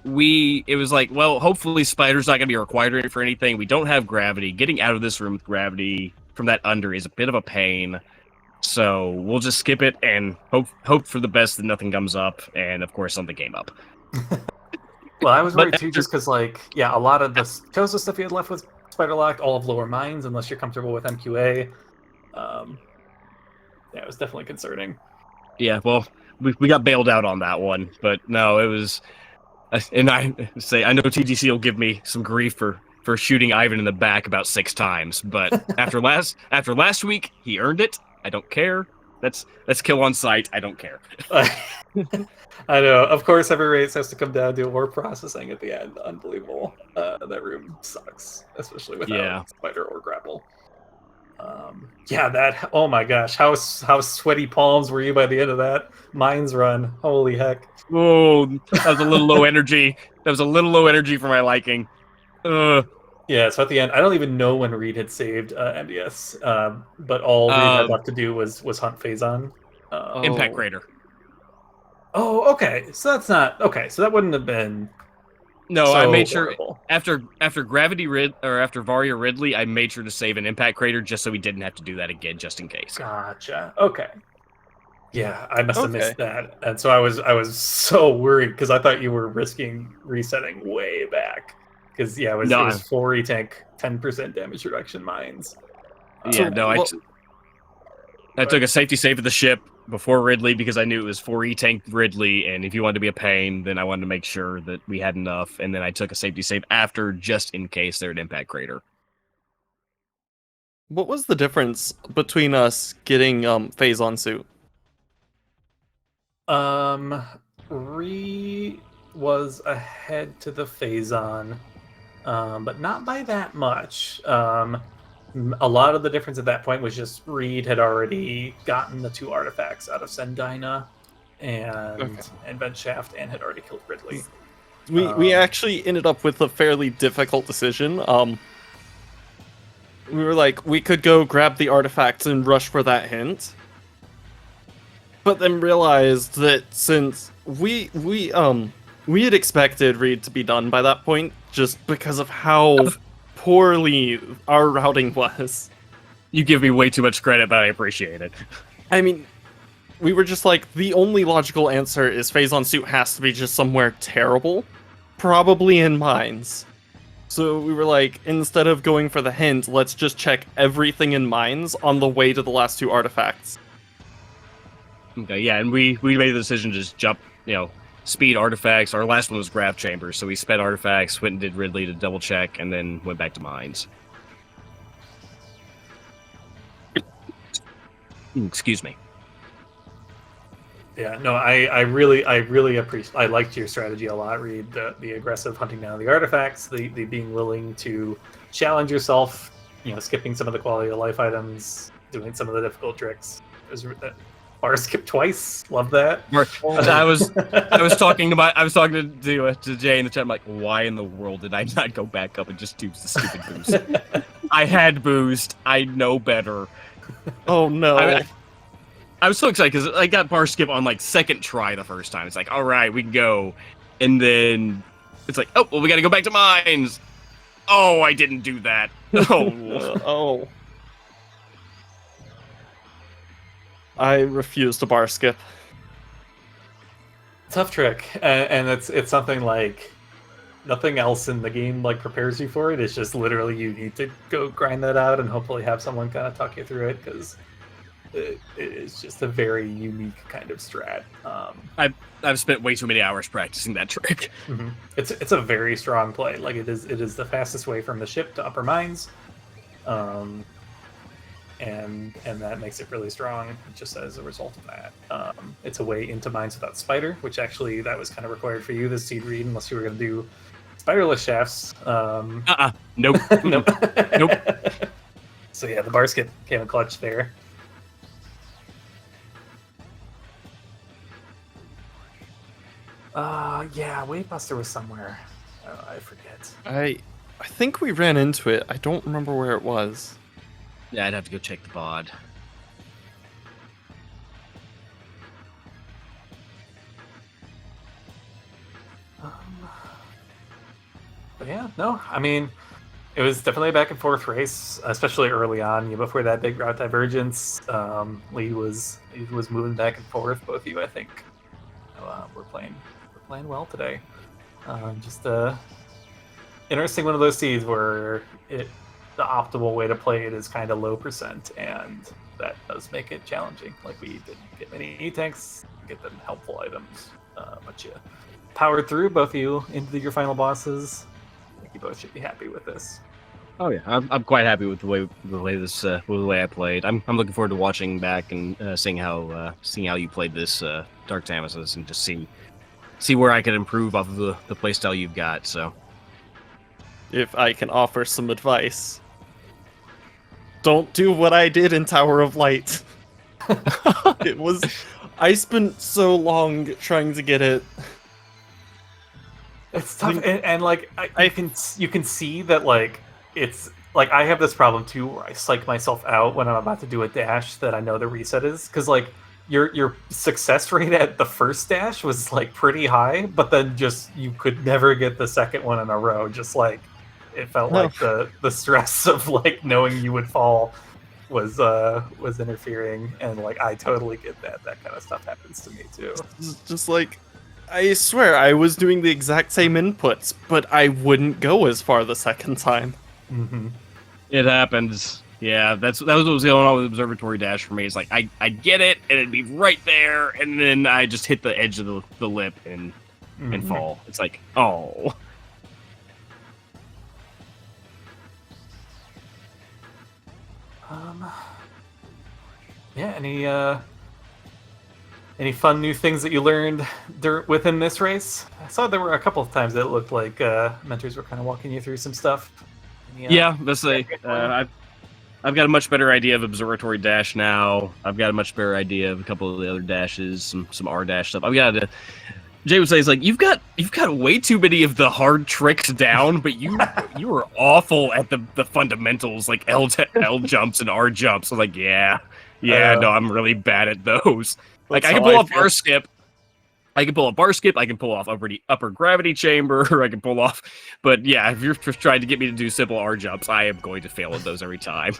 B: It was like, well, hopefully spider's not going to be required for anything. We don't have gravity. Getting out of this room with gravity from that under is a bit of a pain. So we'll just skip it and hope for the best that nothing comes up. And of course, something came up.
A: Well, I was worried too, just because, a lot of the Jozo stuff you had left with Spider Locked, all of lower mines, unless you're comfortable with MQA. It was definitely concerning.
B: Yeah, well, we got bailed out on that one, but no, it was. And I know TGC will give me some grief for shooting Ivan in the back about 6 times, but after last week, he earned it. I don't care. That's kill on sight. I don't care.
A: I know. Of course, every race has to come down to warp processing at the end. Unbelievable. That room sucks, especially without spider or grapple. Oh my gosh, how sweaty palms were you by the end of that mines run? Holy heck.
B: Oh, that was a little low energy. That was a little low energy for my liking.
A: Yeah, so at the end, I don't even know when Reed had saved MDS, but all Reed had left to do was hunt Phazon.
B: Impact Crater.
A: Oh, okay. So that's not okay. So that wouldn't have been.
B: No,
A: so
B: I made sure
A: horrible.
B: after after Varia Ridley, I made sure to save an Impact Crater just so we didn't have to do that again, just in case.
A: Gotcha. Okay. Yeah, I must have missed that, and so I was so worried because I thought you were risking resetting way back. Because it was 4 tank, 10% damage reduction mines.
B: I took a safety save of the ship before Ridley because I knew it was 4 tank Ridley, and if you wanted to be a pain, then I wanted to make sure that we had enough, and then I took a safety save after just in case there'd Impact Crater.
C: What was the difference between us getting Phazon suit?
A: Re was ahead to the Phazon, but not by that much. A lot of the difference at that point was just Reed had already gotten the 2 artifacts out of Sendina and Vent Shaft and had already killed Ridley.
C: We actually ended up with a fairly difficult decision. We were like, we could go grab the artifacts and rush for that hint. But then realized that since we had expected Reed to be done by that point, just because of how poorly our routing was.
B: You give me way too much credit, but I appreciate it.
C: I mean, we were just like, the only logical answer is Phazon suit has to be just somewhere terrible, probably in mines. So we were like, instead of going for the hint, let's just check everything in mines on the way to the last 2 artifacts.
B: Okay, yeah, and we made the decision to just jump, speed artifacts. Our last one was graph chambers, so we sped artifacts, went and did Ridley to double check, and then went back to mines. Excuse me.
A: Yeah, no, I really appreciate. I liked your strategy a lot, Reed. The aggressive hunting down the artifacts, the being willing to challenge yourself, skipping some of the quality of life items, doing some of the difficult tricks. Bar skip twice, love that.
B: I was talking to Jay in the chat. I'm like, why in the world did I not go back up and just do the stupid boost? I had boost. I know better.
C: Oh no.
B: I was so excited because I got bar skip on like second try the first time. It's like, all right, we can go. And then it's like, oh, well, we got to go back to mines. Oh, I didn't do that.
C: Oh. I refuse to bar skip.
A: Tough trick, and it's something like nothing else in the game like prepares you for it. It's just literally you need to go grind that out and hopefully have someone kind of talk you through it because it is just a very unique kind of strat.
B: I've spent way too many hours practicing that trick.
A: Mm-hmm. It's a very strong play. Like it is the fastest way from the ship to upper mines. And that makes it really strong just as a result of that. It's a way into mines without spider, which actually that was kind of required for you this seed read, unless you were going to do spiderless shafts.
B: Nope.
A: Nope.
B: Nope.
A: So yeah, the bar skip came in clutch there. Yeah, Wavebuster was somewhere. I forget.
C: I think we ran into it. I don't remember where it was.
B: Yeah, I'd have to go check the VOD.
A: But yeah, no, I mean, it was definitely a back and forth race, especially early on. Before that big route divergence, Lee was moving back and forth. Both of you, I think, we're playing well today. Just interesting one of those seeds where the optimal way to play it is kind of low percent, and that does make it challenging. Like we didn't get many E-tanks, get them helpful items, but you powered through, both of you, into your final bosses. I think you both should be happy with this.
B: Oh yeah, I'm quite happy with the way I played. I'm looking forward to watching back and seeing how you played this Dark Samuses and just see where I can improve off of the playstyle you've got. So,
C: if I can offer some advice, don't do what I did in Tower of Light. I spent so long trying to get it.
A: It's tough, and like you can see that like it's like I have this problem too where I psych myself out when I'm about to do a dash that I know the reset is, because like your success rate at the first dash was like pretty high, but then just you could never get the second one in a row. Just like it felt like the stress of like knowing you would fall was interfering, and like I totally get that kind of stuff happens to me too.
C: Just like, I swear I was doing the exact same inputs, but I wouldn't go as far the second time.
A: Mm-hmm.
B: It happens. Yeah, that was what was going on with Observatory Dash for me. It's like I get it, and it'd be right there, and then I just hit the edge of the lip and fall. It's like, oh.
A: Yeah. Any fun new things that you learned within this race? I saw there were a couple of times that it looked like mentors were kind of walking you through some stuff.
B: Yeah, let's say I've got a much better idea of Observatory Dash now. I've got a much better idea of a couple of the other dashes, some R dash stuff. Jay would say, it's like you've got way too many of the hard tricks down, but you are awful at the fundamentals, like L jumps and R jumps. I was like, no, I'm really bad at those. Like I can pull off bar skip. I can pull off bar skip. I can pull off upper gravity chamber. I can pull off, but yeah, if you're trying to get me to do simple R jumps, I am going to fail at those every time.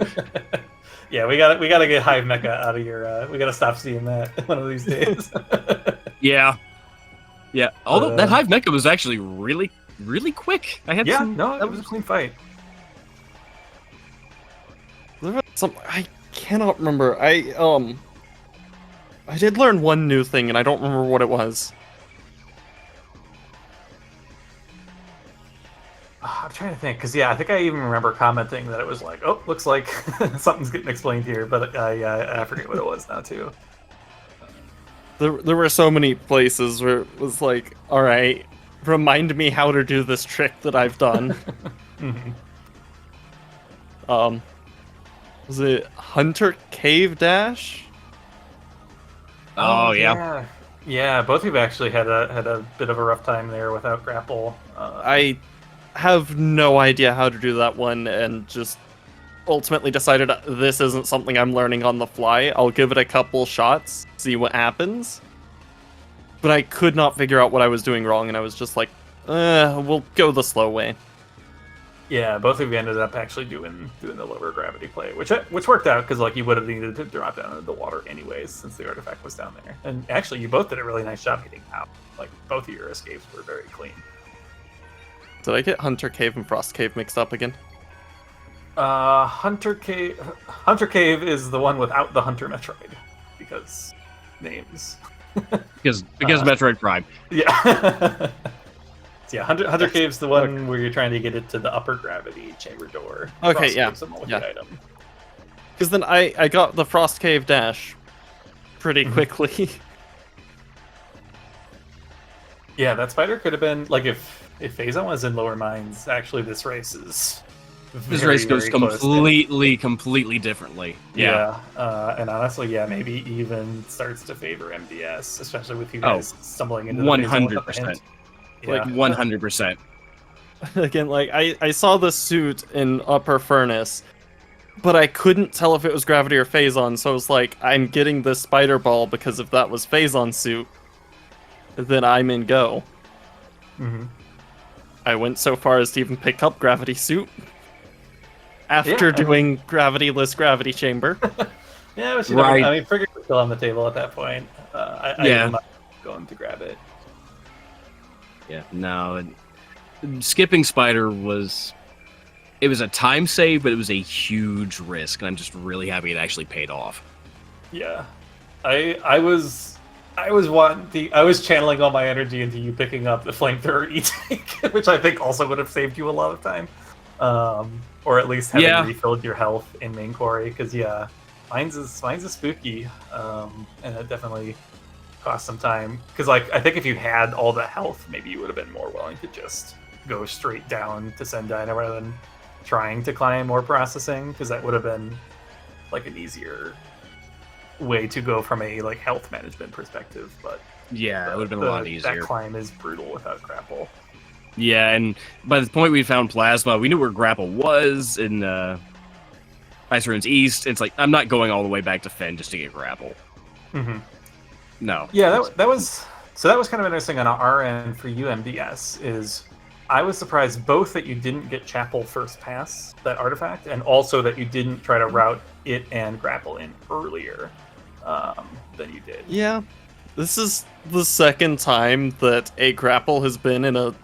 A: Yeah, we gotta get Hive Mecha out of your. We gotta stop seeing that one of these days.
B: Yeah. Although that Hive Mecha was actually really really quick. I had
A: Yeah,
B: some.
A: no, it was a clean fight.
C: There was some I cannot remember. I did learn one new thing, and I don't remember what it was.
A: I'm trying to think, because I think I even remember commenting that it was like, oh, looks like something's getting explained here, but I forget what it was now too.
C: There were so many places where it was like, all right, remind me how to do this trick that I've done. Was it Hunter Cave Dash?
B: Oh yeah.
A: Yeah. Both of you actually had a bit of a rough time there without grapple.
C: I have no idea how to do that one, and just ultimately decided this isn't something I'm learning on the fly. I'll give it a couple shots, see what happens. But I could not figure out what I was doing wrong, and I was just like, we'll go the slow way.
A: Yeah, both of you ended up actually doing the lower gravity play, which worked out because like you would have needed to drop down into the water anyways since the artifact was down there. And actually, you both did a really nice job getting out. Like both of your escapes were very clean.
C: Did I get Hunter Cave and Frost Cave mixed up again?
A: Hunter Cave is the one without the Hunter Metroid because names.
B: Because Metroid Prime.
A: Yeah. So yeah, Hunter Cave's the one where you're trying to get it to the upper gravity chamber door.
C: Okay,
A: Frost
C: yeah.
A: Cave's a multi-item.
C: Because then I got the Frost Cave Dash pretty quickly.
A: Yeah, that spider could have been like if Phazon was in lower mines. Actually, this race is
B: This race goes completely differently. Yeah.
A: And honestly, maybe even starts to favor MDS, especially with you guys stumbling into the
B: 100%. Like 100%.
C: Again, like I saw the suit in Upper Furnace, but I couldn't tell if it was Gravity or Phazon, so I was like, I'm getting this spider ball because if that was Phazon's suit, then I'm in go.
A: Mm-hmm.
C: I went so far as to even pick up Gravity suit after doing Gravity-less Gravity Chamber.
A: Yeah, but
B: Right.
A: I mean, Frigate was still on the table at that point. I'm not going to grab it.
B: Yeah, no. Skipping Spider was a time save, but it was a huge risk, and I'm just really happy it actually paid off.
A: Yeah, I was channeling all my energy into you picking up the flamethrower e-take, which I think also would have saved you a lot of time, or at least having refilled your health in main quarry. Because mine's is spooky, and it definitely cost some time. Because like I think if you had all the health, maybe you would have been more willing to just go straight down to Sendina rather than trying to climb or processing, because that would have been like an easier way to go from a like health management perspective. But
B: yeah, it would have been a lot easier.
A: That climb is brutal without grapple.
B: Yeah, and by the point we found Plasma, we knew where grapple was in Ice Ruins East. It's like I'm not going all the way back to Fen just to get grapple.
A: Mm-hmm.
B: No.
A: Yeah, that was kind of interesting on our end for you, MDS. Is I was surprised both that you didn't get Chapel first pass that artifact, and also that you didn't try to route it and grapple in earlier than you did.
C: Yeah, this is the second time that a grapple has been in a.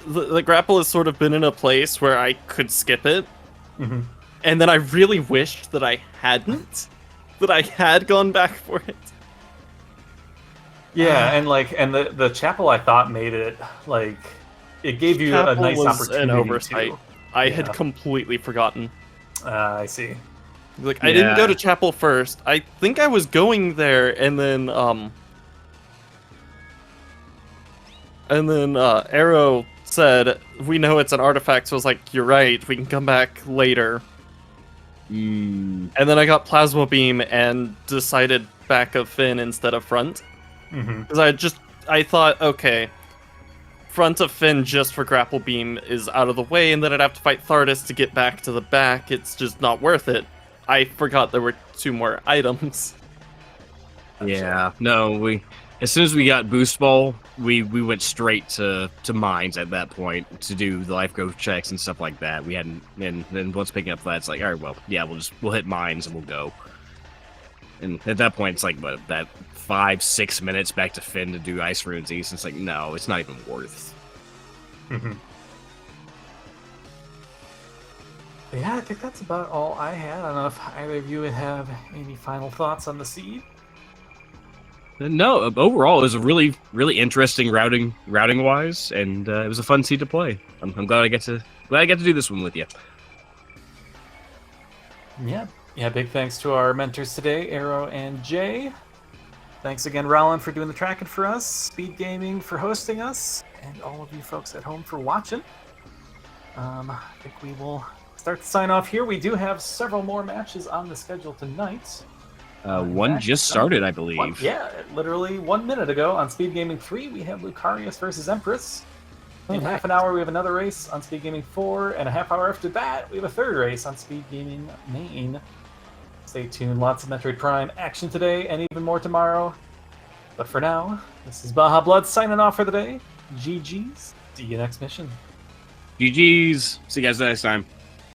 C: The grapple has sort of been in a place where I could skip it, and then I really wished that I hadn't, that I had gone back for it.
A: Yeah, and the Chapel I thought made it like it gave you a nice opportunity. An oversight.
C: I had completely forgotten.
A: I see.
C: Like I didn't go to Chapel first. I think I was going there, and then Arrow said, "We know it's an artifact." So I was like, "You're right. We can come back later." And then I got Plasma Beam and decided back of Finn instead of front. Because I thought, okay, front of Finn just for Grapple Beam is out of the way, and then I'd have to fight Thardus to get back to the back. It's just not worth it. I forgot there were 2 more items.
B: Yeah, no, as soon as we got Boost Ball, we went straight to mines at that point to do the life growth checks and stuff like that. We hadn't, and then once picking up that, it's like, all right, well, yeah, we'll hit mines and we'll go. And at that point, it's like that 5-6 minutes back to Finn to do Ice Ruins East. It's like, no, it's not even worth.
A: Yeah, I think that's about all I had. I don't know if either of you would have any final thoughts on the seed.
B: No, overall, it was a really interesting routing wise, and it was a fun seed to play. I'm glad I get to do this one with you.
A: Yeah, big thanks to our mentors today, Arrow and Jay. Thanks again, Rollin, for doing the tracking for us, Speed Gaming for hosting us, and all of you folks at home for watching. I think we will start to sign off here. We do have several more matches on the schedule tonight.
B: One just started, I believe.
A: Literally 1 minute ago on Speed Gaming 3, we have Lucarius versus Empress. In
C: nice.
A: half an hour, we have another race on Speed Gaming 4, and a half hour after that, we have a third race on Speed Gaming Main. Stay tuned, lots of Metroid Prime action today, and even more tomorrow. But for now, this is Baja Blood signing off for the day. GG's. See you next mission.
B: GG's. See you guys next time.